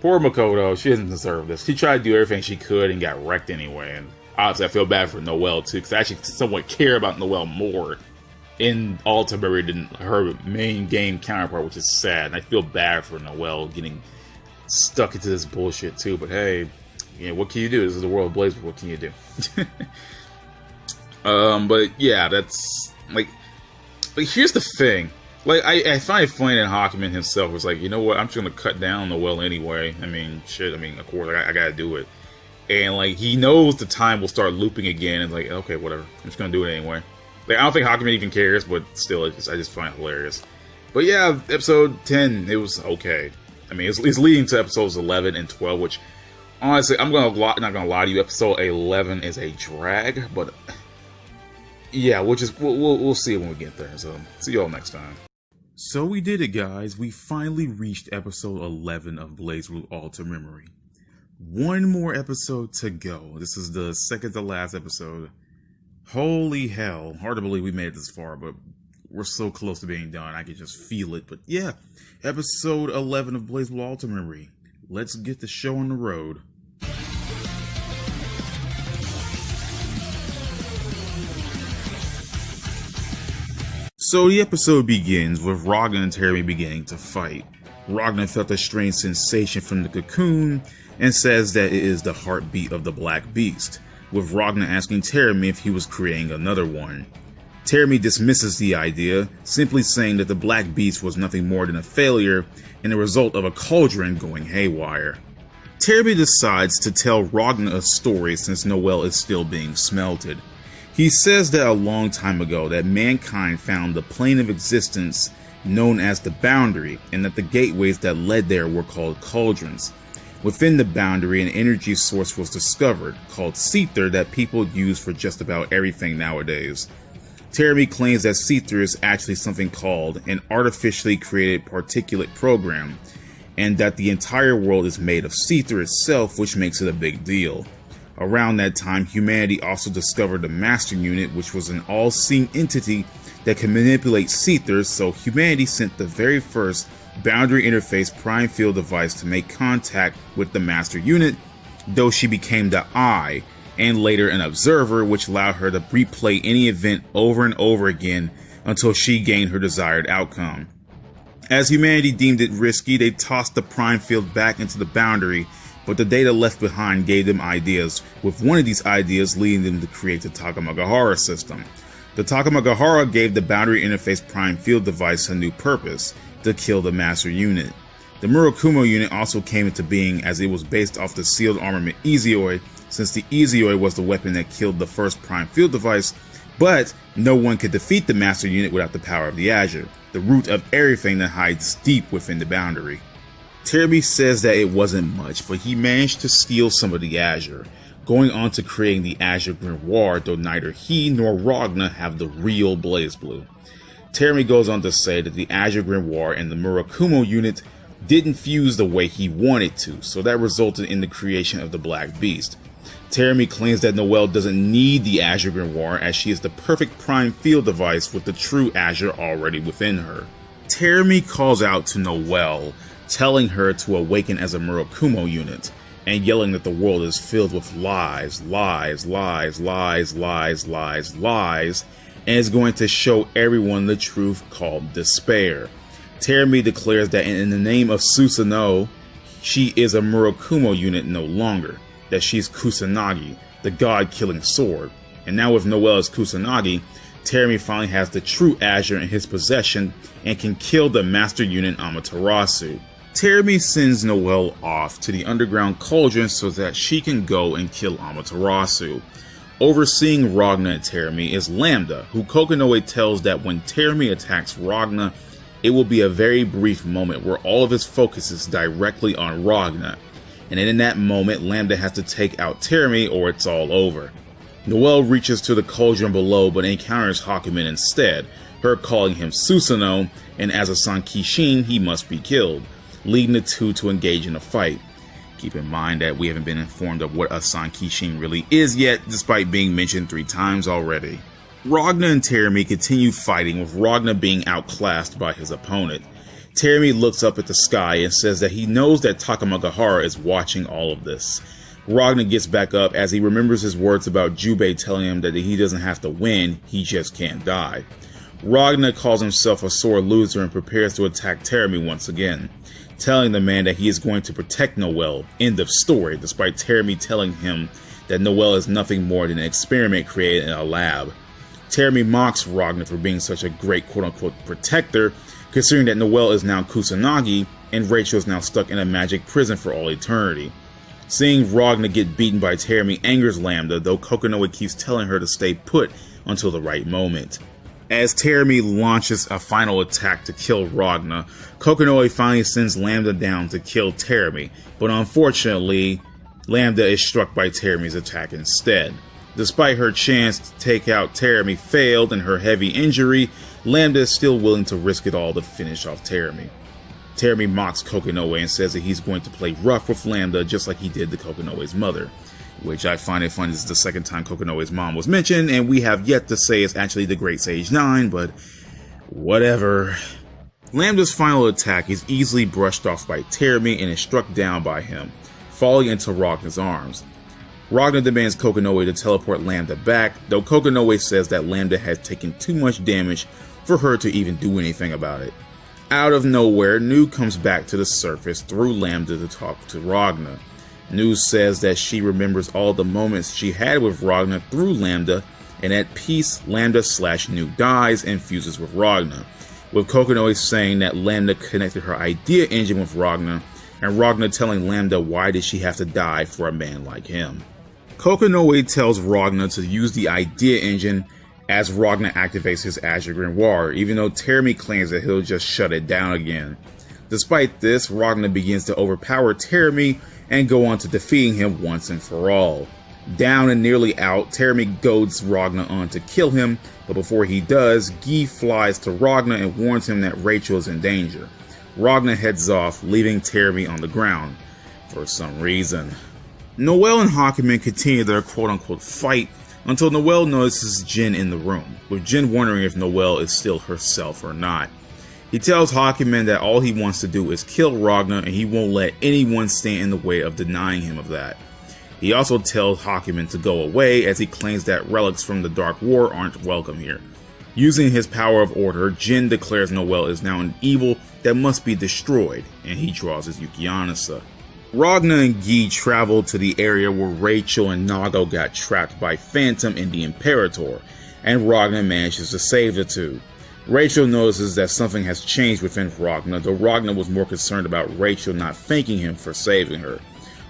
poor Makoto, she doesn't deserve this. She tried to do everything she could and got wrecked anyway. And obviously, I feel bad for Noelle, too, because I actually somewhat care about Noelle more in Ultimate than her main game counterpart, which is sad. And I feel bad for Noelle getting stuck into this bullshit, too. But hey, you know, what can you do? This is the world of BlazBlue. What can you do? But yeah, that's like here's the thing. Like, I find it funny that Hakuman himself was like, you know what, I'm just gonna cut down Noelle anyway. I mean, shit, I mean, of course, I gotta do it. And like, he knows the time will start looping again, and like, okay, whatever, I'm just gonna do it anyway. Like, I don't think Hakuman even cares, but still, I just find it hilarious. But yeah, episode 10, it was okay. I mean, it's leading to episodes 11 and 12, which Honestly, not gonna lie to you. Episode 11 is a drag, but yeah, we'll see it when we get there. So see y'all next time. So we did it, guys. We finally reached episode 11 of BlazBlue Alter Memory. One more episode to go. This is the second to last episode. Holy hell. Hard to believe we made it this far, but we're so close to being done. I can just feel it. But yeah, episode 11 of BlazBlue Alter Memory. Let's get the show on the road. So the episode begins with Ragna and Teremy beginning to fight. Ragna felt a strange sensation from the Cocoon and says that it is the heartbeat of the Black Beast, with Ragna asking Teremy if he was creating another one. Teremy dismisses the idea, simply saying that the Black Beast was nothing more than a failure and the result of a cauldron going haywire. Teremy decides to tell Ragna a story since Noel is still being smelted. He says that a long time ago that mankind found the plane of existence known as the boundary, and that the gateways that led there were called cauldrons. Within the boundary, an energy source was discovered, called Seether, that people use for just about everything nowadays. Teremy claims that Seether is actually something called an artificially created particulate program, and that the entire world is made of Seether itself, which makes it a big deal. Around that time, humanity also discovered the Master Unit, which was an all-seeing entity that can manipulate Seether, so humanity sent the very first boundary interface prime field device to make contact with the Master Unit, though she became the Eye, and later an Observer, which allowed her to replay any event over and over again until she gained her desired outcome. As humanity deemed it risky, they tossed the prime field back into the boundary, but the data left behind gave them ideas, with one of these ideas leading them to create the Takamagahara system. The Takamagahara gave the boundary interface prime field device a new purpose, to kill the Master Unit. The Murakumo unit also came into being as it was based off the sealed armament Ezeoi, since the Ezeoi was the weapon that killed the first prime field device, but no one could defeat the Master Unit without the power of the Azure, the root of everything that hides deep within the boundary. Teremy says that it wasn't much, but he managed to steal some of the Azure, going on to creating the Azure Grimoire, though neither he nor Ragna have the real BlazBlue. Teremy goes on to say that the Azure Grimoire and the Murakumo unit didn't fuse the way he wanted to, so that resulted in the creation of the Black Beast. Teremy claims that Noel doesn't need the Azure Grimoire as she is the perfect prime field device with the true Azure already within her. Teremy calls out to Noel, telling her to awaken as a Murakumo unit, and yelling that the world is filled with lies, lies, lies, lies, lies, lies, lies, and is going to show everyone the truth called despair. Teremy declares that in the name of Susanoo, she is a Murakumo unit no longer, that she's Kusanagi, the god-killing sword. And now with Noel as Kusanagi, Teremy finally has the true Azure in his possession and can kill the Master Unit Amaterasu. Teremy sends Noel off to the underground cauldron so that she can go and kill Amaterasu. Overseeing Ragna and Teremy is Lambda, who Kokonoe tells that when Teremy attacks Ragna, it will be a very brief moment where all of his focus is directly on Ragna, and in that moment Lambda has to take out Teremy or it's all over. Noel reaches to the cauldron below but encounters Hakumen instead, her calling him Susanoo, and as a Sankishin he must be killed, leading the two to engage in a fight. Keep in mind that we haven't been informed of what a Sankishin really is yet, despite being mentioned 3 times already. Ragna and Teremy continue fighting, with Ragna being outclassed by his opponent. Teremy looks up at the sky and says that he knows that Takamagahara is watching all of this. Ragna gets back up as he remembers his words about Jubei telling him that he doesn't have to win, he just can't die. Ragna calls himself a sore loser and prepares to attack Teremy once again, telling the man that he is going to protect Noel, end of story, despite Teremy telling him that Noel is nothing more than an experiment created in a lab. Teremy mocks Ragna for being such a great quote-unquote protector, considering that Noel is now Kusanagi and Rachel is now stuck in a magic prison for all eternity. Seeing Ragna get beaten by Teremy angers Lambda, though Kokonoe keeps telling her to stay put until the right moment. As Teremy launches a final attack to kill Ragna, Kokonoe finally sends Lambda down to kill Teremy, but unfortunately, Lambda is struck by Terami's attack instead. Despite her chance to take out Terami failed and her heavy injury, Lambda is still willing to risk it all to finish off Terami. Terami mocks Kokonoe and says that he's going to play rough with Lambda just like he did to Kokonoe's mother. Which I find it funny, this is the second time Kokonoe's mom was mentioned, and we have yet to say it's actually the Great Sage 9, but whatever. Lambda's final attack is easily brushed off by Terami and is struck down by him, falling into Ragna's arms. Ragna demands Kokonoe to teleport Lambda back, though Kokonoe says that Lambda has taken too much damage for her to even do anything about it. Out of nowhere, Nu comes back to the surface through Lambda to talk to Ragna. Nu says that she remembers all the moments she had with Ragna through Lambda, and at peace, Lambda/Nu dies and fuses with Ragna, with Kokonoe saying that Lambda connected her idea engine with Ragna, and Ragna telling Lambda why did she have to die for a man like him. Kokonoe tells Ragna to use the idea engine as Ragna activates his Azure Grimoire, even though Terami claims that he'll just shut it down again. Despite this, Ragna begins to overpower Terami and go on to defeating him once and for all. Down and nearly out, Terami goads Ragna on to kill him, but before he does, Guy flies to Ragna and warns him that Rachel is in danger. Ragna heads off, leaving Terami on the ground, for some reason. Noelle and Hakumen continue their quote-unquote fight until Noelle notices Jin in the room, with Jin wondering if Noelle is still herself or not. He tells Hakumen that all he wants to do is kill Ragna and he won't let anyone stand in the way of denying him of that. He also tells Hakumen to go away as he claims that relics from the Dark War aren't welcome here. Using his power of order, Jin declares Noelle is now an evil that must be destroyed, and he draws his Yukianasa. Ragna and Guy travel to the area where Rachel and Nago got trapped by Phantom and the Imperator, and Ragna manages to save the two. Rachel notices that something has changed within Ragna, though Ragna was more concerned about Rachel not thanking him for saving her.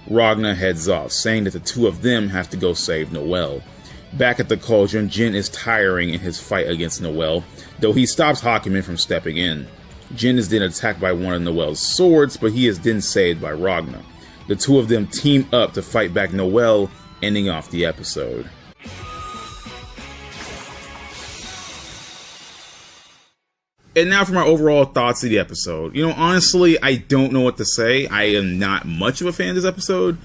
Ragna heads off, saying that the two of them have to go save Noelle. Back at the Cauldron, Jin is tiring in his fight against Noelle, though he stops Hakumen from stepping in. Jin is then attacked by one of Noelle's swords, but he is then saved by Ragna. The two of them team up to fight back Noelle, ending off the episode. And now for my overall thoughts of the episode. You know, honestly, I don't know what to say. I am not much of a fan of this episode,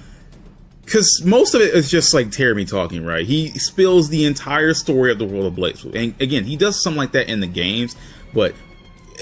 because most of it is just like Terami talking, right? He spills the entire story of the world of BlazBlue. And again, he does something like that in the games, but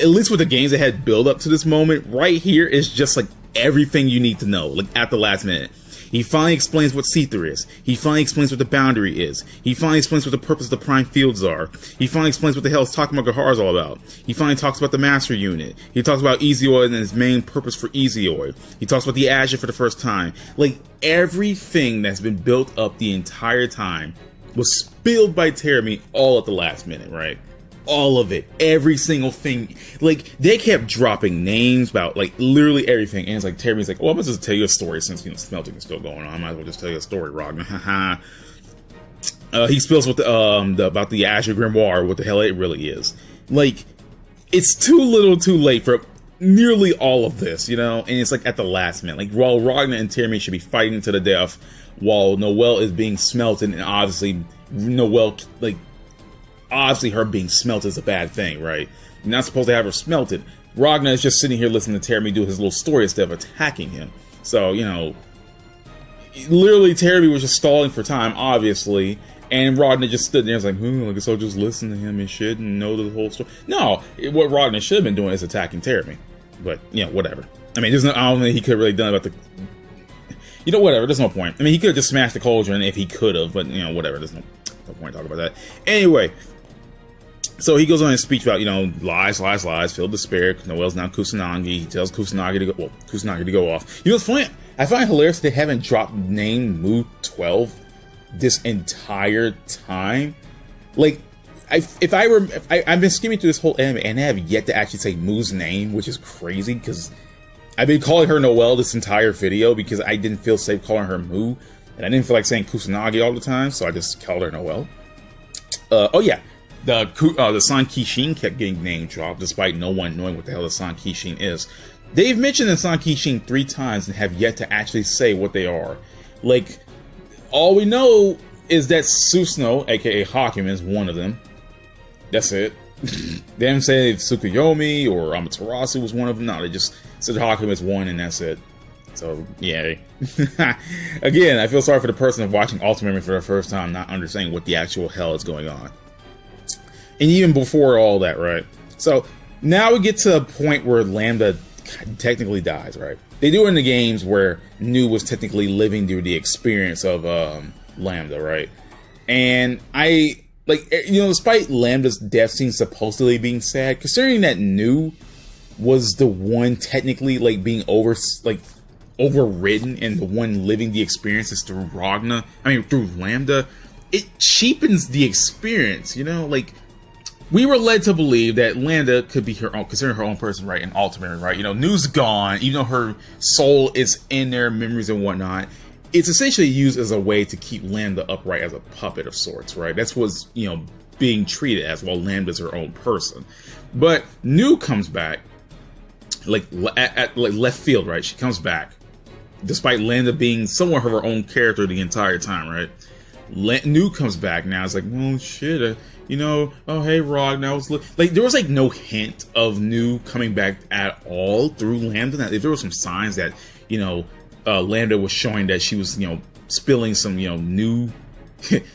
at least with the games that had build up to this moment, right here is just like everything you need to know, like at the last minute. He finally explains what Seether is. He finally explains what the boundary is. He finally explains what the purpose of the prime fields are. He finally explains what the hell Takuma Gahara is all about. He finally talks about the master unit. He talks about Easioi and his main purpose for Easioi. He talks about the Azure for the first time. Like, everything that's been built up the entire time was spilled by Terami all at the last minute, right? All of it, every single thing. Like, they kept dropping names about, like, literally everything. And it's like, Terami's like, oh, I'm gonna just tell you a story since, you know, smelting is still going on. I might as well just tell you a story, Ragna. Haha. He spills with about the Azure Grimoire, what the hell it really is. Like, it's too little too late for nearly all of this, you know? And it's like at the last minute. Like, while Ragna and Terami should be fighting to the death, while Noelle is being smelted, and obviously, Noelle, like, obviously her being smelted is a bad thing, right? You're not supposed to have her smelted. Ragna is just sitting here listening to Terami do his little story instead of attacking him. So, you know, literally Terami was just stalling for time, obviously, and Ragna just stood there and was like, I guess I'll just listen to him and shit and know the whole story. No, what Ragna should have been doing is attacking Terami. But, you know, whatever. I mean, there's no, I don't think he could have really done about the... You know, whatever, there's no point. I mean, he could have just smashed the Cauldron if he could have, but, you know, whatever, there's no point talking about that. Anyway, so he goes on his speech about, you know, lies, filled despair. Noelle's now Kusanagi. He tells Kusanagi to go off. You know what's funny? I find it hilarious they haven't dropped name Mu 12 this entire time. Like, I've been skimming through this whole anime and I have yet to actually say Mu's name, which is crazy because I've been calling her Noelle this entire video because I didn't feel safe calling her Mu, and I didn't feel like saying Kusanagi all the time, so I just called her Noelle. Oh yeah. The San Kishin kept getting name dropped despite no one knowing what the hell the San Kishin is. They've mentioned the San Kishin 3 times and have yet to actually say what they are. Like, all we know is that Susanoo, aka Hakim, is one of them. That's it. They didn't say if Tsukuyomi or Amaterasu was one of them. No, they just said Hakim is one, and that's it. So, yeah. Again, I feel sorry for the person watching Ultimate Memory for the first time, not understanding what the actual hell is going on. And even before all that, right? So, now we get to a point where Lambda technically dies, right? They do it in the games where Nu was technically living through the experience of Lambda, right? And despite Lambda's death scene supposedly being sad, considering that Nu was the one technically, like, being overridden and the one living the experiences through through Lambda, it cheapens the experience, you know? Like, we were led to believe that Lambda could be her own, considered her own person, right? In Ultimate, right? You know, Nu's gone, even though her soul is in their memories and whatnot. It's essentially used as a way to keep Lambda upright as a puppet of sorts, right? That's what's, you know, being treated as, while Lambda's her own person. But Nu comes back, like, at left field, right? She comes back, despite Lambda being somewhat her own character the entire time, right? Nu comes back now. It's like, well, shit, you know, oh, hey, Rog, now it's like, there was, like, no hint of Nu coming back at all through Lambda. Now, if there were some signs that, you know, Lambda was showing that she was, you know, spilling some, you know,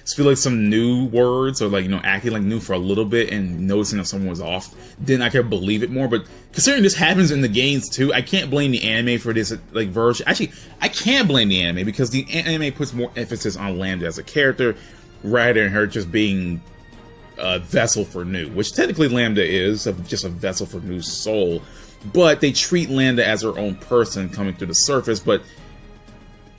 spilling some new words, or, like, you know, acting like Nu for a little bit and noticing that someone was off, then I could believe it more. But considering this happens in the games too, I can't blame the anime for this, like, version. Actually, I can blame the anime, because the anime puts more emphasis on Lambda as a character rather than her just being a vessel for Nu, which technically Lambda is just a vessel for Nu's soul. But they treat Lambda as her own person coming through the surface. But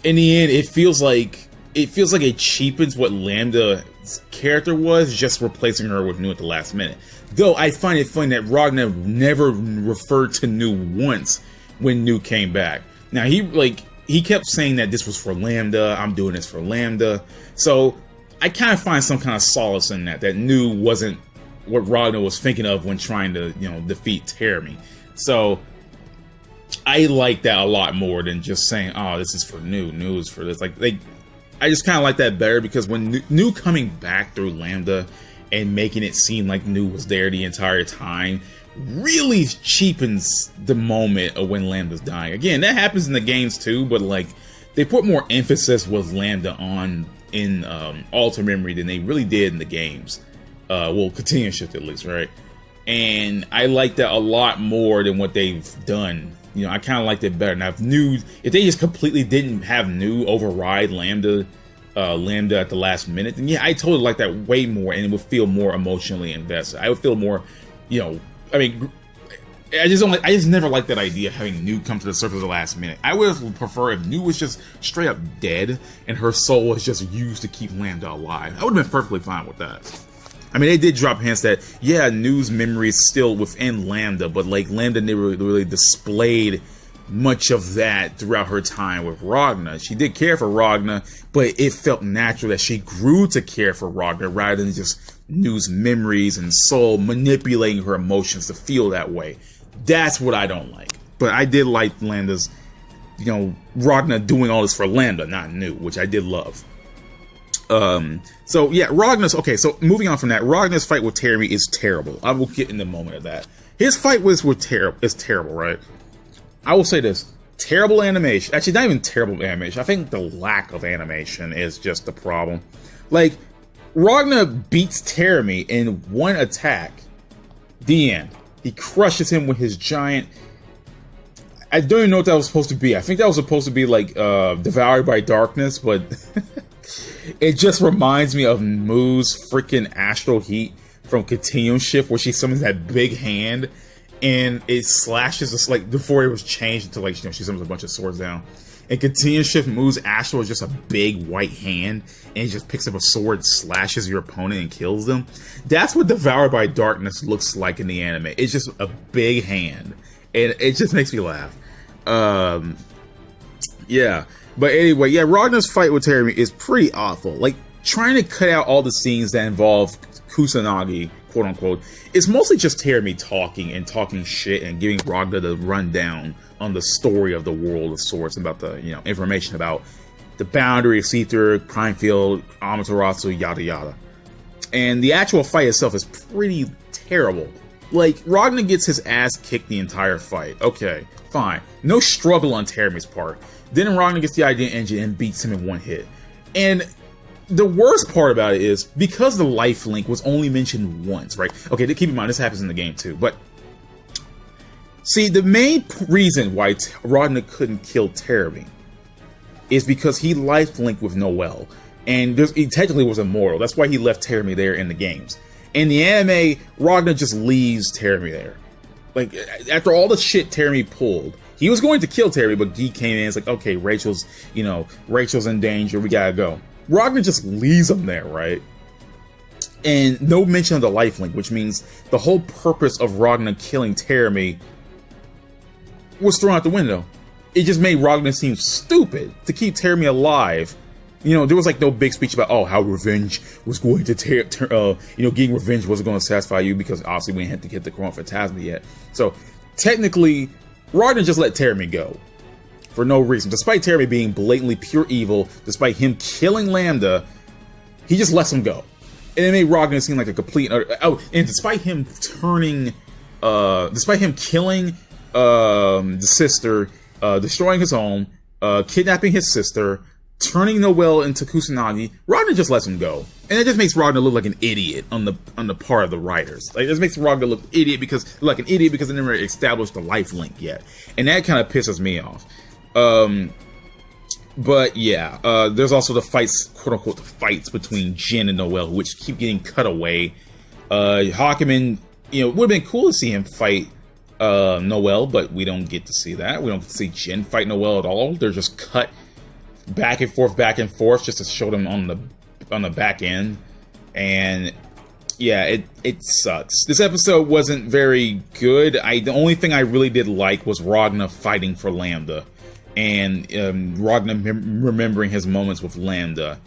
in the end, it feels like it cheapens what Lambda's character was, just replacing her with Nu at the last minute. Though I find it funny that Ragnar never referred to Nu once when Nu came back. Now he kept saying that this was for Lambda, I'm doing this for Lambda. So I kind of find some kind of solace in that Nu wasn't what Ragnar was thinking of when trying to, you know, defeat Terami. So I like that a lot more than just saying, oh, this is for Nu, Nu is for this. Like, I just kind of like that better, because when Nu coming back through Lambda and making it seem like Nu was there the entire time really cheapens the moment of when Lambda's dying. Again, that happens in the games too, but, like, they put more emphasis with Lambda on in Alter Memory than they really did in the games. Well, Continuum Shift at least, right? And I like that a lot more than what they've done. You know, I kind of liked it better. Now, if they just completely didn't have Nu override Lambda at the last minute, then yeah, I totally like that way more, and it would feel more emotionally invested. I would feel more, you know, I mean, I just never liked that idea of having Nu come to the surface at the last minute. I would prefer if Nu was just straight up dead and her soul was just used to keep Lambda alive. I would have been perfectly fine with that. I mean, they did drop hints that, yeah, Nu's memory is still within Lambda, but, like, Lambda never really displayed much of that throughout her time with Ragnar. She did care for Ragnar, but it felt natural that she grew to care for Ragnar rather than just Nu's memories and soul manipulating her emotions to feel that way. That's what I don't like. But I did like Lambda's, you know, Ragnar doing all this for Lambda, not Nu, which I did love. So yeah, Ragnar's okay. So moving on from that, Ragnar's fight with Terami is terrible. I will get in the moment of that. His fight is terrible, right? I will say this: terrible animation. Actually, not even terrible animation. I think the lack of animation is just the problem. Like, Ragnar beats Terami in one attack. The end. He crushes him with his giant. I don't even know what that was supposed to be. I think that was supposed to be like Devoured by Darkness, but. It just reminds me of Moo's freaking Astral Heat from Continuum Shift, where she summons that big hand and it slashes us, like, before it was changed into, like, you know, she summons a bunch of swords down. And Continuum Shift, Moo's Astral is just a big white hand, and it just picks up a sword, slashes your opponent, and kills them. That's what Devoured by Darkness looks like in the anime. It's just a big hand, and it just makes me laugh. Yeah. But anyway, yeah, Ragnar's fight with Terami is pretty awful. Like, trying to cut out all the scenes that involve Kusanagi, quote unquote, is mostly just Terami talking shit and giving Ragnar the rundown on the story of the world of sorts, about the, you know, information about the Boundary, Seether, Primefield, Amaterasu, yada yada. And the actual fight itself is pretty terrible. Like, Ragnar gets his ass kicked the entire fight. Okay, fine. No struggle on Terami's part. Then Ragnar gets the Idea Engine and beats him in one hit. And the worst part about it is, because the life link was only mentioned once, right? Okay, keep in mind, this happens in the game too, but see, the main reason why Ragnar couldn't kill Terami is because he life linked with Noelle, and he technically was immortal. That's why he left Terami there in the games. In the anime, Ragnar just leaves Terami there. Like, after all the shit Terami pulled, he was going to kill Terami, but Guy came in and it's like, okay, Rachel's in danger, we gotta go. Ragnar just leaves him there, right? And no mention of the lifelink, which means the whole purpose of Ragnar killing Terami was thrown out the window. It just made Ragnar seem stupid to keep Terami alive. You know, there was like no big speech about, oh, how revenge was going to getting revenge wasn't going to satisfy you, because obviously we hadn't hit the Chronophantasma yet. So technically, Ragnar just let Terami go. For no reason. Despite Terami being blatantly pure evil, despite him killing Lambda, he just lets him go. And it made Ragnar seem like a complete... Oh, and despite him killing the sister, destroying his home, kidnapping his sister, turning Noelle into Kusanagi, Ragnar just lets him go. And it just makes Ragnar look like an idiot on the part of the writers. Like, it just makes Ragnar look like an idiot because they never established the life link yet. And that kind of pisses me off. But yeah, there's also the fights, quote unquote, the fights between Jin and Noelle, which keep getting cut away. Hakumen, it would have been cool to see him fight Noelle, but we don't get to see that. We don't get to see Jin fight Noelle at all. They're just cut back and forth, just to show them on the back end. And yeah, it sucks. This episode wasn't very good. The only thing I really did like was Ragnar fighting for Lambda. And Ragnar remembering his moments with Lambda,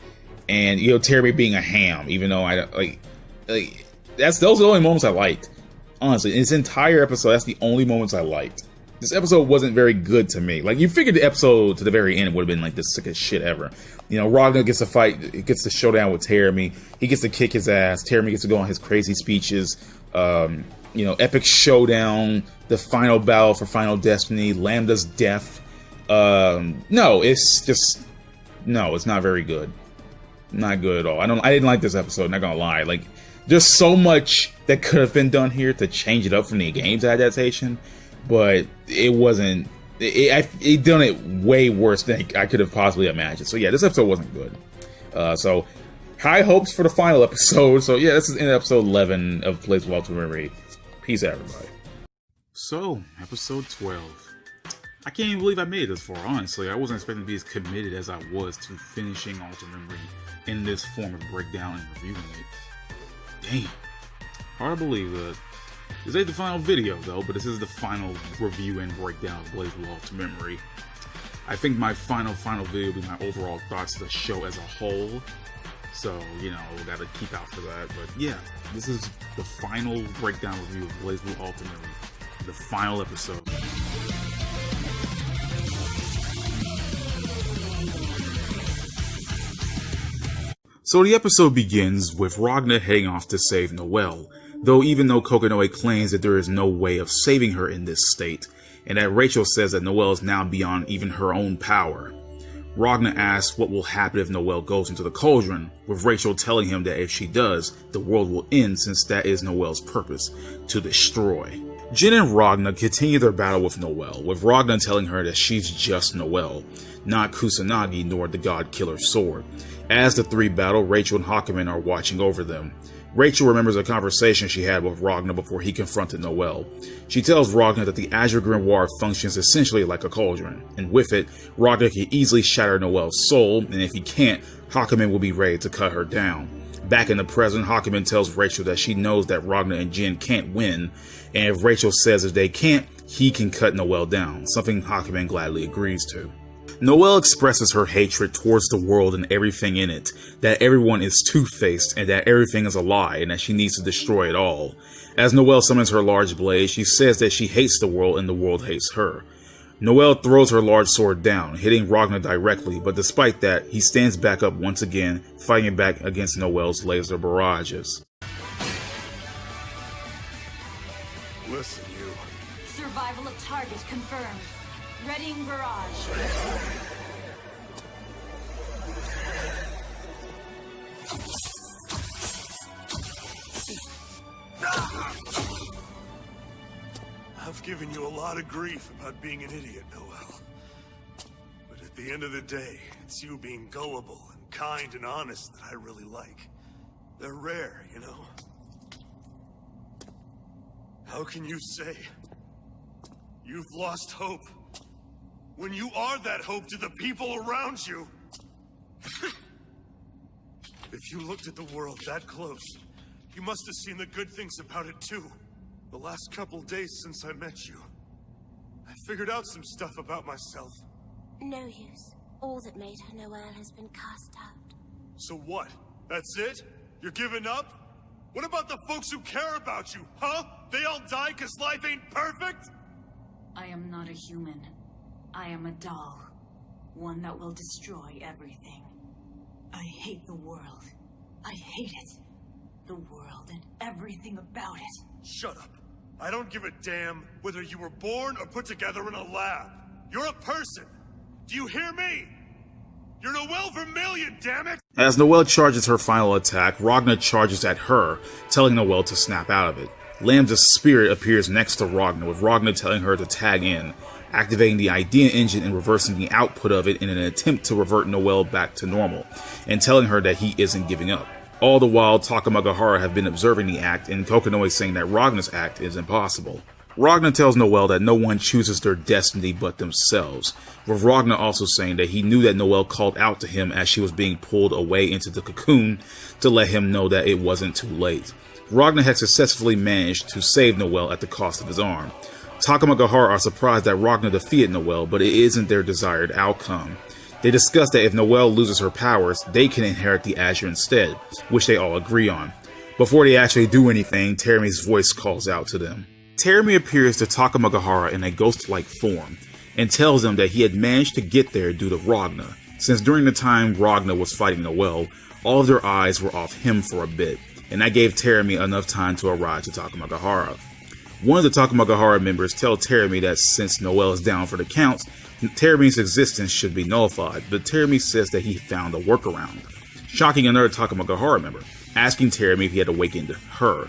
and Terami being a ham, even though those are the only moments I liked. Honestly, in this entire episode, that's the only moments I liked. This episode wasn't very good to me. Like, you figured the episode to the very end would have been like the sickest shit ever. Ragnar gets to fight, gets to showdown with Terami. He gets to kick his ass. Terami gets to go on his crazy speeches. Epic showdown, the final battle for Final Destiny, Lambda's death. It's not very good. Not good at all. I didn't like this episode, not gonna lie. Like, there's so much that could have been done here to change it up from the game's adaptation, but it wasn't. It done it way worse than I could have possibly imagined. So yeah, this episode wasn't good. So high hopes for the final episode. So yeah, this is in episode 11 of BlazBlue Ultimate Memory. Peace out, everybody. So, episode 12. I can't even believe I made it this far, honestly. I wasn't expecting to be as committed as I was to finishing Ultimate Memory in this form of breakdown and reviewing it. Damn. Hard to believe that. This ain't the final video, though, but this is the final review and breakdown of BlazBlue Ultimate Memory. I think my final video will be my overall thoughts of the show as a whole. So, we gotta keep out for that. But yeah, this is the final breakdown review of BlazBlue Ultimate Memory. The final episode. So the episode begins with Ragnar heading off to save Noelle, even though Kokonoe claims that there is no way of saving her in this state, and that Rachel says that Noelle is now beyond even her own power. Ragnar asks what will happen if Noelle goes into the cauldron, with Rachel telling him that if she does, the world will end, since that is Noelle's purpose, to destroy. Jin and Ragnar continue their battle with Noelle, with Ragnar telling her that she's just Noelle, not Kusanagi nor the God Killer's sword. As the three battle, Rachel and Hakumen are watching over them. Rachel remembers a conversation she had with Ragnar before he confronted Noelle. She tells Ragnar that the Azure Grimoire functions essentially like a cauldron, and with it, Ragnar can easily shatter Noelle's soul, and if he can't, Hakumen will be ready to cut her down. Back in the present, Hakumen tells Rachel that she knows that Ragnar and Jin can't win, and if Rachel says if they can't, he can cut Noelle down, something Hakumen gladly agrees to. Noelle expresses her hatred towards the world and everything in it, that everyone is two-faced and that everything is a lie and that she needs to destroy it all. As Noelle summons her large blaze, she says that she hates the world and the world hates her. Noelle throws her large sword down, hitting Ragna directly, but despite that, he stands back up once again, fighting back against Noelle's laser barrages. Listen, you. Survival of target confirmed. Readying barrage. I've given you a lot of grief about being an idiot, Noelle. But at the end of the day, it's you being gullible and kind and honest that I really like. They're rare, you know? How can you say you've lost hope when you are that hope to the people around you? If you looked at the world that close, you must have seen the good things about it too. The last couple days since I met you, I figured out some stuff about myself. No use. All that made her Noelle has been cast out. So what? That's it? You're giving up? What about the folks who care about you, huh? They all die because life ain't perfect? I am not a human. I am a doll. One that will destroy everything. I hate the world. I hate it. The world and everything about it. Shut up. I don't give a damn whether you were born or put together in a lab. You're a person. Do you hear me? You're Noelle Vermillion, damn it! As Noelle charges her final attack, Ragna charges at her, telling Noelle to snap out of it. Lambda's spirit appears next to Ragna, with Ragna telling her to tag in, activating the idea engine and reversing the output of it in an attempt to revert Noelle back to normal, and telling her that he isn't giving up. All the while, Takamagahara have been observing the act, and Kokono is saying that Ragna's act is impossible. Ragna tells Noelle that no one chooses their destiny but themselves, with Ragna also saying that he knew that Noelle called out to him as she was being pulled away into the cocoon to let him know that it wasn't too late. Ragna had successfully managed to save Noelle at the cost of his arm. Takamagahara are surprised that Ragna defeated Noelle, but it isn't their desired outcome. They discuss that if Noelle loses her powers, they can inherit the Azure instead, which they all agree on. Before they actually do anything, Terami's voice calls out to them. Terami appears to Takamagahara in a ghost-like form, and tells them that he had managed to get there due to Ragna, since during the time Ragna was fighting Noelle, all of their eyes were off him for a bit, and that gave Terami enough time to arrive to Takamagahara. One of the Takamagahara members tells Terami that since Noelle is down for the count, Terami's existence should be nullified, but Terami says that he found a workaround, shocking another Takamagahara member, asking Terami if he had awakened her.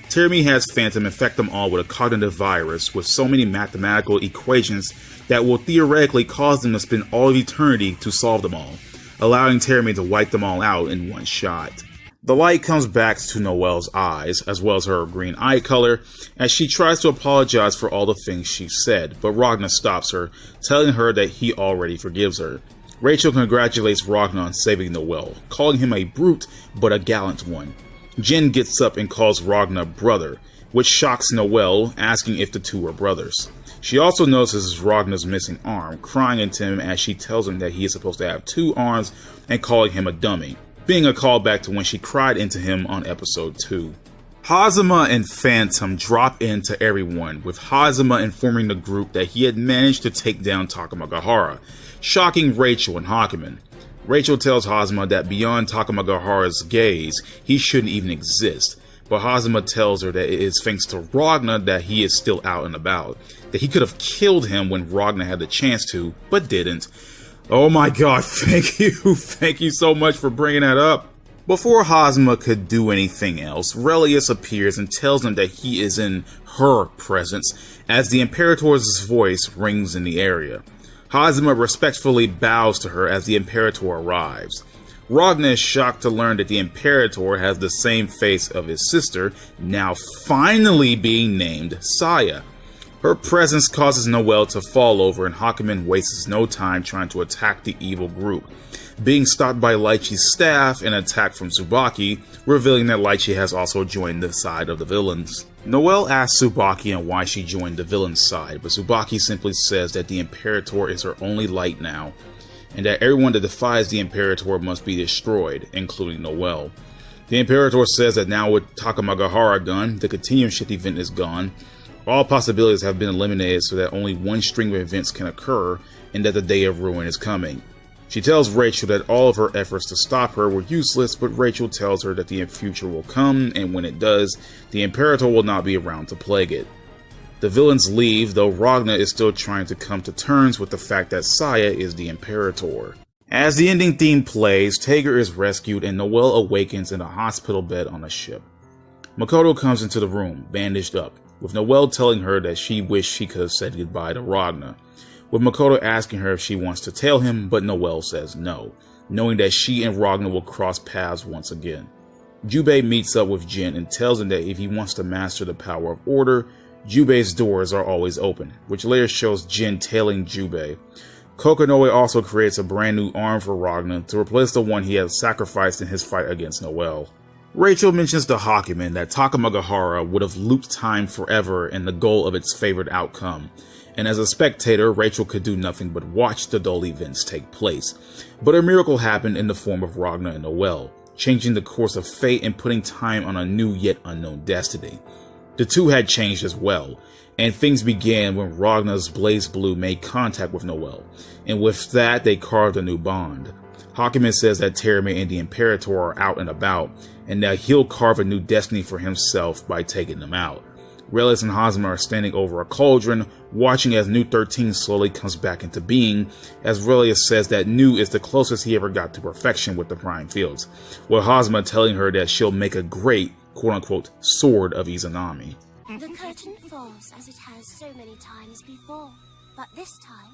Terami has Phantom infect them all with a cognitive virus with so many mathematical equations that will theoretically cause them to spend all of eternity to solve them all, allowing Terami to wipe them all out in one shot. The light comes back to Noelle's eyes, as well as her green eye color, as she tries to apologize for all the things she said, but Ragna stops her, telling her that he already forgives her. Rachel congratulates Ragna on saving Noelle, calling him a brute but a gallant one. Jin gets up and calls Ragna brother, which shocks Noelle, asking if the two are brothers. She also notices Ragna's missing arm, crying into him as she tells him that he is supposed to have 2 arms and calling him a dummy, being a callback to when she cried into him on episode 2. Hazama and Phantom drop into everyone, with Hazama informing the group that he had managed to take down Takamagahara, shocking Rachel and Hakumen. Rachel tells Hazama that beyond Takamagahara's gaze, he shouldn't even exist, but Hazama tells her that it is thanks to Ragna that he is still out and about, that he could have killed him when Ragna had the chance to, but didn't. Oh my god, thank you so much for bringing that up. Before Hazama could do anything else, Relius appears and tells him that he is in her presence, as the Imperator's voice rings in the area. Hazama respectfully bows to her as the Imperator arrives. Ragna is shocked to learn that the Imperator has the same face of his sister, now finally being named Saya. Her presence causes Noelle to fall over, and Hakumen wastes no time trying to attack the evil group, being stopped by Lychee's staff and attacked from Tsubaki, revealing that Lychee has also joined the side of the villains. Noelle asks Tsubaki on why she joined the villain's side, but Tsubaki simply says that the Imperator is her only light now, and that everyone that defies the Imperator must be destroyed, including Noelle. The Imperator says that now with Takamagahara gone, the Continuum Shift event is gone. All possibilities have been eliminated so that only one string of events can occur, and that the day of ruin is coming. She tells Rachel that all of her efforts to stop her were useless, but Rachel tells her that the future will come, and when it does, the Imperator will not be around to plague it. The villains leave, though Ragna is still trying to come to terms with the fact that Saya is the Imperator. As the ending theme plays, Tager is rescued and Noelle awakens in a hospital bed on a ship. Makoto comes into the room, bandaged up, with Noelle telling her that she wished she could have said goodbye to Ragna, with Makoto asking her if she wants to tell him, but Noelle says no, knowing that she and Ragna will cross paths once again. Jubei meets up with Jin and tells him that if he wants to master the power of order, Jubei's doors are always open, which later shows Jin tailing Jubei. Kokonoe also creates a brand new arm for Ragna to replace the one he had sacrificed in his fight against Noelle. Rachel mentions to Hakumen that Takamagahara would have looped time forever in the goal of its favored outcome, and as a spectator, Rachel could do nothing but watch the dull events take place. But a miracle happened in the form of Ragna and Noelle, changing the course of fate and putting time on a new yet unknown destiny. The two had changed as well, and things began when Ragna's BlazBlue made contact with Noelle, and with that they carved a new bond. Hakumen says that Terame and the Imperator are out and about, and that he'll carve a new destiny for himself by taking them out. Relis and Hazama are standing over a cauldron, watching as New 13 slowly comes back into being, as Relis says that New is the closest he ever got to perfection with the Prime Fields, with Hazama telling her that she'll make a great, quote-unquote, sword of Izanami. The curtain falls as it has so many times before, but this time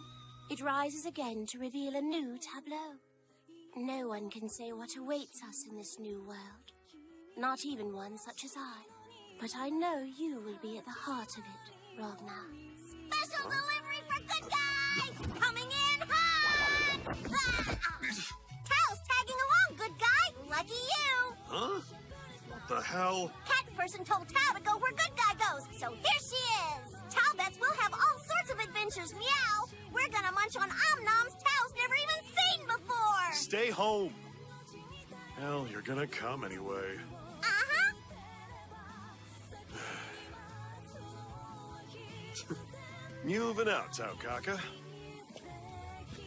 it rises again to reveal a new tableau. No one can say what awaits us in this new world, not even one such as I. But I know you will be at the heart of it, Ragna. Special delivery for good guys! Coming in hot! Tal's tagging along, good guy! Lucky you! Huh? What the hell? Cat person told Tal to go where good guy goes, so here she is! Tal bets we'll have all sorts of adventures, meow! We're gonna munch on omnoms Tal's never even seen before! Stay home! Hell, you're gonna come anyway. Uh-huh! Moving out, Taukaka.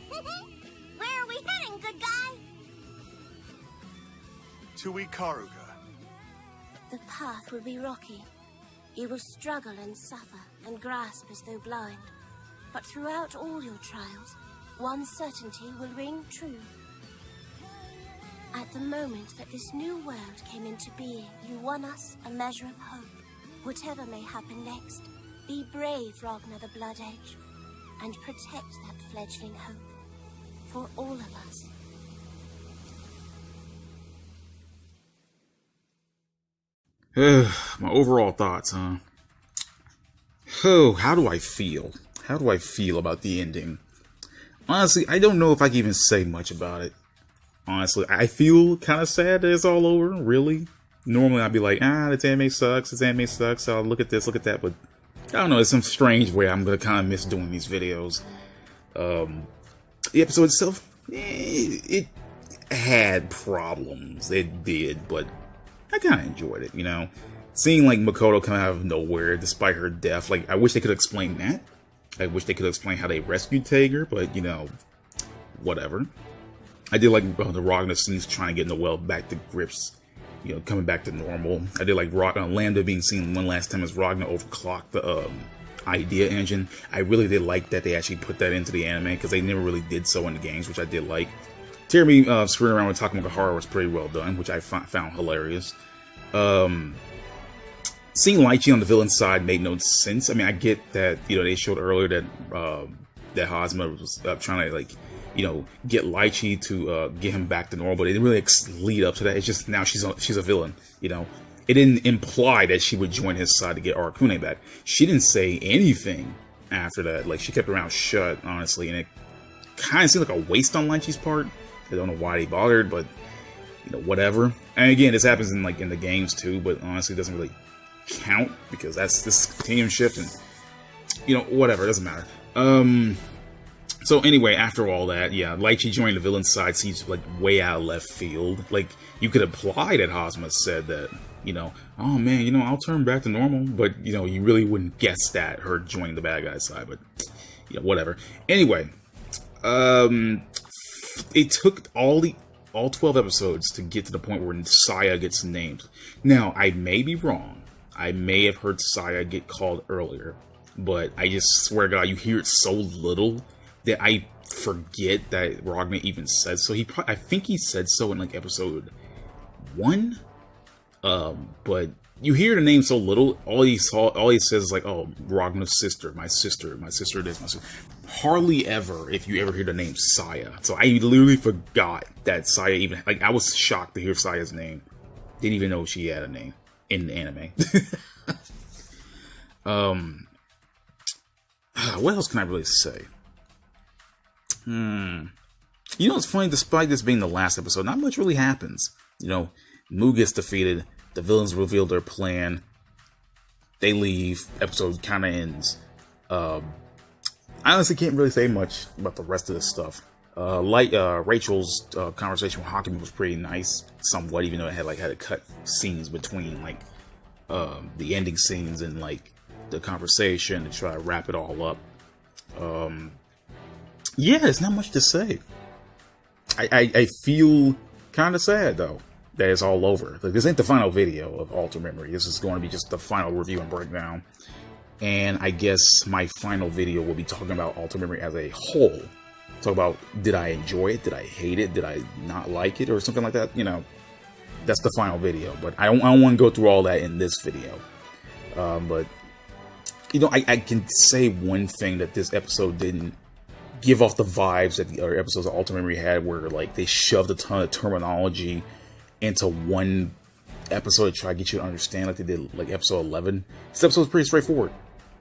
Where are we heading, good guy? To Ikaruga. The path will be rocky. You will struggle and suffer and grasp as though blind. But throughout all your trials, one certainty will ring true. At the moment that this new world came into being, you won us a measure of hope. Whatever may happen next, be brave, Ragna the Bloodedge, and protect that fledgling hope. For all of us. My overall thoughts, huh? Oh, how do I feel? How do I feel about the ending? Honestly, I don't know if I can even say much about it. Honestly, I feel kind of sad that it's all over, really. Normally I'd be like, this anime sucks, so I'll look at this, look at that, but I don't know, it's some strange way I'm gonna kind of miss doing these videos. The episode itself, it had problems, it did, but I kind of enjoyed it, you know? Seeing, like, Makoto come out of nowhere despite her death, like, I wish they could explain that. I wish they could explain how they rescued Tager, but, you know, whatever. I did like the Ragna scenes trying to get Noelle back to grips, you know, coming back to normal. I did like Lambda being seen one last time as Ragna overclocked the idea engine. I really did like that they actually put that into the anime, because they never really did so in the games, which I did like. Terame screwing around with Takamagahara was pretty well done, which I found hilarious. Seeing Lychee on the villain side made no sense. I mean, I get that, you know, they showed earlier that that Hazama was trying to, like, you know, get Lychee to get him back to normal, but it didn't really lead up to that. It's just now she's a villain, you know. It didn't imply that she would join his side to get Arcana back. She didn't say anything after that. Like, she kept her mouth shut, honestly, and it kind of seemed like a waste on Lychee's part. I don't know why they bothered, but, you know, whatever. And again, this happens in, like, in the games too, but honestly, it doesn't really count, because that's this Continuum Shift, and, you know, whatever, it doesn't matter. So anyway, after all that, yeah, Lychee joining the villain side seems like way out of left field. Like, you could imply that Hazama said that, You know, oh man, you know, I'll turn back to normal. But, you know, you really wouldn't guess that, her joining the bad guy's side. But, yeah, whatever. Anyway, it took all 12 episodes to get to the point where Saya gets named. Now, I may be wrong. I may have heard Saya get called earlier. But I just swear to God, you hear it so little that I forget that Ragnar even said so. I think he said so in like episode 1. But you hear the name so little, all he says is like, oh, Ragnar's sister, my sister this, my sister. Hardly ever, if you ever hear the name Saya. So I literally forgot that Saya even, like, I was shocked to hear Saya's name. Didn't even know she had a name in the anime. What else can I really say? You know, it's funny, despite this being the last episode, not much really happens. You know, Mu gets defeated, the villains reveal their plan, they leave, episode kind of ends. I honestly can't really say much about the rest of this stuff. Rachel's conversation with Hakume was pretty nice, somewhat, even though it had to cut scenes between, like, the ending scenes and, like, the conversation to try to wrap it all up. Yeah, there's not much to say. I feel kind of sad, though, that it's all over. Like, this ain't the final video of Alter Memory. This is going to be just the final review and breakdown. And I guess my final video will be talking about Alter Memory as a whole. Talk about, did I enjoy it? Did I hate it? Did I not like it? Or something like that. You know, that's the final video. But I don't want to go through all that in this video. But, you know, I can say one thing that this episode didn't give off the vibes that the other episodes of Alter Memory had, where, like, they shoved a ton of terminology into one episode to try to get you to understand, like they did, like, episode 11. This episode is pretty straightforward.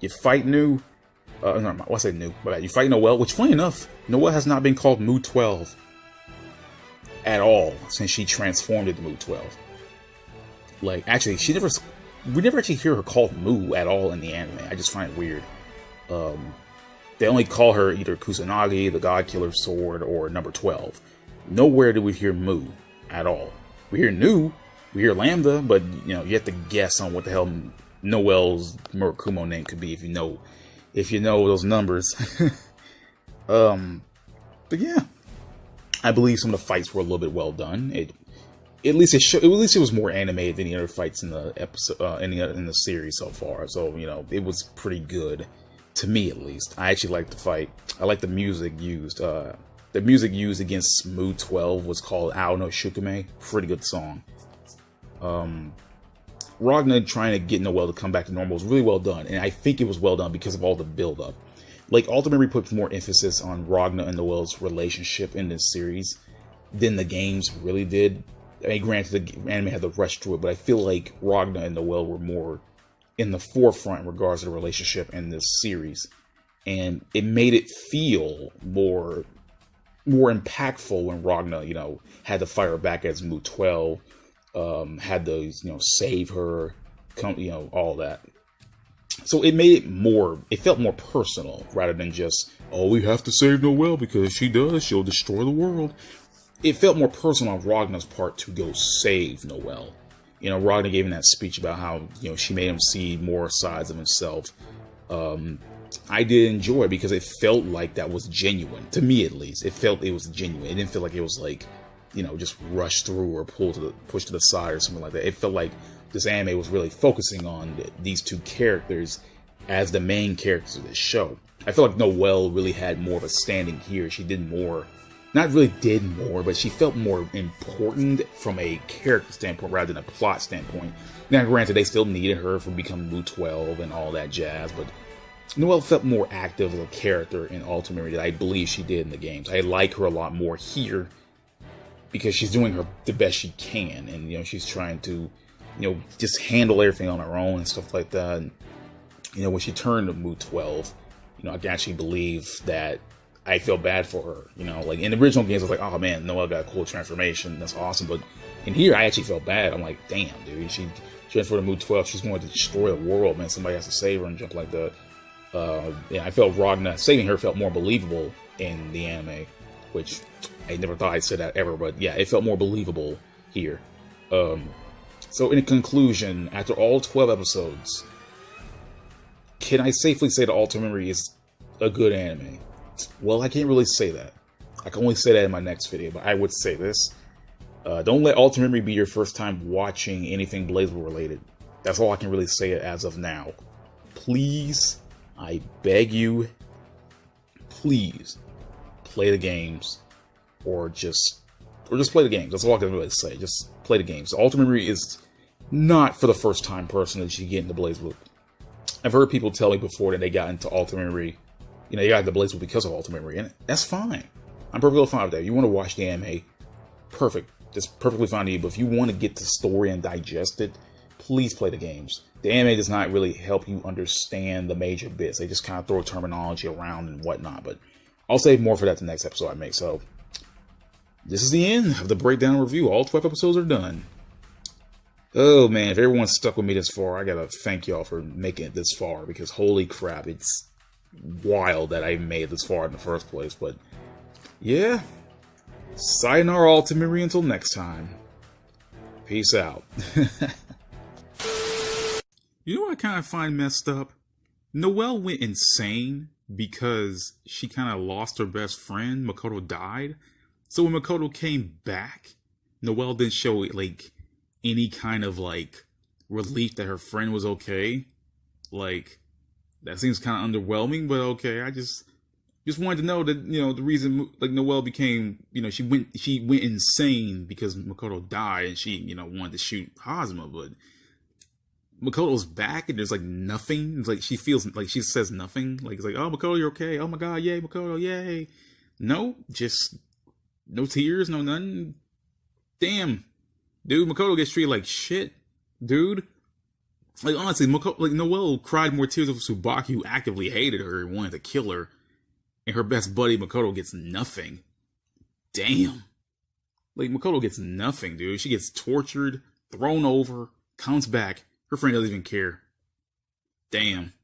You fight New, I say New, but you fight Noelle, which, funny enough, Noelle has not been called Mu 12 at all since she transformed into Mu 12. Like, actually, we never actually hear her called Mu at all in the anime. I just find it weird. They only call her either Kusanagi, the God Killer Sword, or number 12. Nowhere do we hear Mu at all. We hear Nu, we hear Lambda, but, you know, you have to guess on what the hell Noelle's Murakumo name could be if you know those numbers. But yeah, I believe some of the fights were a little bit well done. At least it was more animated than the other fights in the episode, in the series so far. So, you know, it was pretty good. To me, at least. I actually like the fight. I like the music used. The music used against Mu 12 was called Ao no Shukume. Pretty good song. Ragnar trying to get Noelle to come back to normal was really well done. And I think it was well done because of all the build-up. Like, Alter Memory put more emphasis on Ragnar and Noelle's relationship in this series than the games really did. I mean, granted, the anime had to rush through it, but I feel like Ragnar and Noelle were more in the forefront in regards to the relationship in this series, and it made it feel more impactful when Ragnar, you know, had to fight her back as Mu 12, had to, you know, save her, you know, all that. So it made it felt more personal rather than just, oh, we have to save Noelle because she'll destroy the world. It felt more personal on Ragnar's part to go save Noelle. You know, Ragnar gave him that speech about how, you know, she made him see more sides of himself. I did enjoy it because it felt like that was genuine. To me, at least. It was genuine. It didn't feel like it was like, you know, just rushed through or pushed to the side or something like that. It felt like this anime was really focusing on these two characters as the main characters of this show. I feel like Noelle really had more of a standing here. She did more. Not really did more, but she felt more important from a character standpoint rather than a plot standpoint. Now, granted, they still needed her for becoming Mu 12 and all that jazz, but Noelle felt more active as a character in Alter Memory than I believe she did in the games. I like her a lot more here because she's doing the best she can, and, you know, she's trying to, you know, just handle everything on her own and stuff like that. And, you know, when she turned to Mu 12, you know, I can actually believe that I feel bad for her. You know, like in the original games, I was like, oh man, Noelle got a cool transformation. That's awesome. But in here, I actually felt bad. I'm like, damn, dude, she transferred to Mu 12. She's going to destroy the world, man. Somebody has to save her and jump like that. Yeah, I felt Ragnar saving her felt more believable in the anime, which I never thought I'd say that ever, but yeah, it felt more believable here. So So in conclusion, after all 12 episodes, can I safely say that Ultimate Memory is a good anime? Well, I can't really say that. I can only say that in my next video, but I would say this. Don't let Ultimate Memory be your first time watching anything BlazBlue related. That's all I can really say as of now. Please, I beg you, please play the games, or just play the games. That's all I can really say. Just play the games. Ultimate Memory is not for the first time person that you get into BlazBlue. I've heard people tell me before that they got into Ultimate Memory, you know, they got into BlazBlue because of Ultimate Memory, and that's fine. I'm perfectly fine with that. If you want to watch the anime, perfect. That's perfectly fine to you. But if you want to get the story and digest it, please play the games. The anime does not really help you understand the major bits. They just kind of throw terminology around and whatnot. But I'll save more for that the next episode I make. So this is the end of the breakdown review. All 12 episodes are done. Oh man, if everyone's stuck with me this far, I gotta thank y'all for making it this far, because holy crap, it's wild that I made it this far in the first place. But yeah, sayonara Ultimate Memory until next time. Peace out. You know what I kind of find messed up? Noelle went insane because she kind of lost her best friend. Makoto died. So when Makoto came back, Noelle didn't show like any kind of like relief that her friend was okay. Like, that seems kind of underwhelming, but okay. I just wanted to know that, you know, the reason like Noelle became, you know, she went insane because Makoto died, and she, you know, wanted to shoot Hazuma, but Makoto's back and there's like nothing. It's like she feels like she says nothing. Like, it's like, oh, Makoto, you're okay. Oh my god, yay, Makoto, yay. No, just no tears, no nothing. Damn. Dude, Makoto gets treated like shit. Dude. Like, honestly, Noelle cried more tears over Tsubaki, who actively hated her and wanted to kill her. And her best buddy, Makoto, gets nothing. Damn. Like, Makoto gets nothing, dude. She gets tortured, thrown over, comes back. Her friend doesn't even care. Damn.